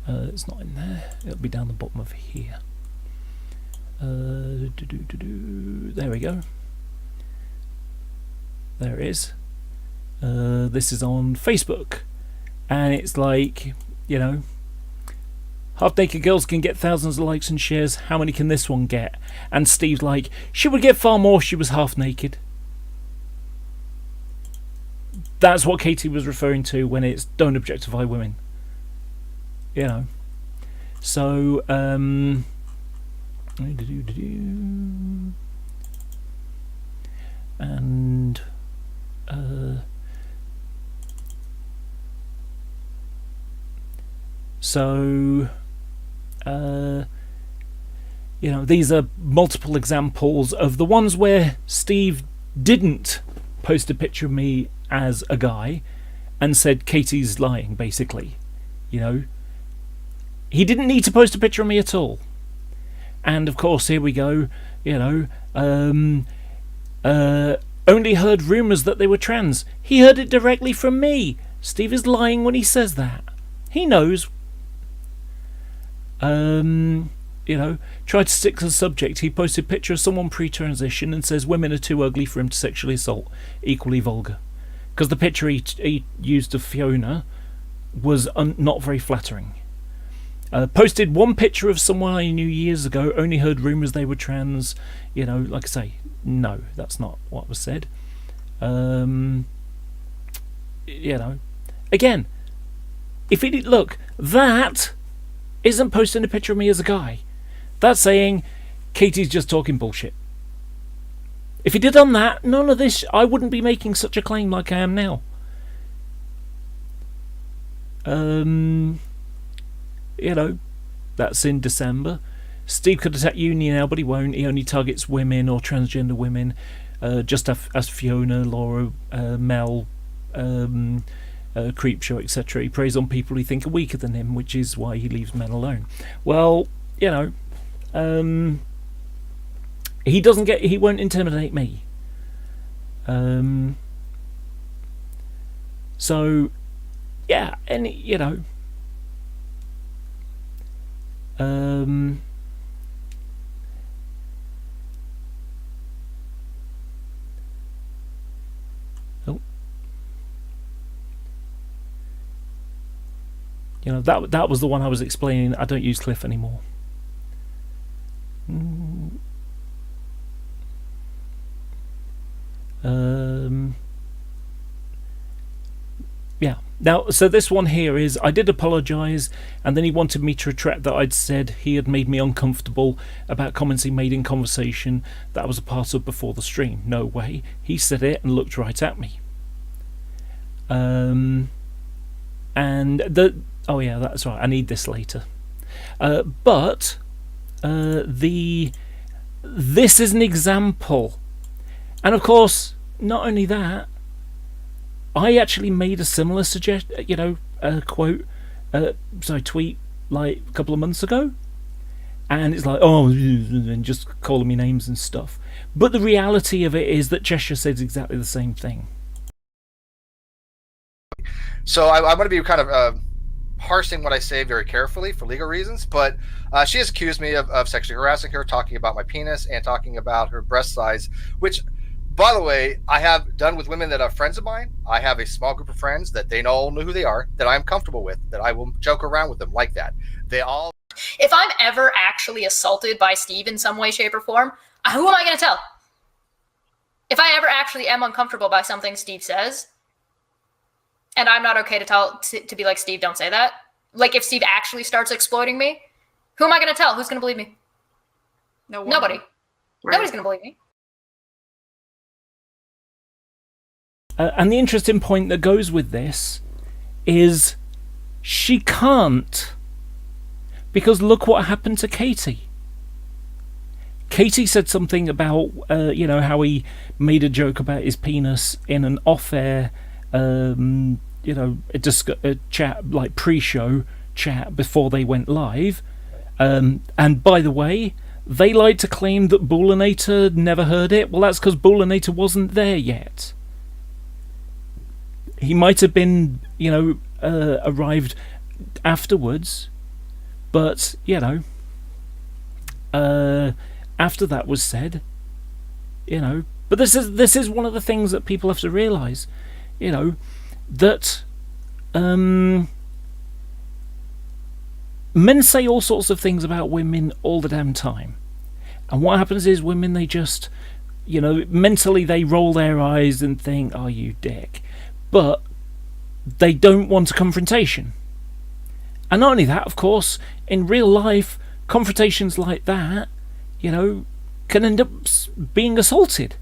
it's not in there. It'll be down the bottom of here. There we go. There it is. This is on Facebook, and it's like, half naked girls can get thousands of likes and shares. How many can this one get? And Steve's like, she would get far more if she was half naked. That's what Katie was referring to when it's don't objectify women. So and so these are multiple examples of the ones where Steve didn't post a picture of me as a guy and said Katie's lying, basically. He didn't need to post a picture of me at all. And of course, here we go, only heard rumours that they were trans. He heard it directly from me. Steve is lying when he says that. He knows. Tried to stick to the subject. He posted a picture of someone pre-transition and says women are too ugly for him to sexually assault. Equally vulgar. Because the picture he used of Fiona was not very flattering. Posted one picture of someone I knew years ago, only heard rumours they were trans. Like I say, no, that's not what was said. Again, if it look, that isn't posting a picture of me as a guy. That's saying Katie's just talking bullshit. If he did on that, none of this, I wouldn't be making such a claim like I am now. That's in December. Steve could attack Uni now, but he won't. He only targets women or transgender women, just as Fiona, Laura, Mel, Creepshow, etc. He preys on people he think are weaker than him, which is why he leaves men alone. Well, he won't intimidate me. So, yeah, and You know, that was the one I was explaining. I don't use Cliff anymore. Yeah. Now, so this one here is, I did apologise, and then he wanted me to retract that I'd said he had made me uncomfortable about comments he made in conversation that I was a part of before the stream. No way. He said it and looked right at me. And the... Oh yeah, that's right. I need this later. But this is an example. And of course, not only that, I actually made a similar tweet like a couple of months ago, and it's like, oh, and just calling me names and stuff. But the reality of it is that Cheshire says exactly the same thing. So I'm going to be kind of parsing what I say very carefully for legal reasons, but she has accused me of sexually harassing her, talking about my penis and talking about her breast size, which, by the way, I have done with women that are friends of mine. I have a small group of friends that they all know who they are, that I'm comfortable with, that I will joke around with them like that. They all... If I'm ever actually assaulted by Steve in some way, shape, or form, who am I going to tell? If I ever actually am uncomfortable by something Steve says, and I'm not okay to be like, Steve, don't say that. Like, if Steve actually starts exploiting me, who am I going to tell? Who's going to believe me? No one. Nobody. Right. Nobody's going to believe me. And the interesting point that goes with this is she can't, because look what happened to Katie. Katie said something about how he made a joke about his penis in an off-air a chat, like pre-show chat before they went live, and by the way, they like to claim that Bullinator never heard it. Well, that's because Bullinator wasn't there yet. He might have been, arrived afterwards, but after that was said, But this is one of the things that people have to realise, that men say all sorts of things about women all the damn time, and what happens is women, they just, mentally they roll their eyes and think, "Oh, you dick." But they don't want a confrontation. And not only that, of course, in real life, confrontations like that, can end up being assaulted.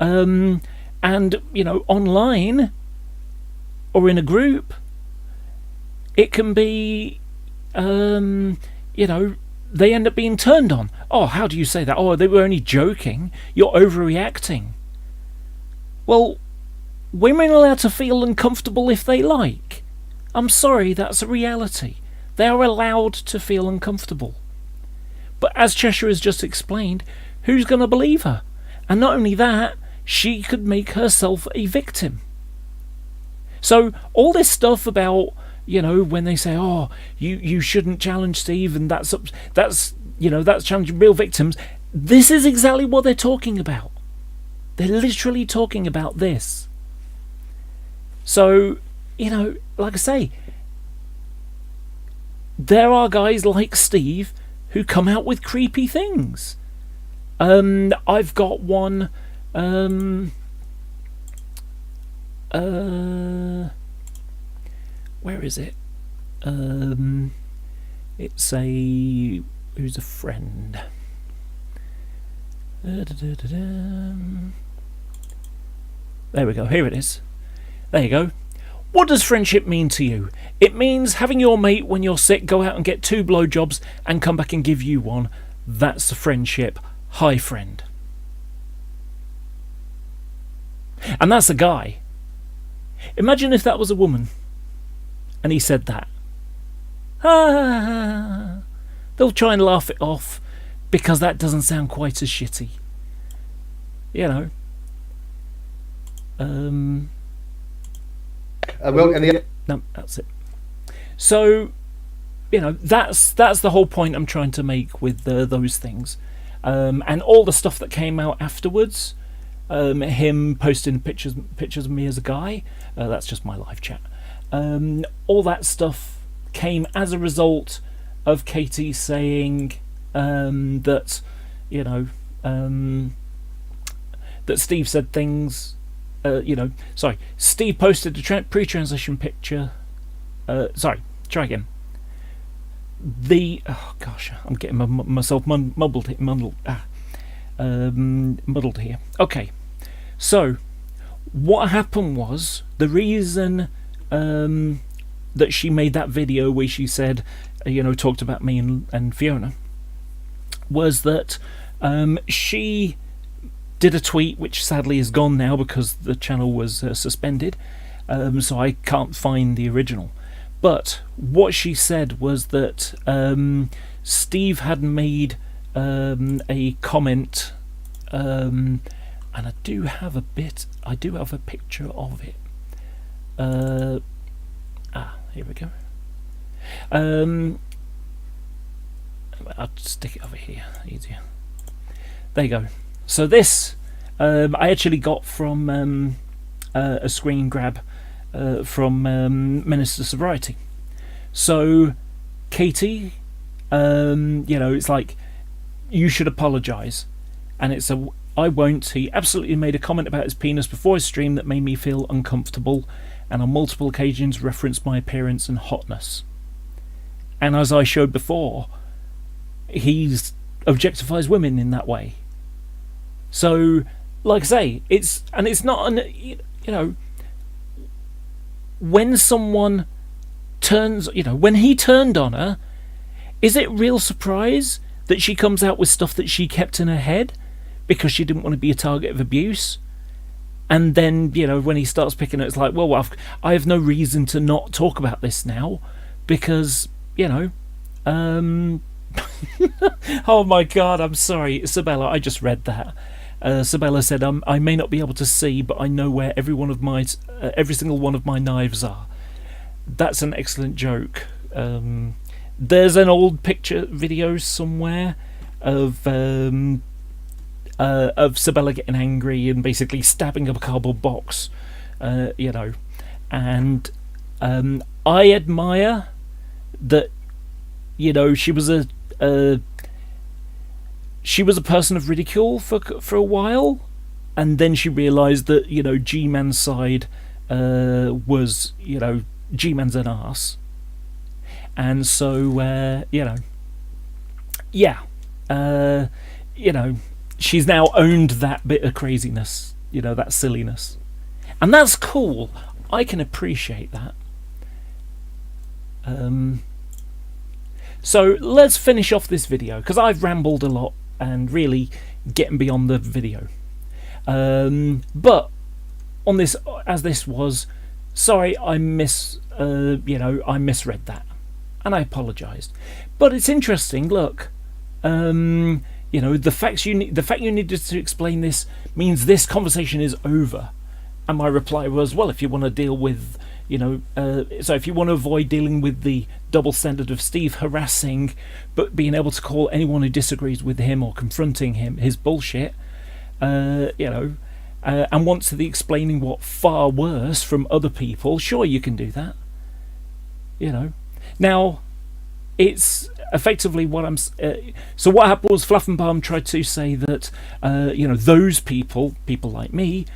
And, online or in a group, it can be, they end up being turned on. Oh, how do you say that? Oh, they were only joking. You're overreacting. Well, women are allowed to feel uncomfortable if they like. I'm sorry, that's a reality. They are allowed to feel uncomfortable. But as Cheshire has just explained, who's going to believe her? And not only that, she could make herself a victim. So all this stuff about, when they say, "Oh, you shouldn't challenge Steve," and that's challenging real victims. This is exactly what they're talking about. They're literally talking about this. So, like I say, there are guys like Steve who come out with creepy things. I've got one. Where is it? It's who's a friend. There we go. Here it is. There you go. What does friendship mean to you? It means having your mate when you're sick go out and get 2 blowjobs and come back and give you one. That's a friendship. Hi, friend. And that's a guy. Imagine if that was a woman and he said that. They'll try and laugh it off because that doesn't sound quite as shitty. No, that's it. So, that's the whole point I'm trying to make with those things, and all the stuff that came out afterwards. Him posting pictures of me as a guy. That's just my live chat. all that stuff came as a result of Katie saying that, you know, that Steve said things, Steve posted a pre-transition picture. Try again. I'm getting myself muddled here. Okay, so what happened was, the reason that she made that video where she said, talked about me and Fiona, was that she did a tweet which sadly is gone now because the channel was suspended, so I can't find the original. But what she said was that Steve had made a comment, and I do have a picture of it. Here we go. I'll stick it over here, easier. There you go. So this I actually got from a screen grab from Menace to Sobriety. So Katie, it's like, you should apologise, and it's a I won't. He absolutely made a comment about his penis before his stream that made me feel uncomfortable, and on multiple occasions referenced my appearance and hotness. And as I showed before, he objectifies women in that way. So, like I say, it's not when someone turns, when he turned on her, is it real surprise that she comes out with stuff that she kept in her head because she didn't want to be a target of abuse? And then, when he starts picking it, it's like, well, I have no reason to not talk about this now because, oh my God, I'm sorry, Isabella, I just read that. Isabella said, I may not be able to see, but I know where every single one of my knives are. That's an excellent joke. There's an old video somewhere of Isabella getting angry and basically stabbing up a cardboard box, and I admire that, she was a person of ridicule for a while, and then she realised that, G-Man's side was, G-Man's an arse. And so, she's now owned that bit of craziness, that silliness. And that's cool. I can appreciate that. So let's finish off this video, because I've rambled a lot and really getting beyond the video. But on this, as this was, sorry, I misread that, and I apologised. But it's interesting. Look, the fact you needed to explain this means this conversation is over. And my reply was, well, if you want to deal with, so if you want to avoid dealing with the double standard of Steve harassing, but being able to call anyone who disagrees with him or confronting him his bullshit, and wants to be explaining what far worse from other people, sure, you can do that. Now, it's effectively what I'm. So what happened was, Fluff and Balm tried to say that, those people like me,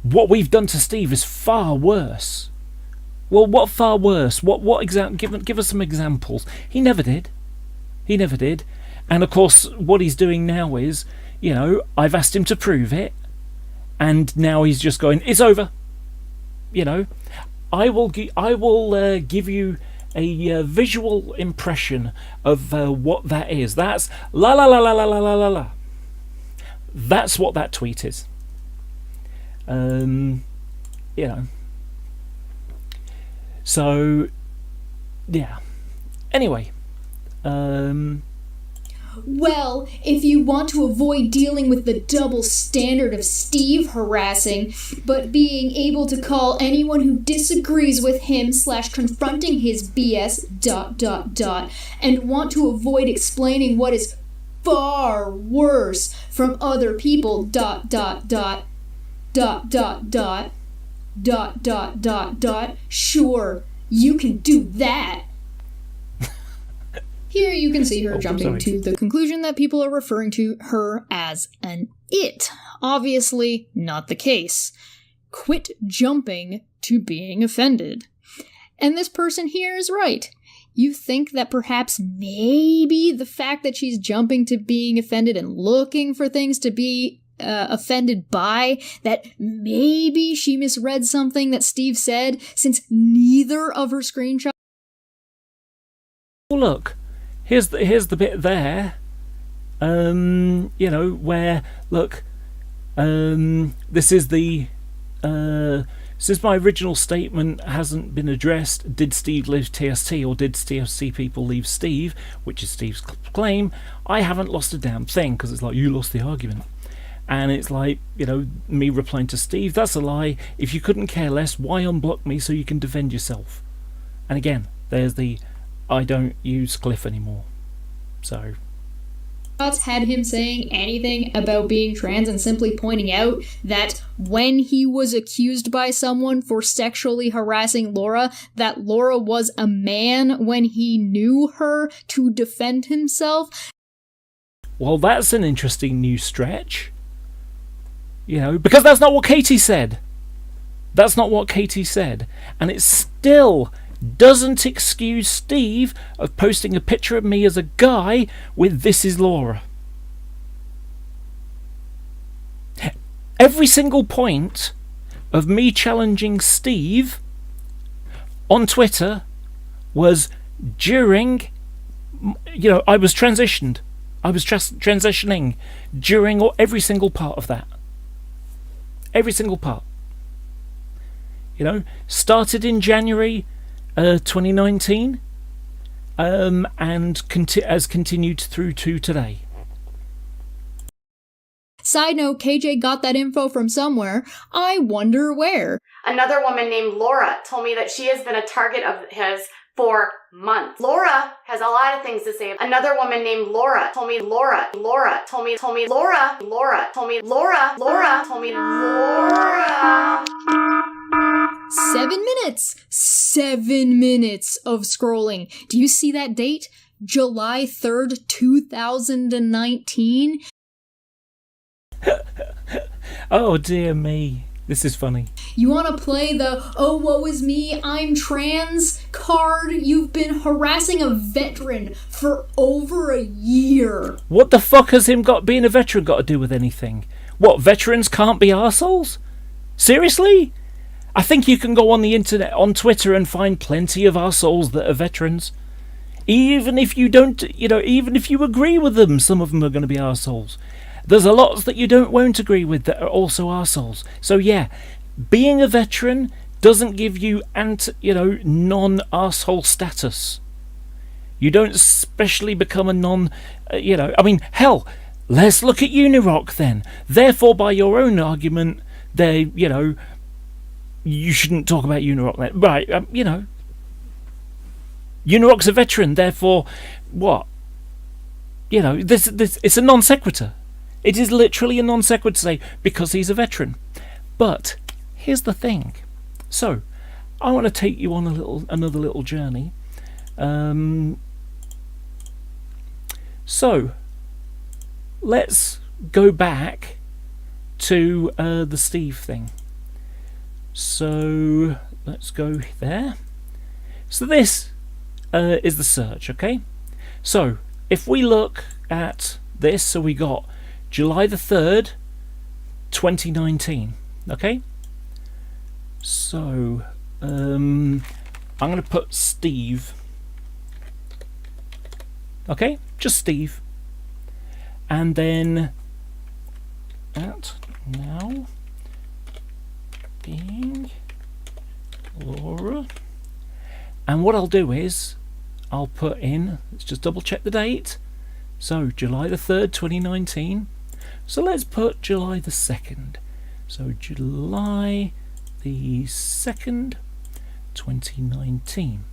what we've done to Steve is far worse. Well, what far worse? What give us some examples. He never did. And of course, what he's doing now is, I've asked him to prove it, and now he's just going, it's over. I will give you a visual impression of what that is. That's la la la la la la la la la. That's what that tweet is. So yeah. Anyway, Well, if you want to avoid dealing with the double standard of Steve harassing, but being able to call anyone who disagrees with him / confronting his BS ... and want to avoid explaining what is far worse from other people ... Sure, You can do that. Here you can see her jumping sorry. to the conclusion that people are referring to her as an it. Obviously not the case. Quit jumping to being offended. And this person here is right. You think that perhaps maybe the fact that she's jumping to being offended and looking for things to be offended by, that maybe she misread something that Steve said, since neither of her screenshots. Well, look, here's the bit there. You know, where look, this is the since my original statement hasn't been addressed, did Steve leave TST or did TST people leave Steve, which is Steve's claim, I haven't lost a damn thing, because it's like, you lost the argument. And it's like, you know, me replying to Steve, that's a lie. If you couldn't care less, why unblock me so you can defend yourself? And again, there's the I don't use Cliff anymore. So had him saying anything about being trans and simply pointing out that when he was accused by someone for sexually harassing Laura, that Laura was a man when he knew her to defend himself. Well, that's an interesting new stretch. You know, because that's not what Katie said. That's not what Katie said. And it still doesn't excuse Steve of posting a picture of me as a guy with "This is Laura." Every single point of me challenging Steve on Twitter was during, you know, I was transitioned. I was transitioning during every single part of that. Every single part. You know, started in January 2019, and has continued through to today. Side note, KJ got that info from somewhere. I wonder where. Another woman named Laura told me that she has been a target of his for months. Laura has a lot of things to say. Another woman named Laura told me Laura told me Laura told me Laura told me Laura told me Laura. 7 minutes! 7 minutes of scrolling. Do you see that date? July 3rd, 2019? Oh dear me. This is funny. You want to play the "oh woe is me, I'm trans" card? You've been harassing a veteran for over a year. What the fuck has being a veteran got to do with anything? What, veterans can't be arseholes? Seriously? I think you can go on the internet, on Twitter, and find plenty of arseholes that are veterans. Even if you don't, you know, even if you agree with them, some of them are going to be arseholes. There's a lot that you won't agree with that are also arseholes. So yeah, being a veteran doesn't give you non-arsehole status. You don't specially become a I mean, hell, let's look at Unirock then. Therefore, by your own argument, you shouldn't talk about Unirock then. Right, Unirock's a veteran, therefore, what? This it's a non sequitur. It is literally a non sequitur to say, because he's a veteran. But here's the thing. So, I want to take you on another little journey. So, let's go back to the Steve thing. So, let's go there. So this is the search, okay? So, if we look at this, so we got July the 3rd, 2019, okay? So, I'm going to put Steve, okay? Just Steve. And then, at now, being Laura. And what I'll do is, I'll put in, let's just double check the date. So, July the 3rd, 2019. So let's put July the 2nd. So July the 2nd, 2019.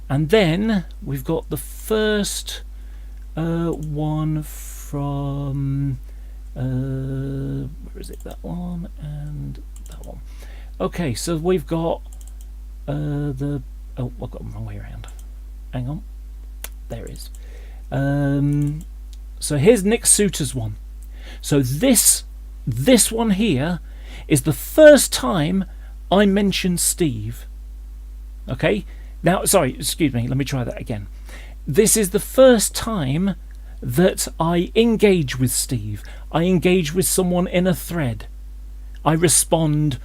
And then we've got the first one from, where is it? That one and that one. Okay, so we've got the Oh, I've got the wrong way around. Hang on. There it is. So here's Nick Suter's one. So this one here is the first time I mentioned Steve. Okay? Now, sorry, excuse me, let me try that again. This is the first time that I engage with Steve. I engage with someone in a thread. I responded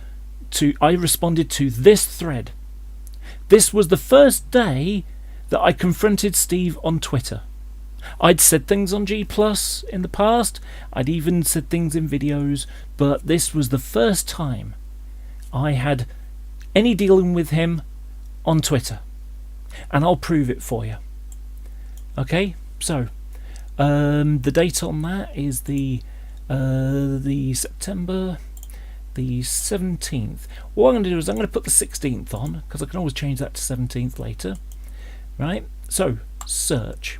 to this thread. This was the first day that I confronted Steve on Twitter. I'd said things on G+ in the past. I'd even said things in videos, but this was the first time I had any dealing with him on Twitter. And I'll prove it for you. Okay, so the date on that is the September the 17th. What I'm going to do is I'm going to put the 16th on, because I can always change that to 17th later. Right, so search.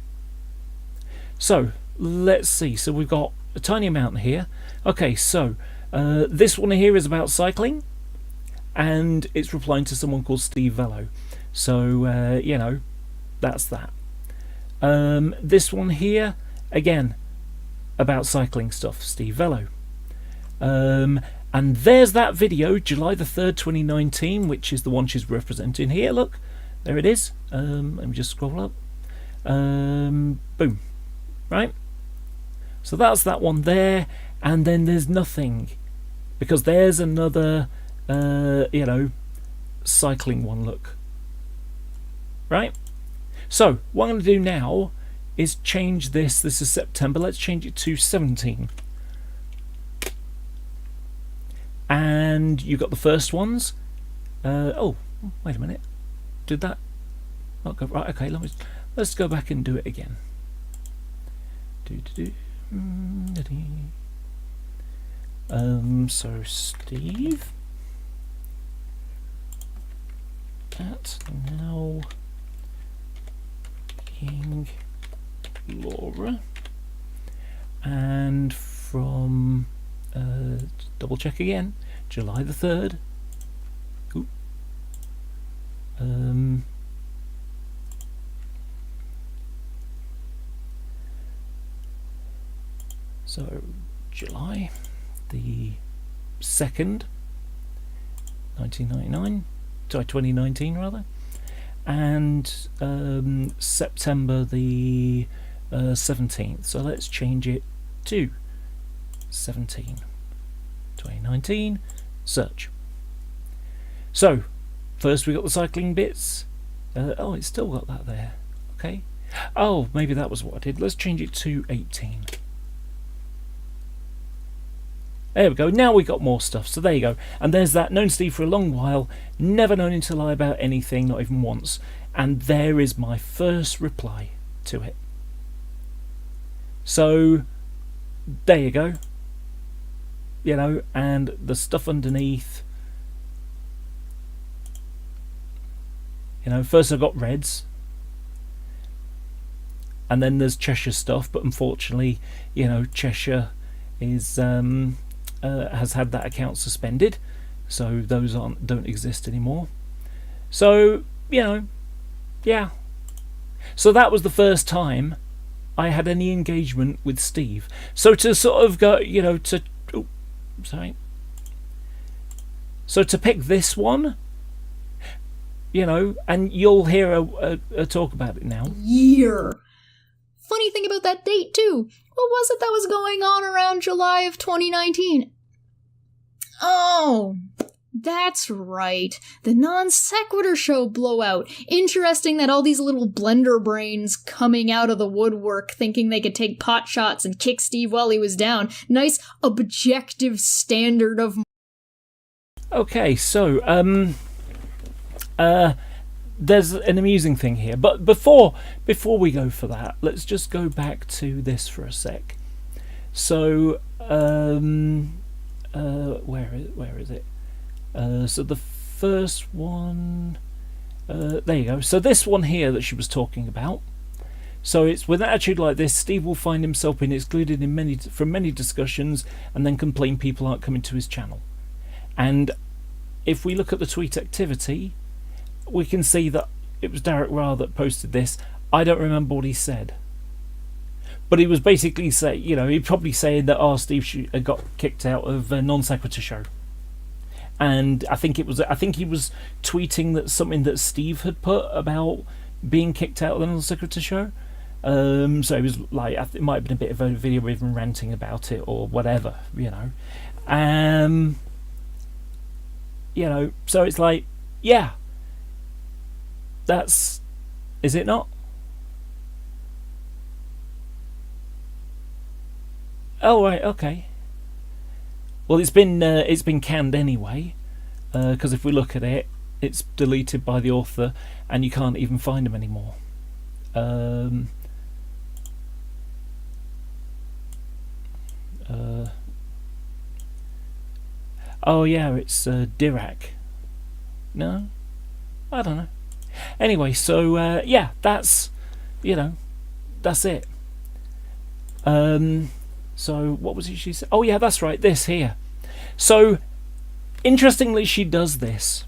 So let's see, so we've got a tiny amount here. Okay, so this one here is about cycling, and it's replying to someone called Steve Velo. So you know, that's that. This one here, again, about cycling stuff, Steve Velo. And there's that video, July the 3rd, 2019, which is the one she's representing here. Look, there it is. Let me just scroll up. Boom. Right? So that's that one there. And then there's nothing, because there's another, you know, cycling one, look. Right? So what I'm going to do now is change this. This is September. Let's change it to 17. And you got the first ones. Oh, wait a minute. Did that not go right? Okay, let's go back and do it again. So Steve at now King Laura, and from double check again, July the 3rd. Ooh. So July the 2nd, 1999, sorry, 2019 rather, and September the 17th. So let's change it to 17, 2019, search. So first we got the cycling bits. Oh, it's still got that there. Okay. Oh, maybe that was what I did. Let's change it to 18. There we go. Now we got more stuff. So there you go. And there's that. Known Steve for a long while. Never known him to lie about anything, not even once. And there is my first reply to it. So there you go. You know, and the stuff underneath. You know, first I got Reds. And then there's Cheshire stuff, but unfortunately, you know, Cheshire is has had that account suspended, so those don't exist anymore. So, you know, yeah. So that was the first time I had any engagement with Steve. So to sort of go, you know, to so to pick this one, you know, and you'll hear a talk about it now. Year. Funny thing about that date, too. What was it that was going on around July of 2019? Oh, that's right. The Non Sequitur Show blowout. Interesting that all these little blender brains coming out of the woodwork thinking they could take pot shots and kick Steve while he was down. Nice objective standard of... Okay, so, there's an amusing thing here, but before we go for that, let's just go back to this for a sec. So where is it? So the first one, there you go. So this one here that she was talking about. So it's with an attitude like this, Steve will find himself being excluded from many discussions and then complain people aren't coming to his channel. And if we look at the tweet activity, we can see that it was Derek Ra that posted this. I don't remember what he said, but he was basically saying, he'd probably saying that Steve got kicked out of a Non Sequitur show, and I think he was tweeting that something that Steve had put about being kicked out of the Non Sequitur show. So it was like, it might have been a bit of a video of him ranting about it or whatever, So it's like, yeah, is it not? Oh right, okay. Well, it's been canned anyway, because if we look at it, it's deleted by the author, and you can't even find them anymore. Oh yeah, it's Dirac. No, I don't know. Anyway, so yeah, that's that's it. So what was it she said? Oh yeah, that's right, this here. So interestingly, she does this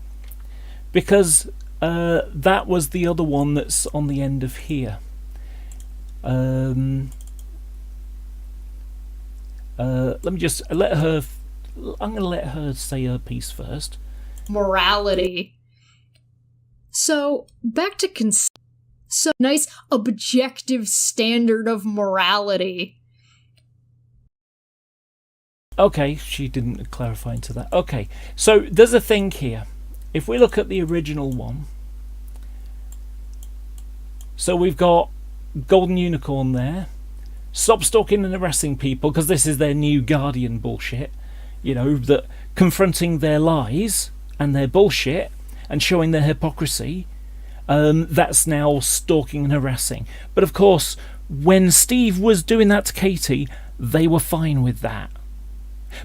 because that was the other one that's on the end of here. Let me just let her. I'm going to let her say her piece first. Morality. So back to so nice objective standard of morality. Okay, she didn't clarify into that. Okay, so there's a thing here. If we look at the original one, so we've got Golden Unicorn there. Stop stalking and harassing people, because this is their new Guardian bullshit. That confronting their lies and their bullshit and showing their hypocrisy, that's now stalking and harassing. But of course, when Steve was doing that to Katie, they were fine with that.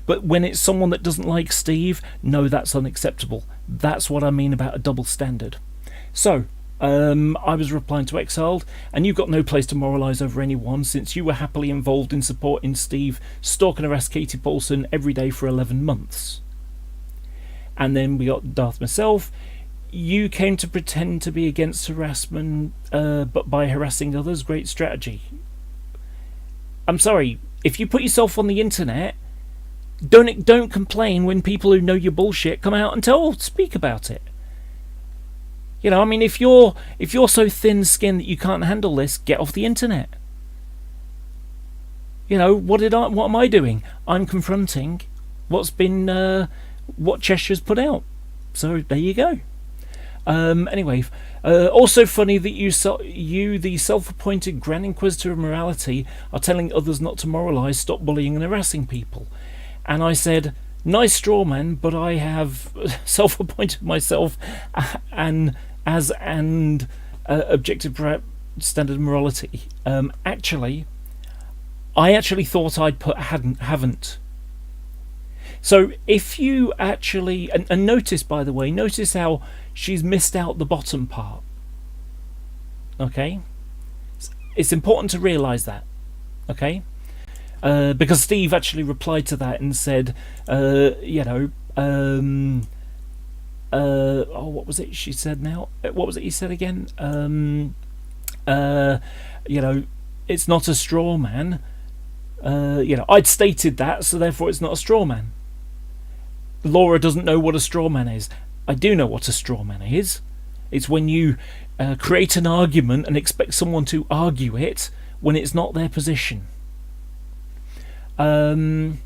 But when it's someone that doesn't like Steve, no, that's unacceptable. That's what I mean about a double standard. So, I was replying to Exiled, and you've got no place to moralise over anyone, since you were happily involved in supporting Steve stalk and harass Katie Paulson every day for 11 months. And then we got Darth myself. You came to pretend to be against harassment, but by harassing others, great strategy. I'm sorry, if you put yourself on the internet, don't complain when people who know your bullshit come out and speak about it. If you're so thin-skinned that you can't handle this, get off the internet. What am I doing? I'm confronting what Cheshire's put out. So there you go. Anyway, also funny that you, the self-appointed Grand Inquisitor of Morality, are telling others not to moralise, stop bullying and harassing people. And I said, nice straw man, but I have self-appointed myself as objective standard morality. I actually thought I'd put haven't. So if you actually, and notice, by the way, notice how she's missed out the bottom part. Okay? It's important to realise that. Okay? Because Steve actually replied to that and said, what was it she said now? What was it he said again? It's not a straw man. I'd stated that, so therefore it's not a straw man. Laura doesn't know what a straw man is. I do know what a straw man is. It's when you create an argument and expect someone to argue it when it's not their position. What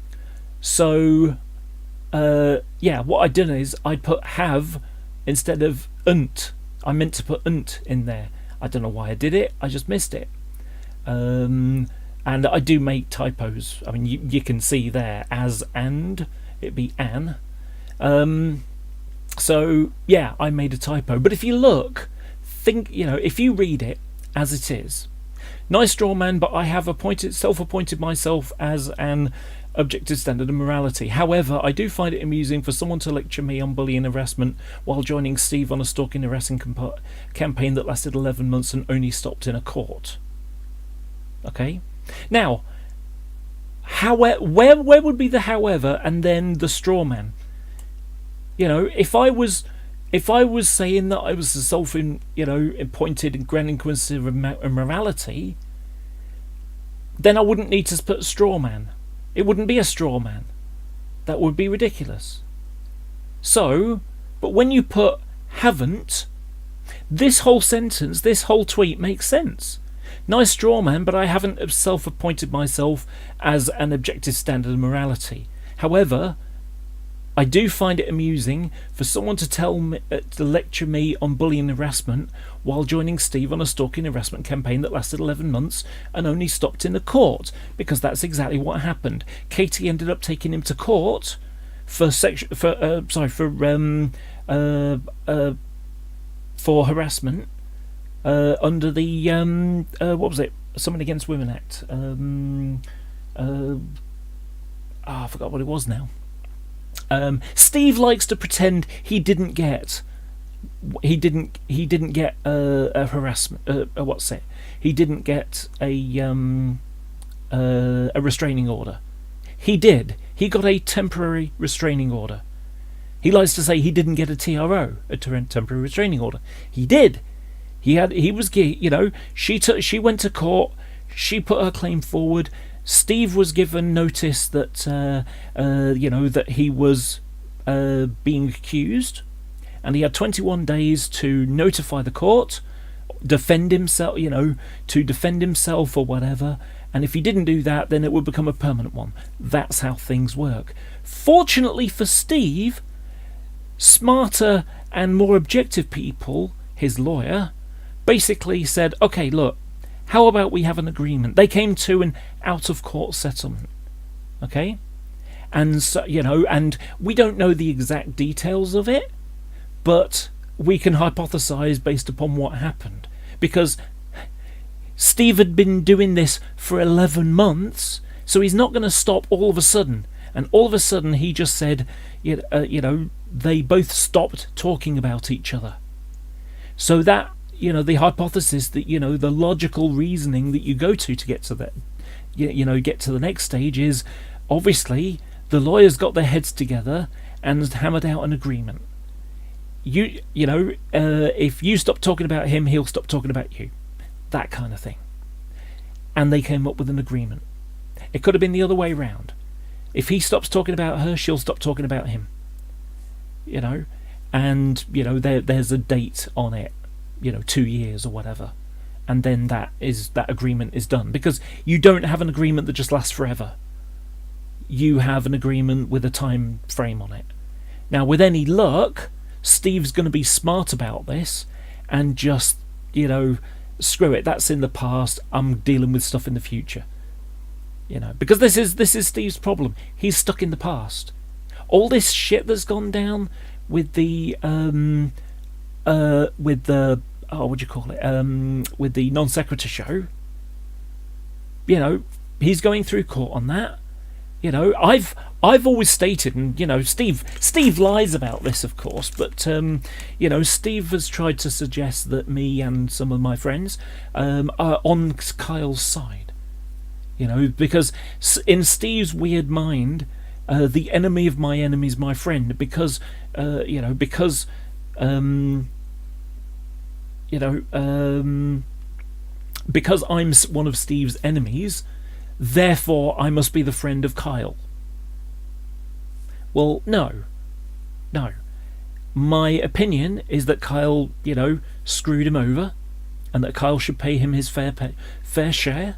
I did is I put have instead of unt. I meant to put unt in there. I don't know why I did it. I just missed it. And I do make typos. I mean, you can see there as and it'd be an. So yeah, I made a typo. But if you look, if you read it as it is. Nice straw man, but I have self-appointed myself as an objective standard of morality. However, I do find it amusing for someone to lecture me on bullying and harassment while joining Steve on a stalking and harassing campaign that lasted 11 months and only stopped in a court. Okay? Now, where would be the however and then the straw man? If I was if I was saying that I was the self-appointed and Grand Inquisitor of morality, then I wouldn't need to put straw man. It wouldn't be a straw man. That would be ridiculous. So, but when you put haven't, this whole sentence, this whole tweet makes sense. Nice straw man, but I haven't self-appointed myself as an objective standard of morality. However, I do find it amusing for someone to to lecture me on bullying and harassment while joining Steve on a stalking and harassment campaign that lasted 11 months and only stopped in the court, because that's exactly what happened. Katie ended up taking him to court for harassment under the what was it? Something Against Women Act. I forgot what it was now. Steve likes to pretend he didn't get a harassment. What's it? He didn't get a restraining order. He did. He got a temporary restraining order. He likes to say he didn't get a TRO, a temporary restraining order. He did. He was, she went to court. She put her claim forward. Steve was given notice that that he was being accused, and he had 21 days to notify the court, defend himself, to defend himself or whatever. And if he didn't do that, then it would become a permanent one. That's how things work. Fortunately for Steve, smarter and more objective people, his lawyer, basically said, okay, look, how about we have an agreement? They came to an out-of-court settlement, okay? And so, and we don't know the exact details of it, but we can hypothesize based upon what happened, because Steve had been doing this for 11 months, so he's not going to stop all of a sudden. And all of a sudden, he just said, they both stopped talking about each other. So that, the hypothesis that, the logical reasoning that you go to get to that, get to the next stage is, obviously, the lawyers got their heads together and hammered out an agreement. If you stop talking about him, he'll stop talking about you. That kind of thing. And they came up with an agreement. It could have been the other way round. If he stops talking about her, she'll stop talking about him. And there's a date on it, 2 years or whatever, and then that agreement is done, because you don't have an agreement that just lasts forever. You have an agreement with a time frame on it. Now, with any luck, Steve's going to be smart about this and just screw it, that's in the past, I'm dealing with stuff in the future. Because this is Steve's problem. He's stuck in the past. All this shit that's gone down with the with the non sequitur show, he's going through court on that. I've always stated, and Steve lies about this, of course, but Steve has tried to suggest that me and some of my friends are on Kyle's side, because in Steve's weird mind, the enemy of my enemy is my friend, because because I'm one of Steve's enemies, therefore I must be the friend of Kyle. Well, no. My opinion is that Kyle, screwed him over, and that Kyle should pay him his fair share.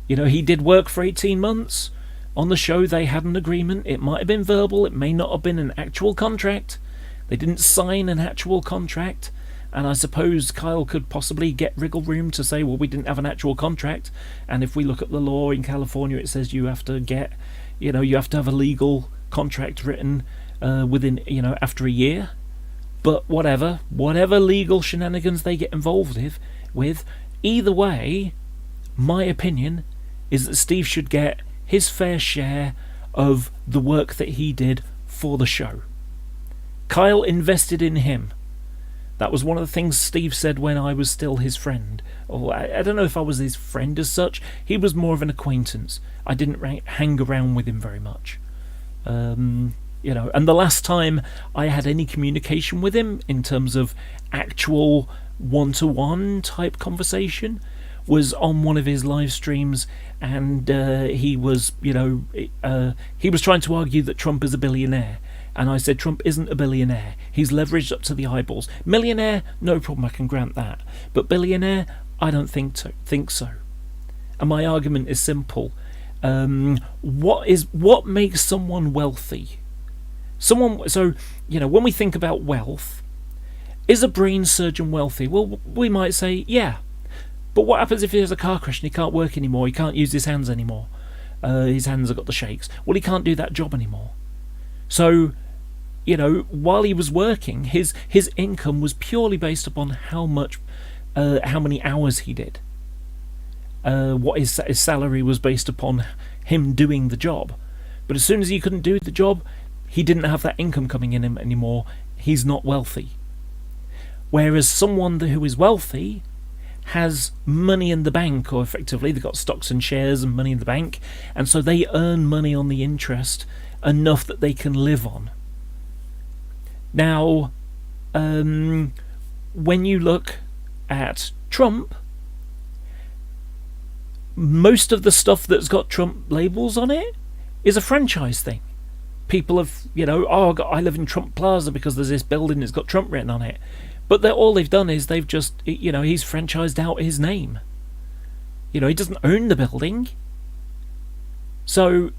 He did work for 18 months. On the show, they had an agreement. It might have been verbal. It may not have been an actual contract. They didn't sign an actual contract. And I suppose Kyle could possibly get wriggle room to say, well, we didn't have an actual contract. And if we look at the law in California, it says you have to get, you have to have a legal contract written within, after a year. But whatever legal shenanigans they get involved with, either way, my opinion is that Steve should get his fair share of the work that he did for the show. Kyle invested in him. That was one of the things Steve said when I was still his friend. Or I don't know if I was his friend as such. He was more of an acquaintance. I didn't hang around with him very much. You know, and the last time I had any communication with him in terms of actual one-to-one type conversation was on one of his live streams, and he was, you know, he was trying to argue that Trump is a billionaire, and I said Trump isn't a billionaire. He's leveraged up to the eyeballs. Millionaire, no problem, I can grant that, but billionaire, I don't think so. And my argument is simple. What makes someone wealthy? So, you know, when we think about wealth, is a brain surgeon wealthy? Well, we might say, yeah. But what happens if he has a car crash and he can't work anymore? He can't use his hands anymore. His hands have got the shakes. Well, he can't do that job anymore. So, you know, while he was working, his income was purely based upon how many hours he did. What his salary was based upon him doing the job. But as soon as he couldn't do the job, he didn't have that income coming in him anymore. He's not wealthy. Whereas someone who is wealthy has money in the bank, or effectively they've got stocks and shares and money in the bank, and so they earn money on the interest enough that they can live on. Now, when you look at Trump, most of the stuff that's got Trump labels on it is a franchise thing. People have, you know, I live in Trump Plaza because there's this building that's got Trump written on it. But all they've done is they've just, you know, he's franchised out his name. You know, he doesn't own the building. So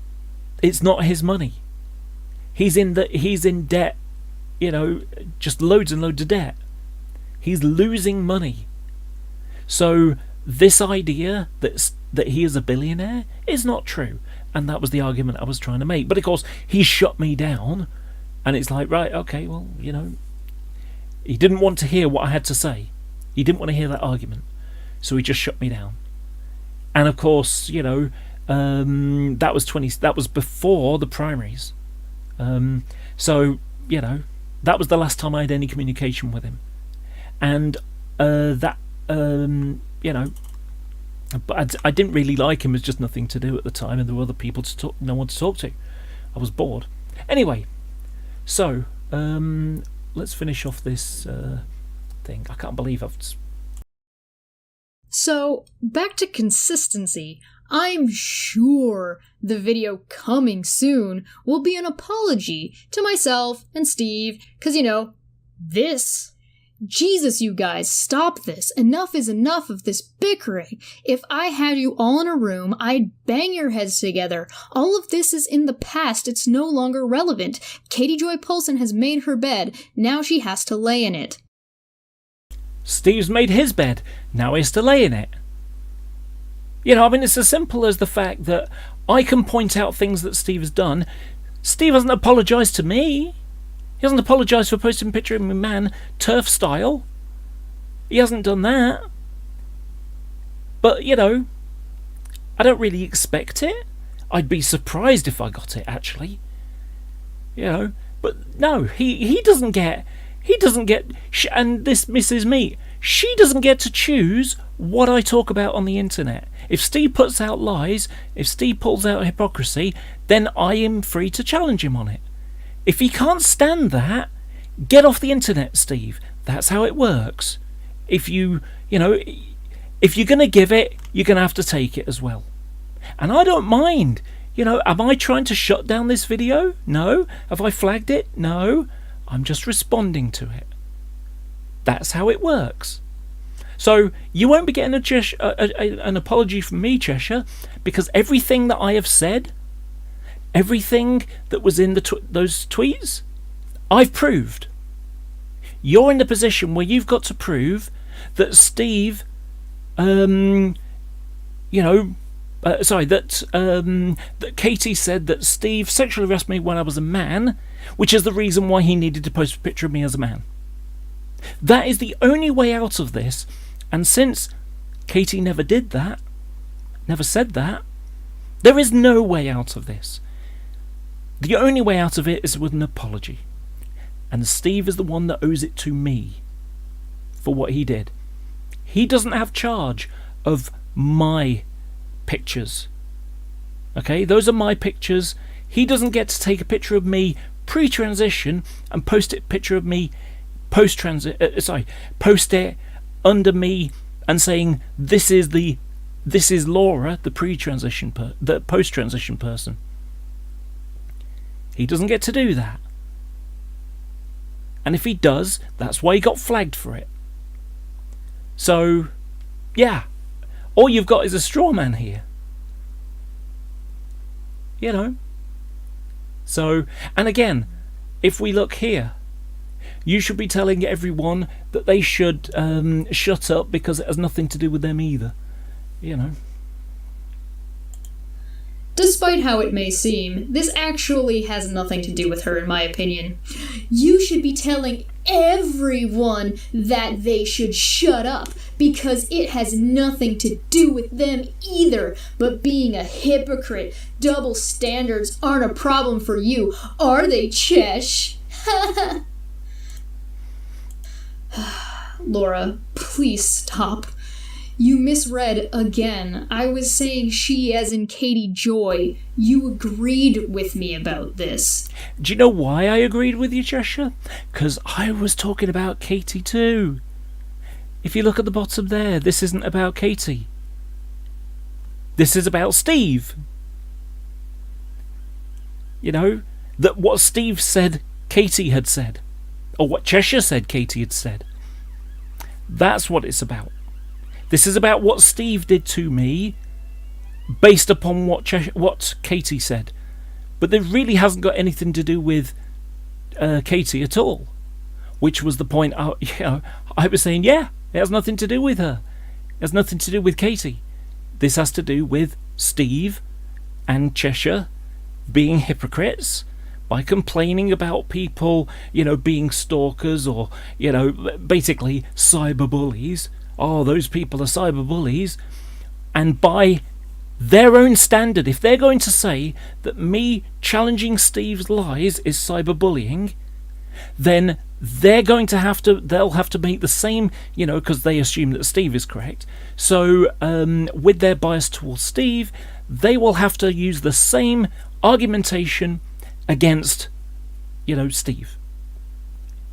it's not his money. He's in debt, you know, just loads and loads of debt. He's losing money. So this idea that he is a billionaire is not true. And that was the argument I was trying to make. But of course, he shut me down. And it's like, right, okay, well, you know, he didn't want to hear what I had to say. He didn't want to hear that argument. So he just shut me down. And of course, you know, that was before the primaries. So, you know, that was the last time I had any communication with him. And you know, but I didn't really like him. There's just nothing to do at the time, and there were other people to talk, no one to talk to. I was bored. Anyway, so let's finish off this thing. I can't believe I've... So, back to consistency. I'm sure the video coming soon will be an apology to myself and Steve, because, you know, this... Jesus, you guys, stop this. Enough is enough of this bickering. If I had you all in a room, I'd bang your heads together. All of this is in the past. It's no longer relevant. Katie Joy Polson has made her bed. Now she has to lay in it. Steve's made his bed. Now he has to lay in it. You know, I mean, it's as simple as the fact that I can point out things that Steve has done. Steve hasn't apologised to me. He hasn't apologised for posting a picture of my man, turf style. He hasn't done that. But, you know, I don't really expect it. I'd be surprised if I got it, actually. You know, but no, he doesn't get, and this Mrs. Me, she doesn't get to choose what I talk about on the internet. If Steve puts out lies, if Steve pulls out hypocrisy, then I am free to challenge him on it. If he can't stand that, get off the internet, Steve. That's how it works. If you're going to give it, you're going to have to take it as well. And I don't mind. You know, am I trying to shut down this video? No. Have I flagged it? No. I'm just responding to it. That's how it works. So you won't be getting an apology from me, Cheshire, because everything that I have said, everything that was in those tweets, I've proved. You're in the position where you've got to prove that Steve, that Katie said that Steve sexually harassed me when I was a man, which is the reason why he needed to post a picture of me as a man. That is the only way out of this. And since Katie never did that, never said that, there is no way out of this. The only way out of it is with an apology. And Steve is the one that owes it to me for what he did. He doesn't have charge of my pictures. Okay, those are my pictures. He doesn't get to take a picture of me pre-transition and post a picture of me post it under me and saying this is Laura, the pre-transition the post-transition person. He doesn't get to do that. And if he does, that's why he got flagged for it. So, yeah, all you've got is a straw man here. You know. So, and again, if we look here, you should be telling everyone that they should shut up because it has nothing to do with them either. You know. Despite how it may seem, this actually has nothing to do with her, in my opinion. You should be telling everyone that they should shut up, because it has nothing to do with them either. But being a hypocrite, double standards aren't a problem for you, are they, Chesh? Laura, please stop. You misread again. I was saying she as in Katie Joy. You agreed with me about this. Do you know why I agreed with you, Cheshire? Because I was talking about Katie too. If you look at the bottom there, this isn't about Katie. This is about Steve. You know, that what Steve said Katie had said. Or what Cheshire said Katie had said. That's what it's about. This is about what Steve did to me based upon what Katie said. But it really hasn't got anything to do with Katie at all. Which was the point I was saying, yeah, it has nothing to do with her. It has nothing to do with Katie. This has to do with Steve and Cheshire being hypocrites by complaining about people, you know, being stalkers or, you know, basically cyberbullies. Oh, those people are cyberbullies. And by their own standard, if they're going to say that me challenging Steve's lies is cyberbullying, then they'll have to make the same, you know, because they assume that Steve is correct. So with their bias towards Steve, they will have to use the same argumentation against, you know, Steve.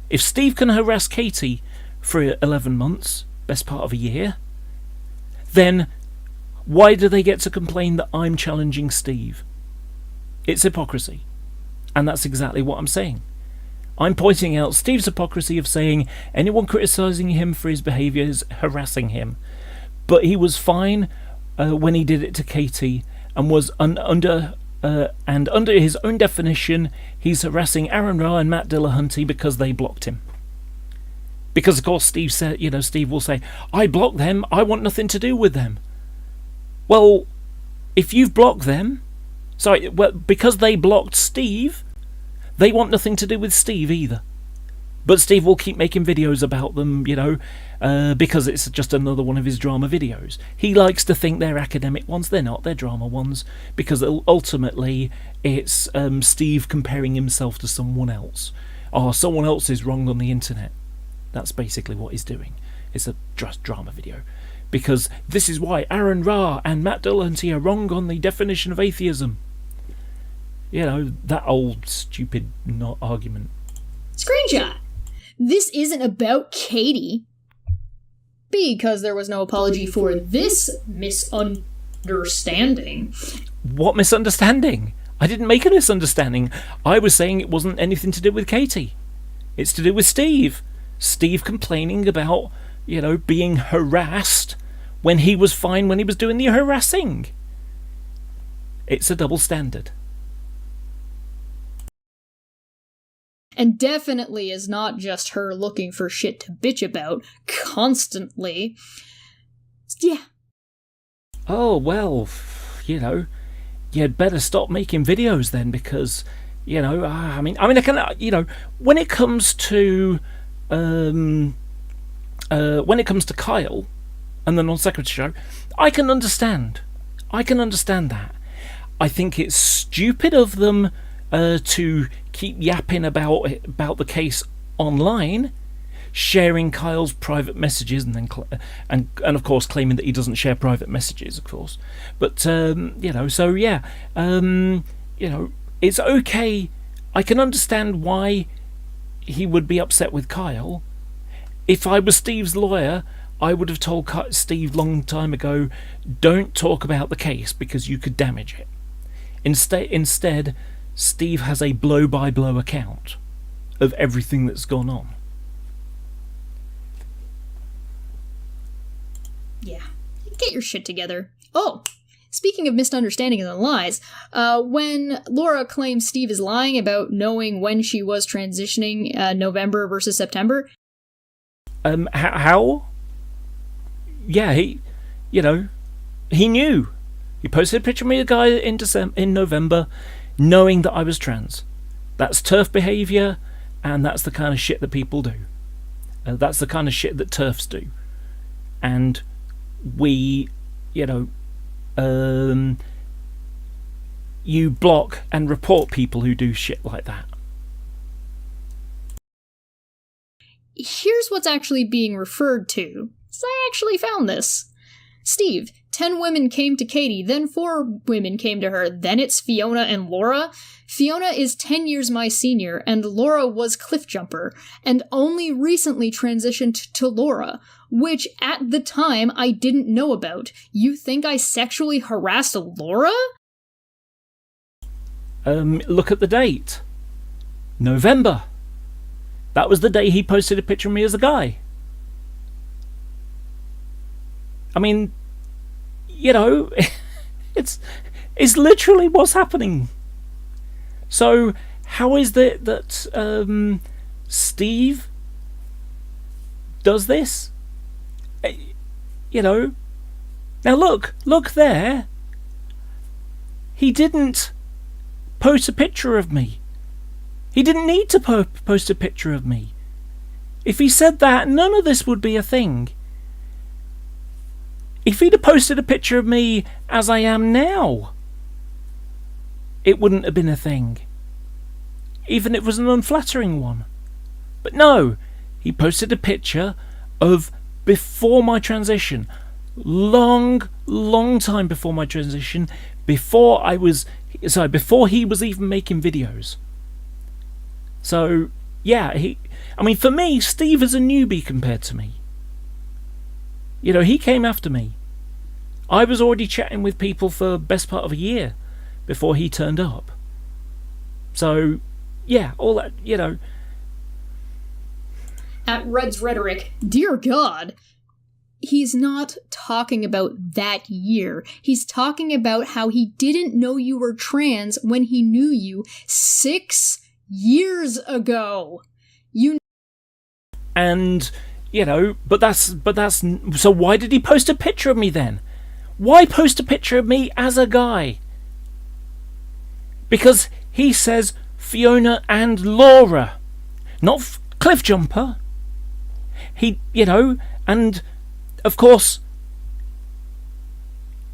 If Steve can harass Katie for 11 months, best part of a year, then why do they get to complain that I'm challenging Steve? It's hypocrisy. And that's exactly what I'm saying. I'm pointing out Steve's hypocrisy of saying anyone criticising him for his behaviour is harassing him. But he was fine when he did it to Katie, and was under his own definition, he's harassing Aaron Ra and Matt Dillahunty because they blocked him. Because of course Steve said, you know, Steve will say, I blocked them, I want nothing to do with them. Well, if you've blocked them, because they blocked Steve, they want nothing to do with Steve either. But Steve will keep making videos about them, you know, because it's just another one of his drama videos. He likes to think they're academic ones. They're not. They're drama ones. Because ultimately, it's Steve comparing himself to someone else. Oh, someone else is wrong on the internet. That's basically what he's doing. It's a just drama video. Because this is why Aaron Ra and Matt Dillahunty are wrong on the definition of atheism. You know, that old stupid argument. Screenshot. This isn't about Katie. Because there was no apology for this misunderstanding. What misunderstanding? I didn't make a misunderstanding. I was saying it wasn't anything to do with Katie. It's to do with Steve. Steve complaining about, you know, being harassed when he was fine when he was doing the harassing. It's a double standard. And definitely is not just her looking for shit to bitch about constantly. Yeah. Oh, well, you know, you'd better stop making videos then, because, you know, I mean, I can, you know, when it comes to Kyle and the non-secretary show, I can understand that. I think it's stupid of them to keep yapping about the case online, sharing Kyle's private messages, and then and of course claiming that he doesn't share private messages, of course. But you know, so yeah, you know, it's okay. I can understand why he would be upset with Kyle. If I was Steve's lawyer, I would have told Steve long time ago, don't talk about the case because you could damage it. Instead, Steve has a blow-by-blow account of everything that's gone on. Yeah, get your shit together. Oh, speaking of misunderstandings and lies, when Laura claims Steve is lying about knowing when she was transitioning November versus September. How? Yeah, he knew. He posted a picture of me, a guy in November, knowing that I was trans. That's turf behaviour, and that's the kind of shit that people do. That's the kind of shit that turfs do. And we, you block and report people who do shit like that. Here's what's actually being referred to. So I actually found this. Steve, 10 women came to Katie, then 4 women came to her, then it's Fiona and Laura. Fiona is 10 years my senior, and Laura was Cliffjumper, and only recently transitioned to Laura, which at the time I didn't know about. You think I sexually harassed Laura? Look at the date. November. That was the day he posted a picture of me as a guy. I mean, it's literally what's happening. So how is it that Steve does this? Now look there. He didn't post a picture of me. He didn't need to post a picture of me. If he said that, none of this would be a thing. If he'd have posted a picture of me as I am now, it wouldn't have been a thing. Even if it was an unflattering one. But no, he posted a picture of before my transition. Long time before my transition. Before he was even making videos. So, yeah, for me, Steve is a newbie compared to me. He came after me. I was already chatting with people for the best part of a year before he turned up. So, yeah, all that, At Red's rhetoric, dear God, he's not talking about that year. He's talking about how he didn't know you were trans when he knew you 6 years ago. And, but that's so why did he post a picture of me then? Why post a picture of me as a guy? Because he says Fiona and Laura, not Cliffjumper. And of course,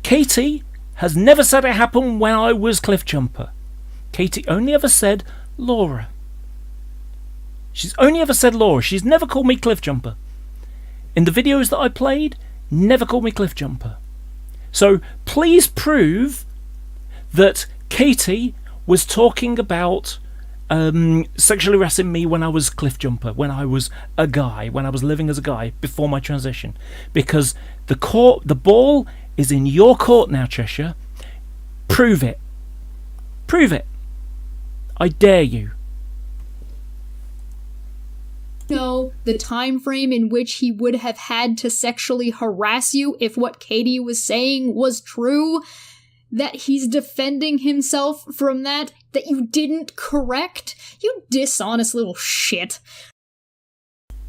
Katie has never said it happened when I was Cliffjumper. Katie only ever said Laura. She's only ever said Laura. She's never called me Cliffjumper. In the videos that I played, never called me Cliffjumper. So please prove that Katie was talking about sexually harassing me when I was Cliffjumper, when I was a guy, when I was living as a guy before my transition. Because the ball is in your court now, Cheshire. Prove it. Prove it. I dare you. The time frame in which he would have had to sexually harass you if what Katie was saying was true, that he's defending himself from that you didn't correct? You dishonest little shit.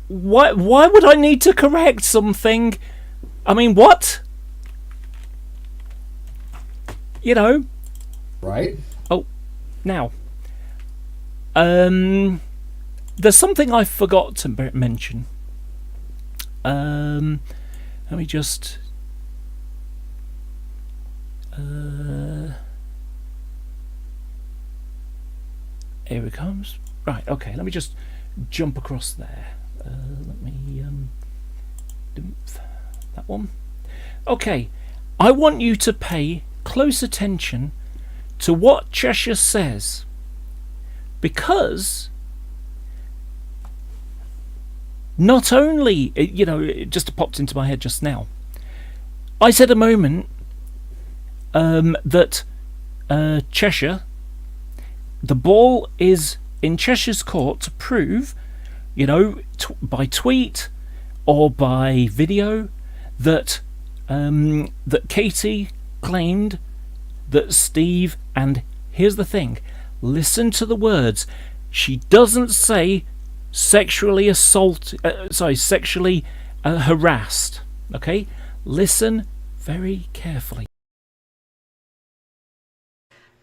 Why would I need to correct something? I mean, what? Right? Oh, now. There's something I forgot to mention. Let me just... here it comes. Right, okay, let me just jump across there. Let me... that one. Okay, I want you to pay close attention to what Cheshire says. because not only, it just popped into my head just now. I said a moment that Cheshire, the ball is in Cheshire's court to prove, by tweet or by video, that that Katie claimed that Steve, and here's the thing, listen to the words, she doesn't say sexually harassed. Okay, listen very carefully.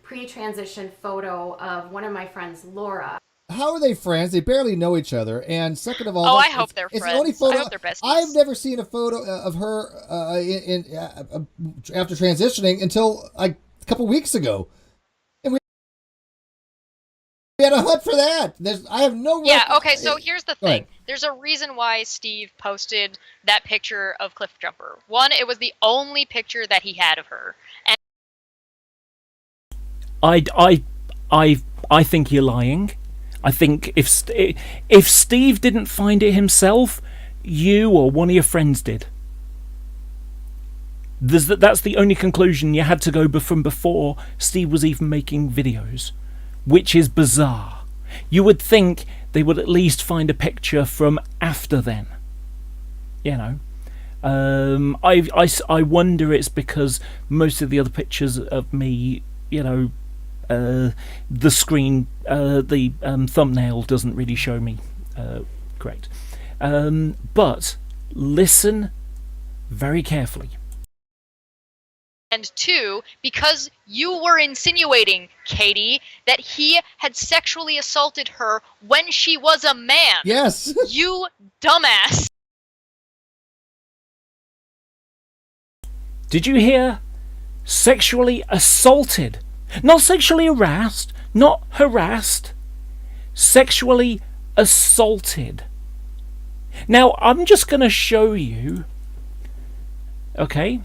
Pre-transition photo of one of my friends, Laura. How are they friends? They barely know each other. And second of all, I hope they're it's friends. the only photo, I hope they're besties. I've never seen a photo of her after transitioning until a couple weeks ago. And we had a hunt for that. I have no. Yeah. Okay. So here's the Go ahead. thing. There's a reason why Steve posted that picture of Cliff Jumper. One, it was the only picture that he had of her, and I think you're lying. I think if Steve didn't find it himself, you or one of your friends did. That's the only conclusion you had to go from before Steve was even making videos, which is bizarre. You would think they would at least find a picture from after then. I wonder it's because most of the other pictures of me, the screen, the thumbnail doesn't really show me great. But listen very carefully. And two, because you were insinuating, Katie, that he had sexually assaulted her when she was a man. Yes. You dumbass. Did you hear? Sexually assaulted. Not sexually harassed. Not harassed. Sexually assaulted. Now, I'm just going to show you. Okay?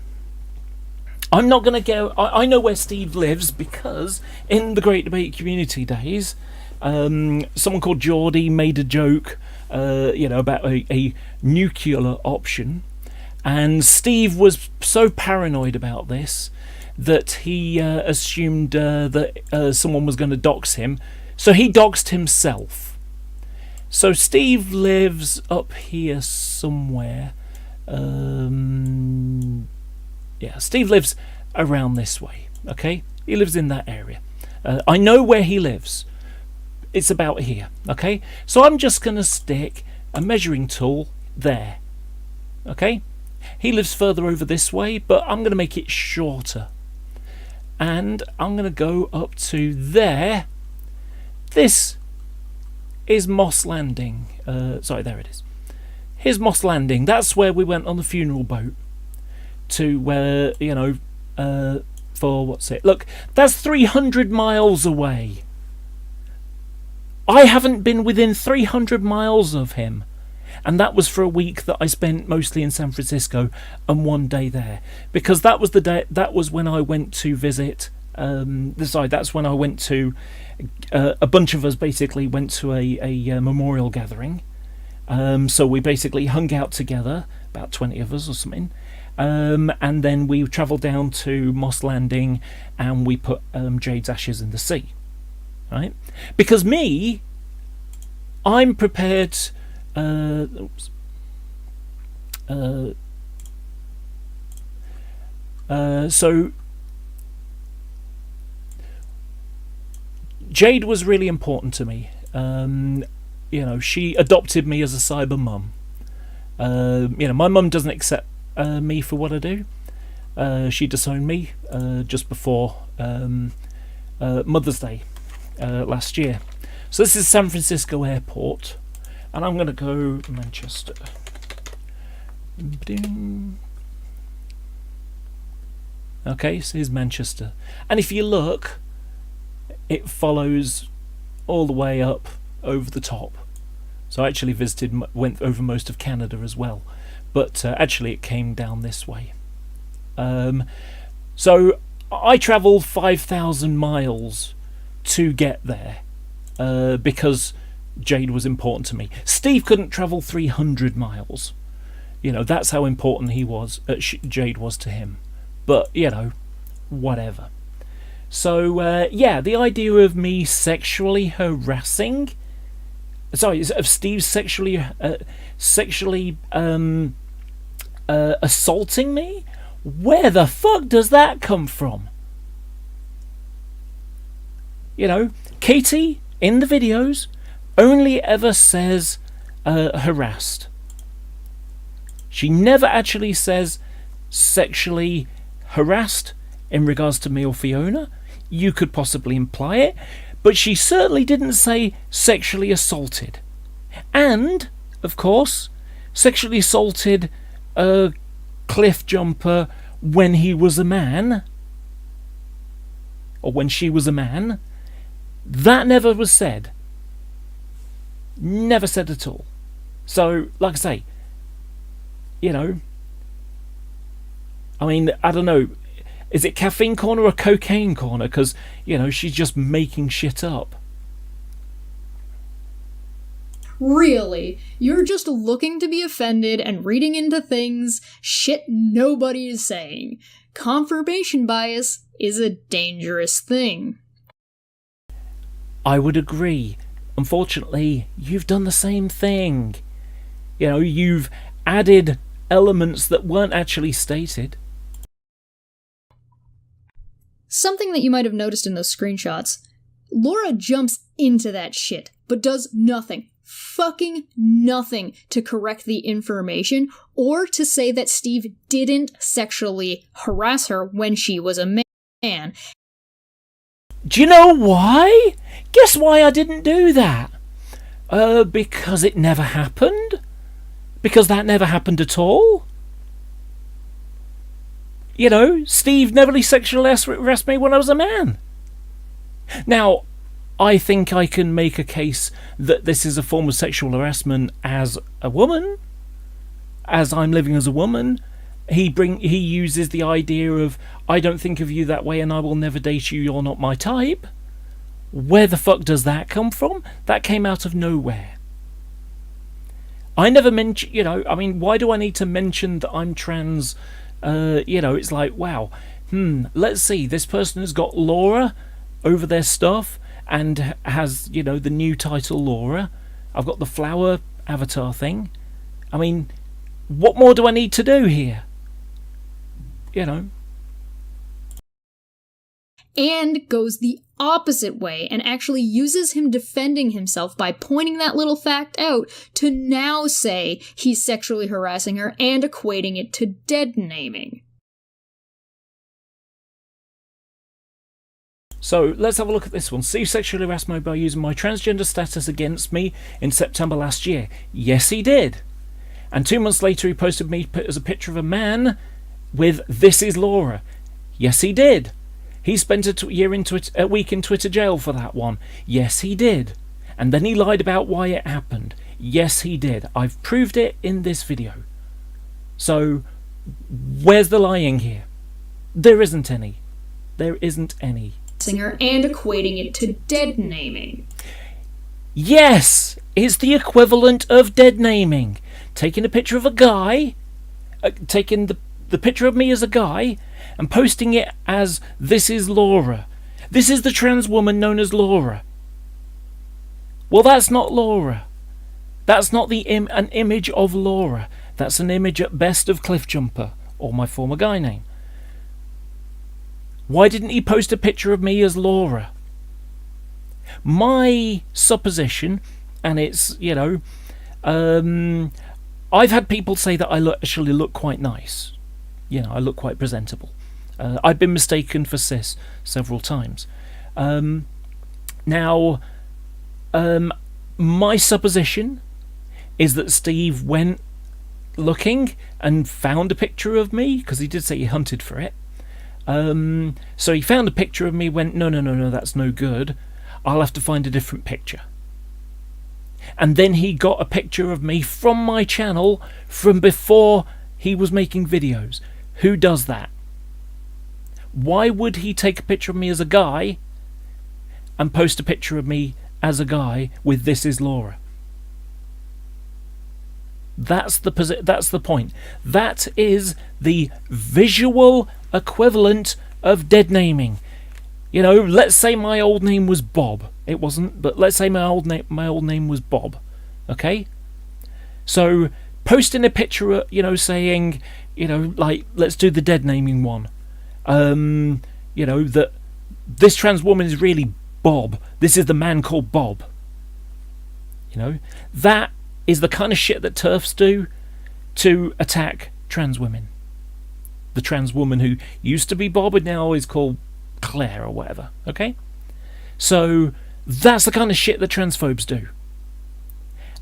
I'm not going to go. I know where Steve lives because in the Great Debate Community days, someone called Geordie made a joke, about a nuclear option, and Steve was so paranoid about this that he assumed that someone was going to dox him, so he doxed himself. So Steve lives up here somewhere. Steve lives around this way, okay? He lives in that area. I know where he lives. It's about here, okay? So I'm just going to stick a measuring tool there, okay? He lives further over this way, but I'm going to make it shorter. And I'm going to go up to there. This is Moss Landing. Sorry, there it is. Here's Moss Landing. That's where we went on the funeral boat. To where, for what's it? Look, that's 300 miles away. I haven't been within 300 miles of him. And that was for a week that I spent mostly in San Francisco and one day there. Because that was the day, that was when I went to visit, that's when I went to, a bunch of us basically went to a memorial gathering. So we basically hung out together, about 20 of us or something. And then we travelled down to Moss Landing and we put Jade's ashes in the sea. Right? Because I'm prepared. So Jade was really important to me. She adopted me as a cyber mum. My mum doesn't accept me for what I do. She disowned me just before Mother's Day last year. So this is San Francisco Airport, and I'm going to go Manchester. Okay, so here's Manchester, and if you look, it follows all the way up over the top. So I actually went over most of Canada as well. But actually it came down this way. So I travelled 5,000 miles to get there. because Jade was important to me. Steve couldn't travel 300 miles. You know, that's how important he was. Jade was to him. But, you know, whatever. So, yeah, the idea of me sexually harassing... Sorry, of Steve sexually assaulting me? Where the fuck does that come from? You know, Katie, in the videos, only ever says harassed. She never actually says sexually harassed in regards to me or Fiona. You could possibly imply it, but she certainly didn't say sexually assaulted. And, of course, sexually assaulted Cliff Jumper when he was a man, or when she was a man. That never was said. Never said at all. So, like I say, you know, I mean, I don't know, is it caffeine corner or cocaine corner? Because, you know, she's just making shit up. Really? You're just looking to be offended and reading into things shit nobody is saying. Confirmation bias is a dangerous thing. I would agree. Unfortunately, you've done the same thing. You know, you've added elements that weren't actually stated. Something that you might have noticed in those screenshots, Laura jumps into that shit, but does nothing, fucking nothing to correct the information or to say that Steve didn't sexually harass her when she was a man. Do you know why? Guess why I didn't do that? Because it never happened? Because that never happened at all? You know, Steve never sexually harassed me when I was a man. Now, I think I can make a case that this is a form of sexual harassment as a woman. As I'm living as a woman, he uses the idea of, I don't think of you that way and I will never date you, you're not my type. Where the fuck does that come from? That came out of nowhere. I never mention, you know, I mean, why do I need to mention that I'm trans? You know, it's like, wow, let's see, this person has got Laura over their stuff and has, you know, the new title Laura. I've got the flower avatar thing. I mean, what more do I need to do here? You know. And goes the opposite way and actually uses him defending himself by pointing that little fact out to now say he's sexually harassing her and equating it to dead naming. So let's have a look at this one. Steve sexually harassed me by using my transgender status against me in September last year. Yes, he did. And 2 months later he posted me as a picture of a man with "This is Laura." Yes, he did. He spent a week in Twitter jail for that one. Yes, he did. And then he lied about why it happened. Yes, he did. I've proved it in this video. So, where's the lying here? There isn't any. There isn't any. Singer and equating it to dead naming. Yes! It's the equivalent of dead naming. Taking a picture of a guy, taking the picture of me as a guy, and posting it as "This is Laura." This is the trans woman known as Laura. Well, that's not Laura. That's not an image of Laura. That's an image at best of Cliff Jumper, or my former guy name. Why didn't he post a picture of me as Laura? My supposition, and it's, you know, I've had people say that I actually look quite nice. You know, I look quite presentable. I've been mistaken for cis several times. Now, my supposition is that Steve went looking and found a picture of me, because he did say he hunted for it. So he found a picture of me, went, no, that's no good. I'll have to find a different picture. And then he got a picture of me from my channel from before he was making videos. Who does that? Why would he take a picture of me as a guy and post a picture of me as a guy with "This is Laura." That's the point. That is the visual equivalent of dead naming. You know, let's say my old name was Bob. It wasn't, but let's say my old name was Bob. Okay? So posting a picture, you know, saying, you know, like, let's do the dead naming one. You know, that this trans woman is really Bob. This is the man called Bob. You know, that is the kind of shit that TERFs do to attack trans women. The trans woman who used to be Bob and now is called Claire or whatever. Okay? So that's the kind of shit that transphobes do.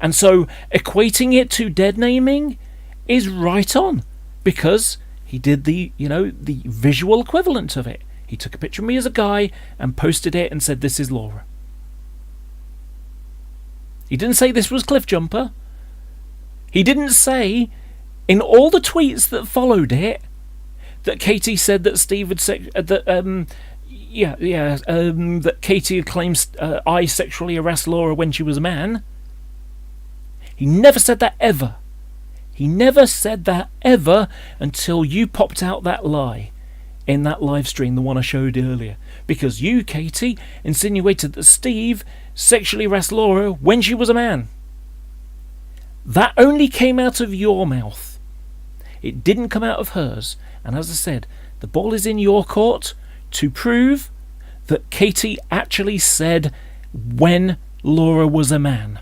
And so equating it to dead naming is right on, because he did the visual equivalent of it. He took a picture of me as a guy and posted it and said, "This is Laura." He didn't say this was Cliff Jumper. He didn't say in all the tweets that followed it that Katie said that Steve had that Katie had claimed I sexually harassed Laura when she was a man. He never said that ever. He never said that ever until you popped out that lie in that live stream, the one I showed earlier. Because you, Katie, insinuated that Steve sexually harassed Laura when she was a man. That only came out of your mouth. It didn't come out of hers. And as I said, the ball is in your court to prove that Katie actually said when Laura was a man.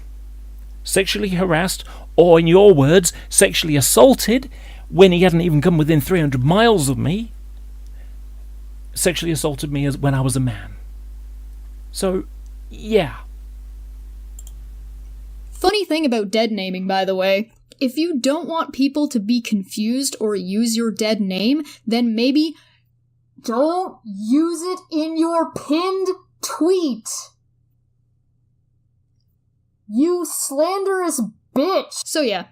Sexually harassed, or in your words, sexually assaulted, when he hadn't even come within 300 miles of me. Sexually assaulted me when I was a man. So, yeah. Funny thing about dead naming, by the way, if you don't want people to be confused or use your dead name, then maybe don't use it in your pinned tweet. You slanderous bitch. So yeah.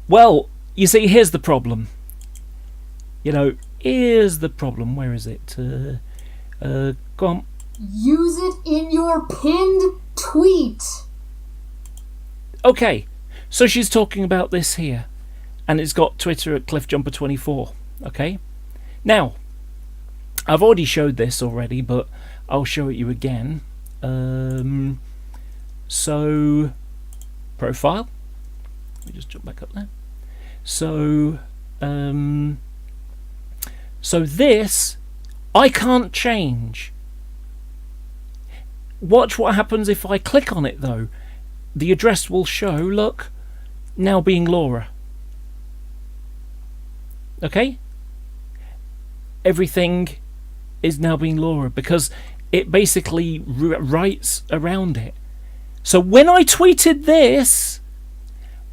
Well, you see, here's the problem. You know, here's the problem. Where is it? Go on. Use it in your pinned tweet. Okay, so she's talking about this here, and it's got Twitter at CliffJumper24. Okay, now I've already showed this already, but I'll show it you again. So profile. Let me just jump back up there. So this I can't change. Watch what happens if I click on it though. The address will show, look, now being Laura. Okay? Everything is now being Laura because it basically writes around it. So when I tweeted this,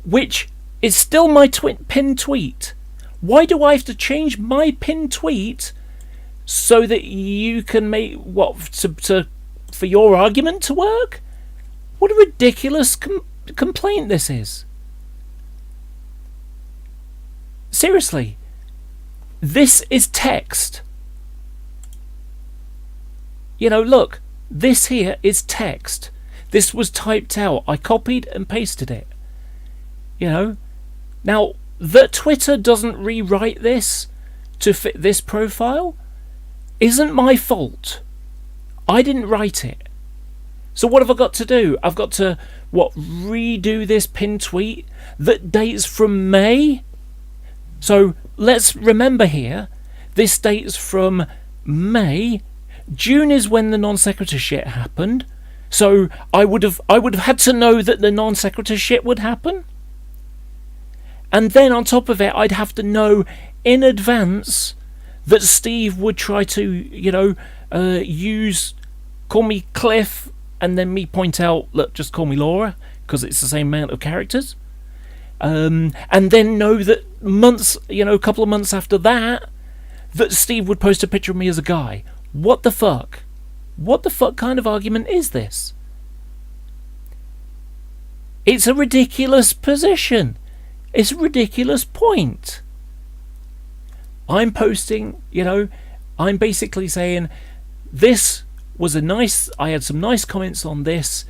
which is still my pinned tweet, why do I have to change my pinned tweet so that you can make for your argument to work? What a ridiculous complaint this is. Seriously, this is text. You know, look, this here is text. This was typed out. I copied and pasted it. You know, now that Twitter doesn't rewrite this to fit this profile isn't my fault. I didn't write it. So what have I got to do? I've got to, redo this pinned tweet that dates from May? So let's remember here, this dates from May. June is when the non sequitur shit happened. So I would have had to know that the non sequitur shit would happen. And then on top of it, I'd have to know in advance that Steve would try to, call me Cliff, and then me point out, look, just call me Laura, because it's the same amount of characters. And then know that a couple of months after that Steve would post a picture of me as a guy. What the fuck? What the fuck kind of argument is this? It's a ridiculous position. It's a ridiculous point. I'm posting, I'm basically saying this I had some nice comments on this,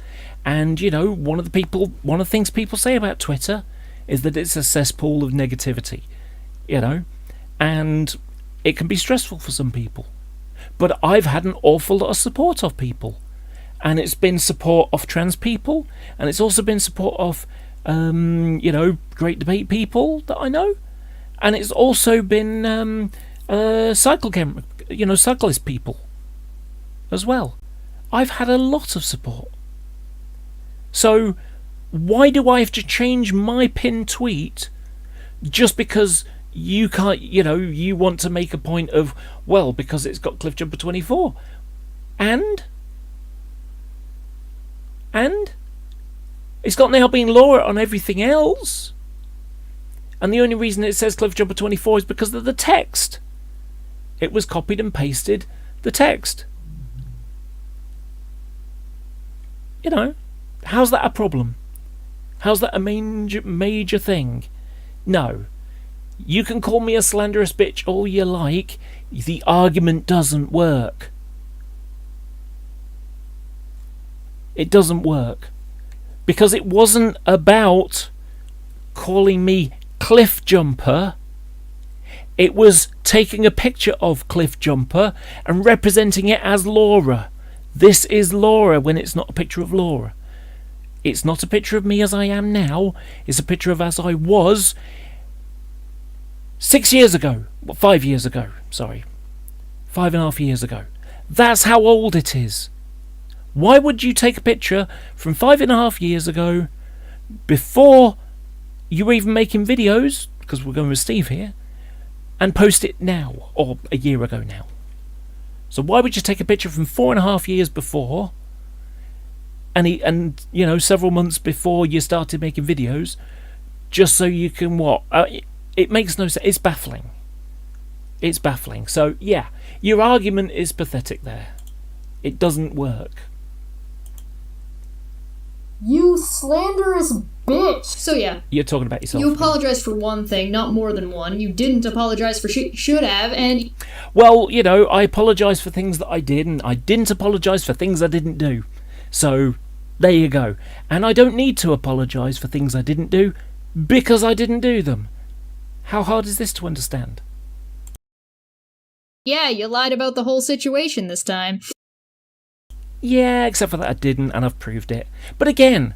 and one of the things people say about Twitter is that it's a cesspool of negativity, and it can be stressful for some people. But I've had an awful lot of support of people, and it's been support of trans people, and it's also been support of great debate people that I know, and it's also been cyclist people as well. I've had a lot of support. So why do I have to change my pinned tweet just because you can't, you want to make a point of, well, because it's got Cliffjumper 24? And it's got now been Laura on everything else. And the only reason it says Cliffjumper 24 is because of the text. It was copied and pasted the text. How's that a problem? How's that a major thing? No. You can call me a slanderous bitch all you like. The argument doesn't work. It doesn't work. Because it wasn't about calling me Cliffjumper. It was taking a picture of Cliffjumper and representing it as Laura. This is Laura when it's not a picture of Laura. It's not a picture of me as I am now. It's a picture of as I was 6 years ago. 5 years ago. Sorry. 5.5 years ago. That's how old it is. Why would you take a picture from 5.5 years ago before you were even making videos, because we're going with Steve here, and post it now, or a year ago now? So why would you take a picture from 4.5 years before, and several months before you started making videos, just so you can what? It makes no sense. It's baffling. It's baffling. So yeah, your argument is pathetic there. It doesn't work. You slanderous bitch! So yeah. You're talking about yourself. You apologized for one thing, not more than one. You didn't apologize for should have, and... Well, I apologise for things that I did, and I didn't apologise for things I didn't do. So, there you go. And I don't need to apologise for things I didn't do, because I didn't do them. How hard is this to understand? Yeah, you lied about the whole situation this time. Yeah, except for that I didn't, and I've proved it. But again,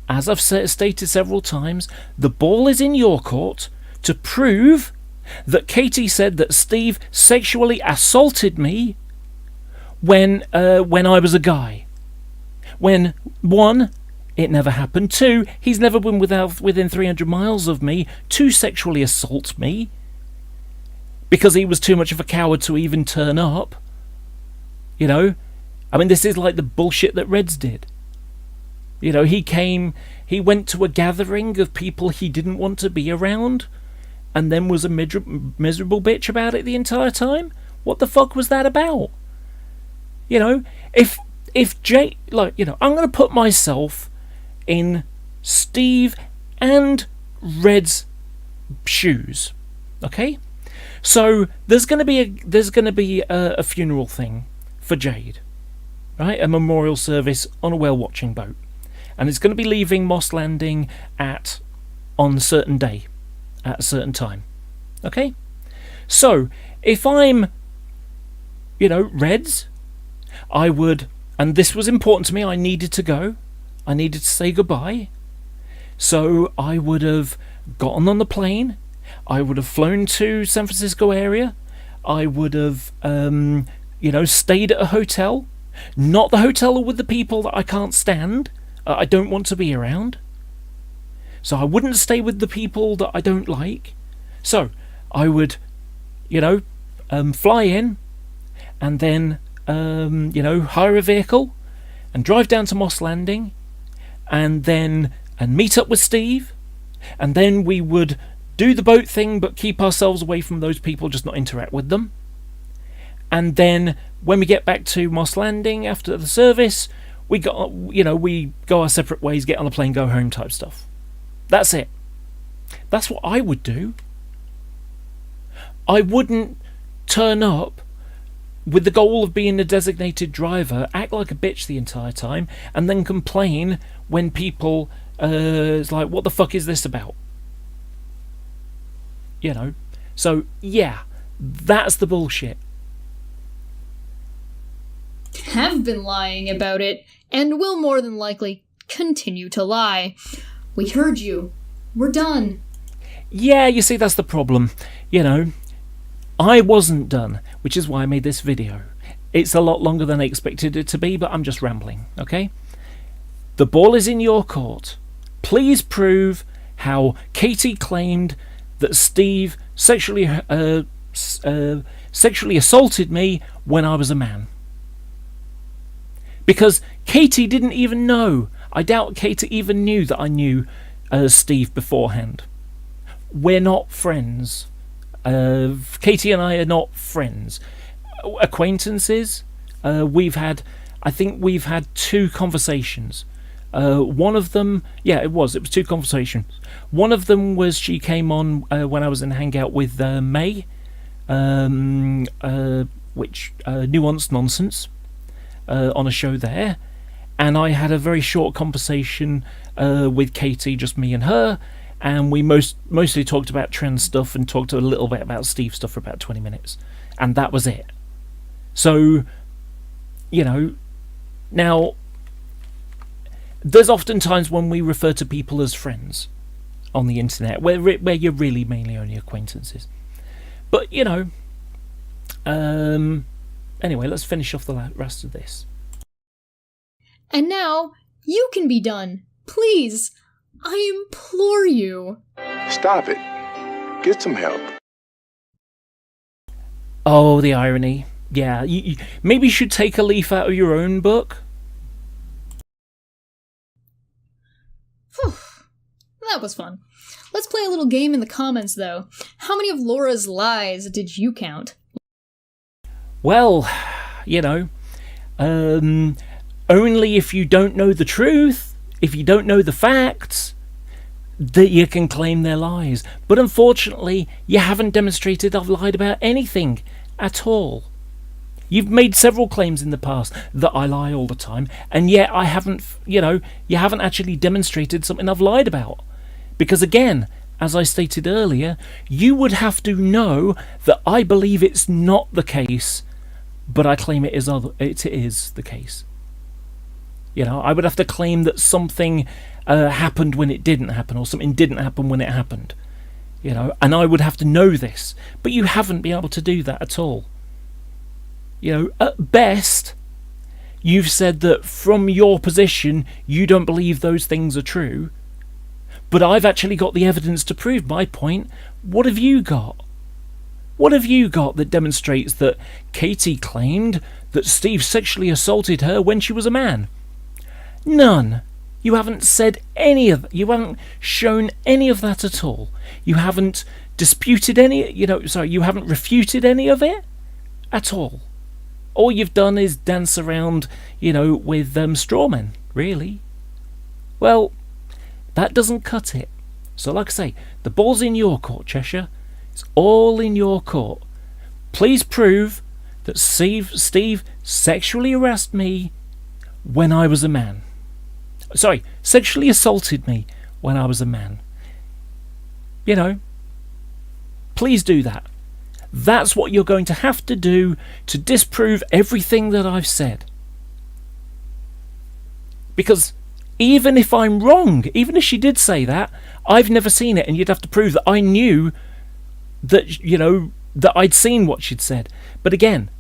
as I've stated several times, the ball is in your court to prove that Katie said that Steve sexually assaulted me when I was a guy. When, 1, it never happened. 2, he's never been within 300 miles of me to sexually assault me because he was too much of a coward to even turn up. I mean, this is like the bullshit that Reds did. He went to a gathering of people he didn't want to be around, and then was a miserable bitch about it the entire time. What the fuck was that about? If Jay, I'm going to put myself in Steve and Red's shoes, okay? So there's going to be a funeral thing for Jade. Right, a memorial service on a whale watching boat, and it's going to be leaving Moss Landing on a certain day, at a certain time. Okay, so if I'm, Reds, I would, and this was important to me. I needed to go. I needed to say goodbye. So I would have gotten on the plane. I would have flown to San Francisco area. I would have, stayed at a hotel. Not the hotel with the people that I can't stand, I don't want to be around. So I wouldn't stay with the people that I don't like. So I would, fly in, and then, hire a vehicle and drive down to Moss Landing, and meet up with Steve, and then we would do the boat thing but keep ourselves away from those people, just not interact with them. And then when we get back to Moss Landing after the service, we go our separate ways, get on a plane, go home type stuff. That's it. That's what I would do. I wouldn't turn up with the goal of being a designated driver, act like a bitch the entire time, and then complain when people is like, what the fuck is this about? You know? So, yeah, that's the bullshit. Have been lying about it, and will more than likely continue to lie. We heard you. We're done. Yeah, you see, that's the problem. You know, I wasn't done, which is why I made this video. It's a lot longer than I expected it to be, but I'm just rambling, okay? The ball is in your court. Please prove how Katie claimed that Steve sexually assaulted me when I was a man. Because Katie didn't even know. I doubt Katie even knew that I knew Steve beforehand. We're not friends. Katie and I are not friends. Acquaintances. I think we've had 2 conversations. One of them, it was 2 conversations. One of them was she came on when I was in Hangout with May, which Nuanced Nonsense, on a show there, and I had a very short conversation with Katie, just me and her, and we mostly talked about trans stuff and talked a little bit about Steve stuff for about 20 minutes, and that was it. So, you know, now there's often times when we refer to people as friends on the internet where you're really mainly only acquaintances. But, you know, anyway, let's finish off the rest of this. And now, you can be done. Please, I implore you. Stop it. Get some help. Oh, the irony. Yeah, you maybe you should take a leaf out of your own book. Whew. That was fun. Let's play a little game in the comments, though. How many of Laura's lies did you count? Well, you know, only if you don't know the truth, if you don't know the facts, that you can claim they're lies. But unfortunately, you haven't demonstrated I've lied about anything at all. You've made several claims in the past that I lie all the time, and yet I haven't, you know, you haven't actually demonstrated something I've lied about. Because again, as I stated earlier, you would have to know that I believe it's not the case, but I claim it is the case. You know, I would have to claim that something happened when it didn't happen, or something didn't happen when it happened. You know, and I would have to know this, but you haven't been able to do that at all. You know, at best, you've said that from your position, you don't believe those things are true, but I've actually got the evidence to prove my point. What have you got? What have you got that demonstrates that Katie claimed that Steve sexually assaulted her when she was a man? None. You haven't said any of that. You haven't shown any of that at all. You haven't disputed any, you haven't refuted any of it at all. All you've done is dance around, with straw men, really. Well, that doesn't cut it. So like I say, the ball's in your court, Cheshire. It's all in your court. Please prove that Steve sexually harassed me when I was a man. Sorry, sexually assaulted me when I was a man. Please do that. That's what you're going to have to do to disprove everything that I've said. Because even if I'm wrong, even if she did say that, I've never seen it, and you'd have to prove that I knew that, that I'd seen what she'd said. But again,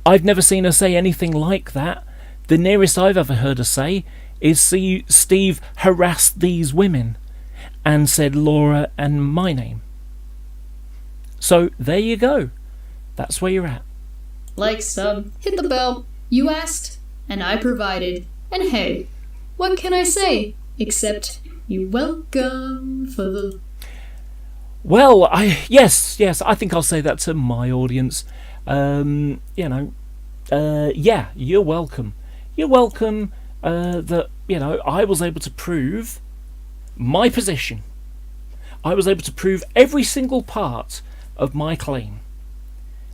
I've never seen her say anything like that. The nearest I've ever heard her say is Steve harassed these women and said Laura and my name. So there you go. That's where you're at. Like, sub, hit the bell. You asked, and I provided. And hey, what can I say? Except you're welcome for the... Well, yes, I think I'll say that to my audience. Yeah, you're welcome. You're welcome that, I was able to prove my position. I was able to prove every single part of my claim.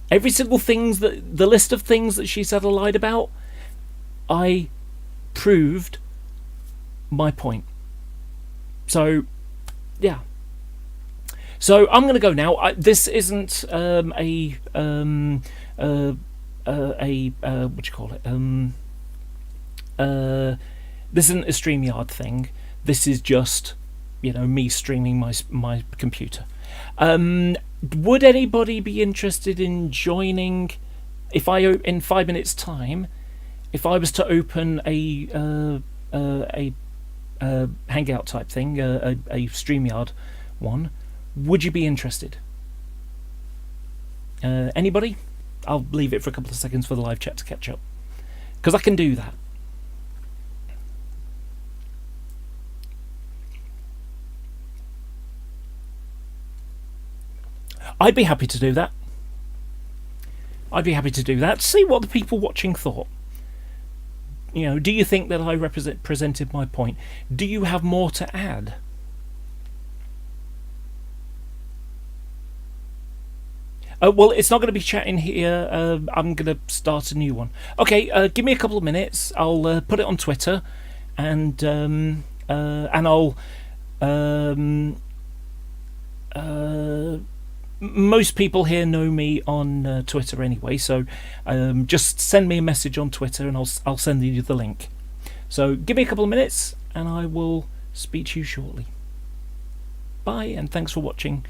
Every single things that the list of things that she said I lied about, I proved my point. So, yeah. So I'm going to go now. This isn't what do you call it? This isn't a StreamYard thing. This is just, me streaming my computer. Would anybody be interested in joining? If in 5 minutes' time, if I was to open a Hangout type thing, a StreamYard one, would you be interested? Anybody? I'll leave it for a couple of seconds for the live chat to catch up, because I can do that. I'd be happy to do that. See what the people watching thought. Do you think that I presented my point? Do you have more to add? Well, it's not going to be chatting here. I'm going to start a new one. Okay, give me a couple of minutes. I'll put it on Twitter, and I'll. Most people here know me on Twitter anyway, so just send me a message on Twitter, and I'll send you the link. So give me a couple of minutes, and I will speak to you shortly. Bye, and thanks for watching.